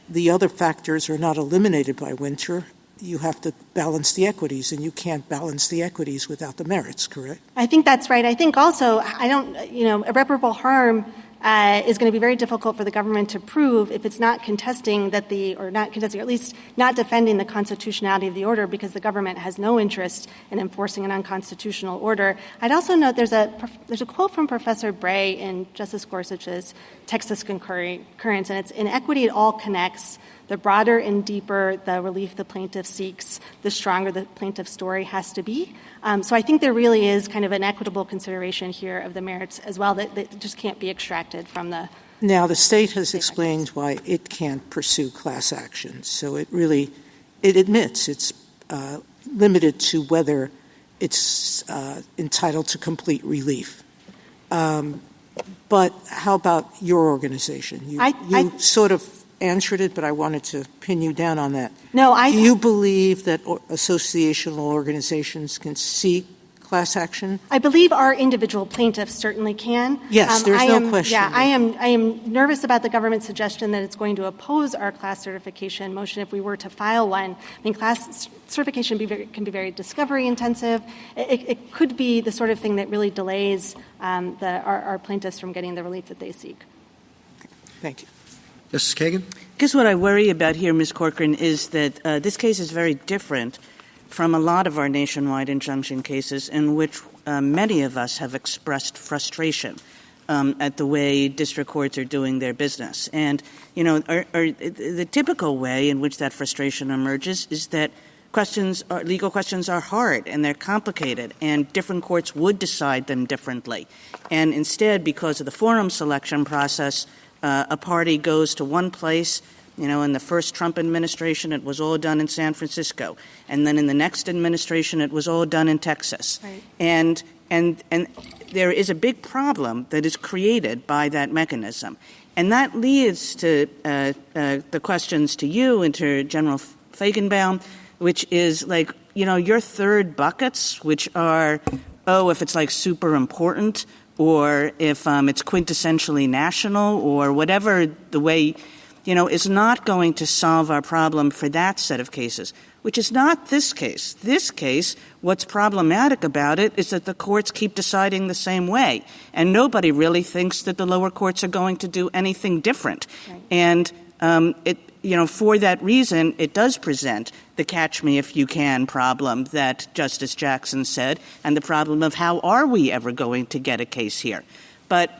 the other factors are not eliminated by Winter. You have to balance the equities, and you can't balance the equities without the merits, correct? I think that's right. I think also, irreparable harm is going to be very difficult for the government to prove if it's not contesting or at least not defending the constitutionality of the order because the government has no interest in enforcing an unconstitutional order. I'd also note there's a quote from Professor Bray in Justice Gorsuch's Texas Concurrence, and it's, "In equity, it all connects. The broader and deeper the relief the plaintiff seeks, the stronger the plaintiff's story has to be." So I think there really is kind of an equitable consideration here of the merits as well that just can't be extracted from the... Now, the state has explained why it can't pursue class action. So it admits it's limited to whether it's entitled to complete relief. But how about your organization? You sort of answered it, but I wanted to pin you down on that. Do you believe that associational organizations can seek class action? I believe our individual plaintiffs certainly can. Yes, there's no question. Yeah, I am nervous about the government's suggestion that it's going to oppose our class certification motion if we were to file one. I mean, class certification can be very discovery intensive. It could be the sort of thing that really delays our plaintiffs from getting the relief that they seek. Thank you. Justice Kagan? Because what I worry about here, Ms. Corcoran, is that this case is very different from a lot of our nationwide injunction cases in which many of us have expressed frustration at the way district courts are doing their business. And, the typical way in which that frustration emerges is that legal questions are hard and they're complicated and different courts would decide them differently. And instead, because of the forum selection process, a party goes to one place. In the first Trump administration, it was all done in San Francisco. And then in the next administration, it was all done in Texas. Right. And there is a big problem that is created by that mechanism. And that leads to the questions to you and to General Feigenbaum, which is your third buckets, which are, if it's super important, or if it's quintessentially national, or whatever the way, is not going to solve our problem for that set of cases, which is not this case. This case, what's problematic about it is that the courts keep deciding the same way, and nobody really thinks that the lower courts are going to do anything different. Right. And for that reason, it does present the catch-me-if-you-can problem that Justice Jackson said, and the problem of how are we ever going to get a case here. But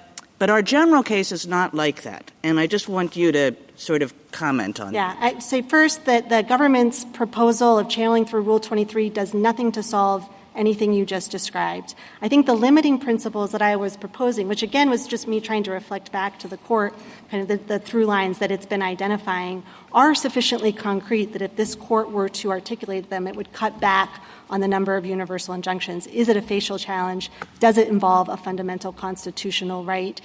our general case is not like that, and I just want you to sort of comment on that. Yeah, I'd say first that the government's proposal of channeling through Rule 23 does nothing to solve anything you just described. I think the limiting principles that I was proposing, which again was just me trying to reflect back to the court, kind of the through lines that it's been identifying, are sufficiently concrete that if this court were to articulate them, it would cut back on the number of universal injunctions. Is it a facial challenge? Does it involve a fundamental constitutional right?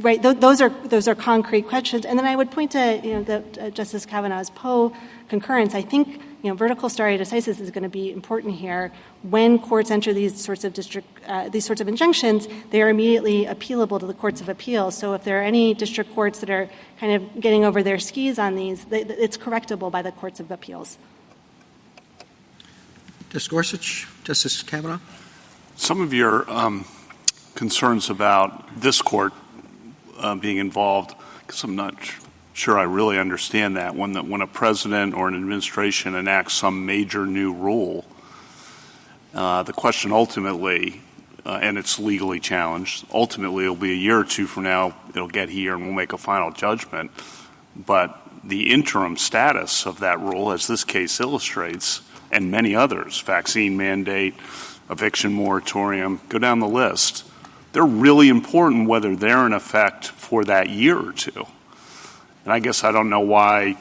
Right. Those are concrete questions. And then I would point to Justice Kavanaugh's Poe concurrence. I think vertical stare decisis is going to be important here. When courts enter these sorts of injunctions, they are immediately appealable to the courts of appeals. So if there are any district courts that are kind of getting over their skis on these, it's correctable by the courts of appeals. Justice Gorsuch, Justice Kavanaugh? Some of your concerns about this court being involved, because I'm not sure I really understand that. When a president or an administration enacts some major new rule, the question ultimately, and it's legally challenged, ultimately it'll be a year or two from now, it'll get here and we'll make a final judgment. But the interim status of that rule, as this case illustrates, and many others, vaccine mandate, eviction moratorium, go down the list, they're really important whether they're in effect for that year or two. And I guess I don't know why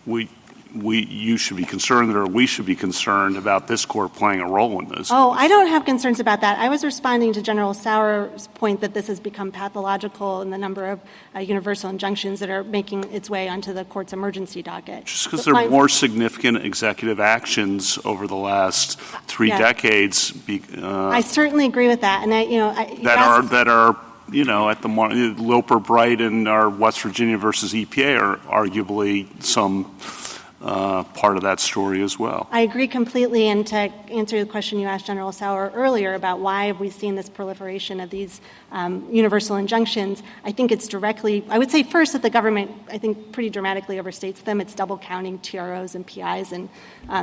we you should be concerned or we should be concerned about this court playing a role in this. Oh, I don't have concerns about that. I was responding to General Sauer's point that this has become pathological in the number of universal injunctions that are making its way onto the court's emergency docket. Just because there are more significant executive actions over the last 3 decades. I certainly agree with that. And that are at the Loper Bright and our West Virginia versus EPA are arguably some part of that story as well. I agree completely. And to answer the question you asked General Sauer earlier about why have we seen this proliferation of these universal injunctions, I think it's directly, I would say first that the government, I think, pretty dramatically overstates them. It's double counting TROs and PIs in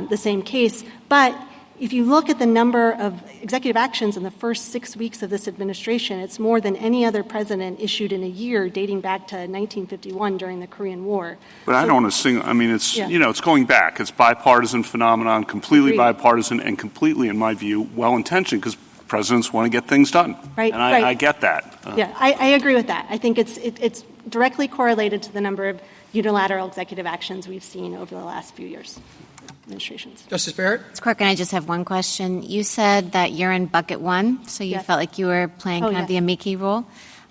the same case. But if you look at the number of executive actions in the first 6 weeks of this administration, it's more than any other president issued in a year dating back to 1951 during the Korean War. But I don't want to sing. I mean, it's it's going back. It's bipartisan phenomenon, completely bipartisan, and completely, in my view, well-intentioned because presidents want to get things done. Right. And I get that. I agree with that. I think it's directly correlated to the number of unilateral executive actions we've seen over the last few years. Administrations. Justice Barrett? Mr. Corcoran, I just have one question. You said that you're in bucket 1, so you felt like you were playing kind of the amici role.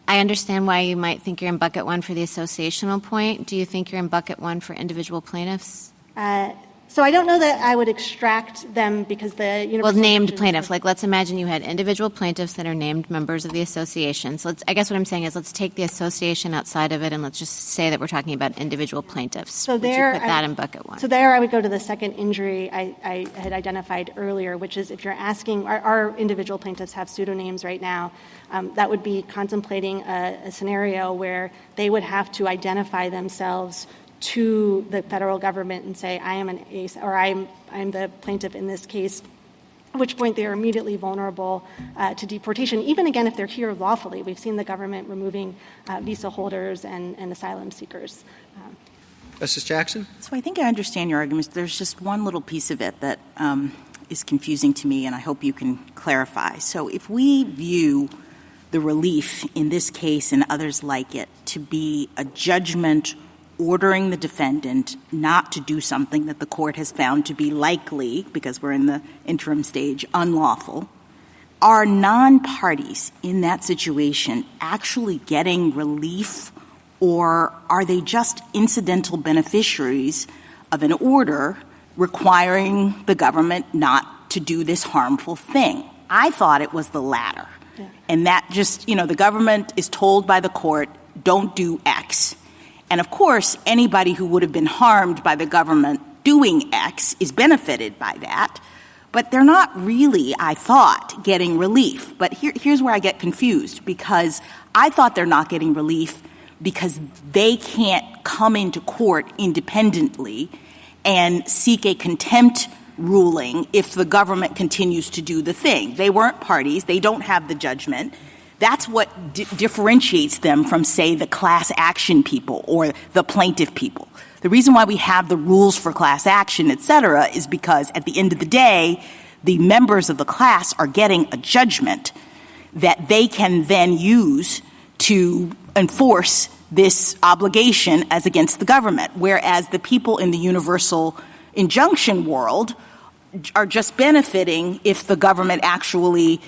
I understand why you might think you're in bucket 1 for the associational point. Do you think you're in bucket 1 for individual plaintiffs? So I don't know that I would extract them because the universal named plaintiff. Like, let's imagine you had individual plaintiffs that are named members of the association. So I guess what I'm saying is let's take the association outside of it and let's just say that we're talking about individual plaintiffs. So would you put that in bucket 1? So there I would go to the second injury I had identified earlier, which is if you're asking, our individual plaintiffs have pseudonyms right now, that would be contemplating a scenario where they would have to identify themselves to the federal government and say, I am an ace, or I'm the plaintiff in this case, at which point they are immediately vulnerable to deportation, even again if they're here lawfully. We've seen the government removing visa holders and asylum seekers. Justice Jackson? So I think I understand your arguments. There's just one little piece of it that is confusing to me, and I hope you can clarify. So if we view the relief in this case and others like it to be a judgment ordering the defendant not to do something that the court has found to be likely, because we're in the interim stage, unlawful, are non-parties in that situation actually getting relief, or are they just incidental beneficiaries of an order requiring the government not to do this harmful thing? I thought it was the latter. Yeah. And that just, the government is told by the court, don't do X. And, of course, anybody who would have been harmed by the government doing X is benefited by that. But they're not really, I thought, getting relief. But here's where I get confused, because I thought they're not getting relief because they can't come into court independently and seek a contempt ruling if the government continues to do the thing. They weren't parties. They don't have the judgment. That's what differentiates them from, say, the class action people or the plaintiff people. The reason why we have the rules for class action, et cetera, is because at the end of the day, the members of the class are getting a judgment that they can then use to enforce this obligation as against the government, whereas the people in the universal injunction world are just benefiting if the government actually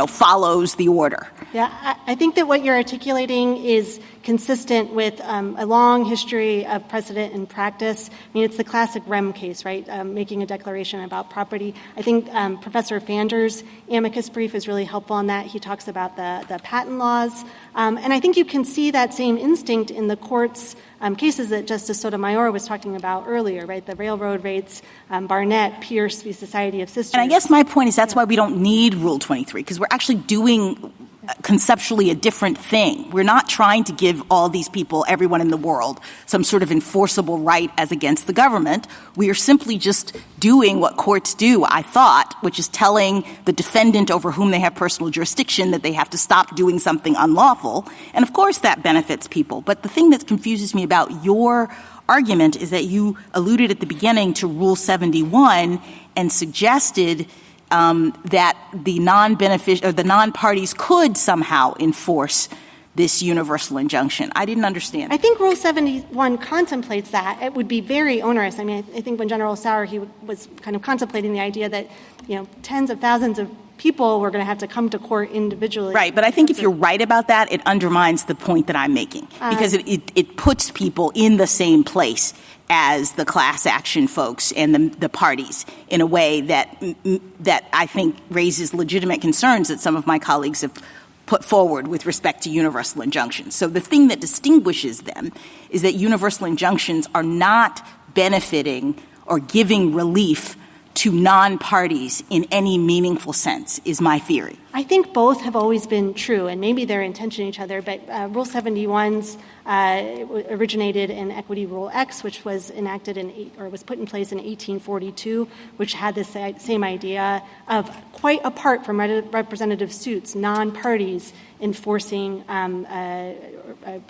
follows the order. Yeah, I think that what you're articulating is consistent with a long history of precedent and practice. I mean, it's the classic REM case, right, making a declaration about property. I think Professor Fander's amicus brief is really helpful on that. He talks about the patent laws. And I think you can see that same instinct in the court's cases that Justice Sotomayor was talking about earlier, right, the railroad rates, Barnett, Pierce v. Society of Sisters. And I guess my point is that's why we don't need Rule 23, because we're actually doing conceptually a different thing. We're not trying to give all these people, everyone in the world, some sort of enforceable right as against the government. We are simply just doing what courts do, I thought, which is telling the defendant over whom they have personal jurisdiction that they have to stop doing something unlawful. And, of course, that benefits people. But the thing that confuses me about your argument is that you alluded at the beginning to Rule 71 and suggested that the non-parties could somehow enforce this universal injunction. I didn't understand. I think Rule 71 contemplates that. It would be very onerous. I mean, I think when General Sauer, he was kind of contemplating the idea that, tens of thousands of people were going to have to come to court individually. Right, but I think if you're right about that, it undermines the point that I'm making because it puts people in the same place as the class action folks and the parties in a way that I think raises legitimate concerns that some of my colleagues have put forward with respect to universal injunctions. So the thing that distinguishes them is that universal injunctions are not benefiting or giving relief to non-parties in any meaningful sense, is my theory. I think both have always been true, and maybe they're in tension with each other, but Rule 71's originated in Equity Rule X, which was enacted was put in place in 1842, which had this same idea of, quite apart from representative suits, non-parties enforcing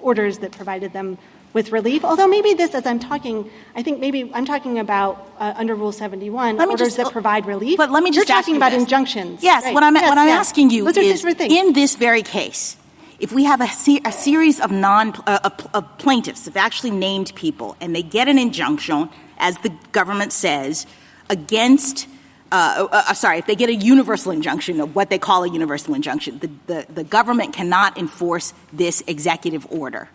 orders that provided them with relief. Although maybe this, as I'm talking, I think maybe I'm talking about under Rule 71, orders that provide relief. But let me just You're ask talking you about this. injunctions. Yes, right. what I'm asking you Those are is, different things. in this very case, if we have a series of of plaintiffs, of actually named people, and they get an injunction, as the government says, against if they get a universal injunction, of what they call a universal injunction, the government cannot enforce this executive order.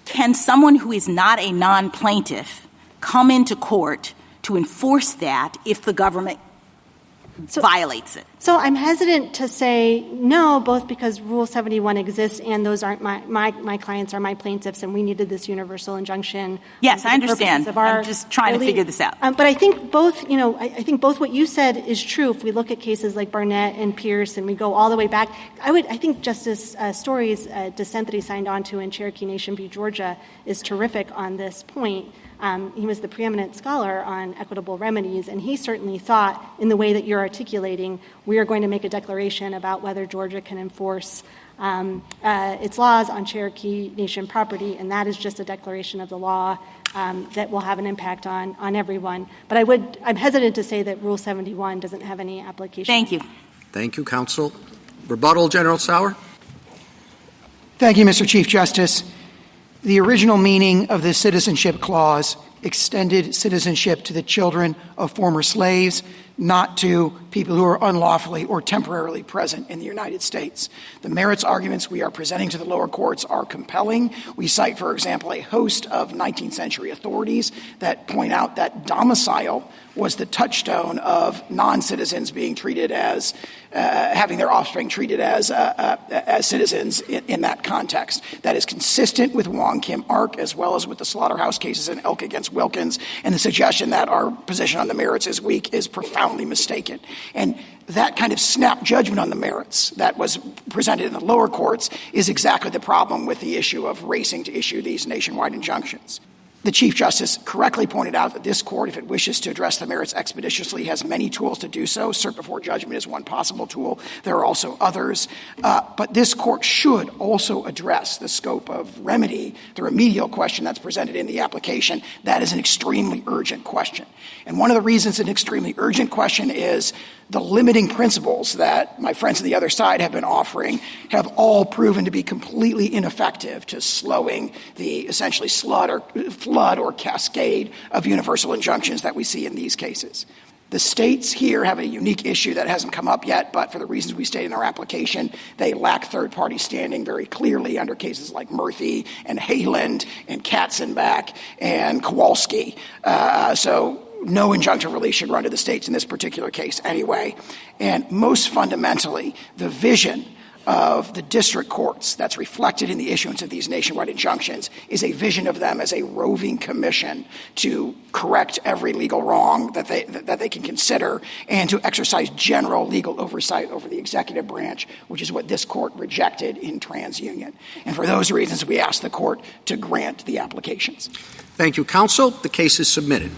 Can someone who is not a non-plaintiff come into court to enforce that if the government violates it? So I'm hesitant to say no, both because Rule 71 exists and those aren't my clients are my plaintiffs, and we needed this universal injunction. Yes, I understand. I'm just trying to figure this out. But I think both, I think both what you said is true. If we look at cases like Barnett and Pierce and we go all the way back, I think Justice Story's dissent that he signed on to in Cherokee Nation v. Georgia is terrific on this point. He was the preeminent scholar on equitable remedies, and he certainly thought, in the way that you're articulating, we are going to make a declaration about whether Georgia can enforce its laws on Cherokee Nation property, and that is just a declaration of the law that will have an impact on everyone. But I'm hesitant to say that Rule 71 doesn't have any application. Thank you. Thank you, counsel. Rebuttal, General Sauer. Thank you, Mr. Chief Justice. The original meaning of the Citizenship Clause extended citizenship to the children of former slaves, not to people who are unlawfully or temporarily present in the United States. The merits arguments we are presenting to the lower courts are compelling. We cite, for example, a host of 19th century authorities that point out that domicile was the touchstone of non-citizens being treated as having their offspring treated as citizens in that context. That is consistent with Wong Kim Ark as well as with the slaughterhouse cases in Elk against Wilkins, and the suggestion that our position on the merits is weak is profoundly mistaken. And that kind of snap judgment on the merits that was presented in the lower courts is exactly the problem with the issue of racing to issue these nationwide injunctions. The Chief Justice correctly pointed out that this court, if it wishes to address the merits expeditiously, has many tools to do so. Cert before judgment is one possible tool. There are also others. But this court should also address the scope of remedy, the remedial question that's presented in the application. That is an extremely urgent question. And one of the reasons it's an extremely urgent question is the limiting principles that my friends on the other side have been offering have all proven to be completely ineffective to slowing the essentially flood or cascade of universal injunctions that we see in these cases. The states here have a unique issue that hasn't come up yet, but for the reasons we state in our application, they lack third-party standing very clearly under cases like Murphy and Hayland and Katzenbach and Kowalski. So no injunctive relief should run to the states in this particular case anyway. And most fundamentally, the vision of the district courts that's reflected in the issuance of these nationwide injunctions is a vision of them as a roving commission to correct every legal wrong that they can consider and to exercise general legal oversight over the executive branch, which is what this court rejected in TransUnion. And for those reasons, we ask the court to grant the applications. Thank you, counsel. The case is submitted.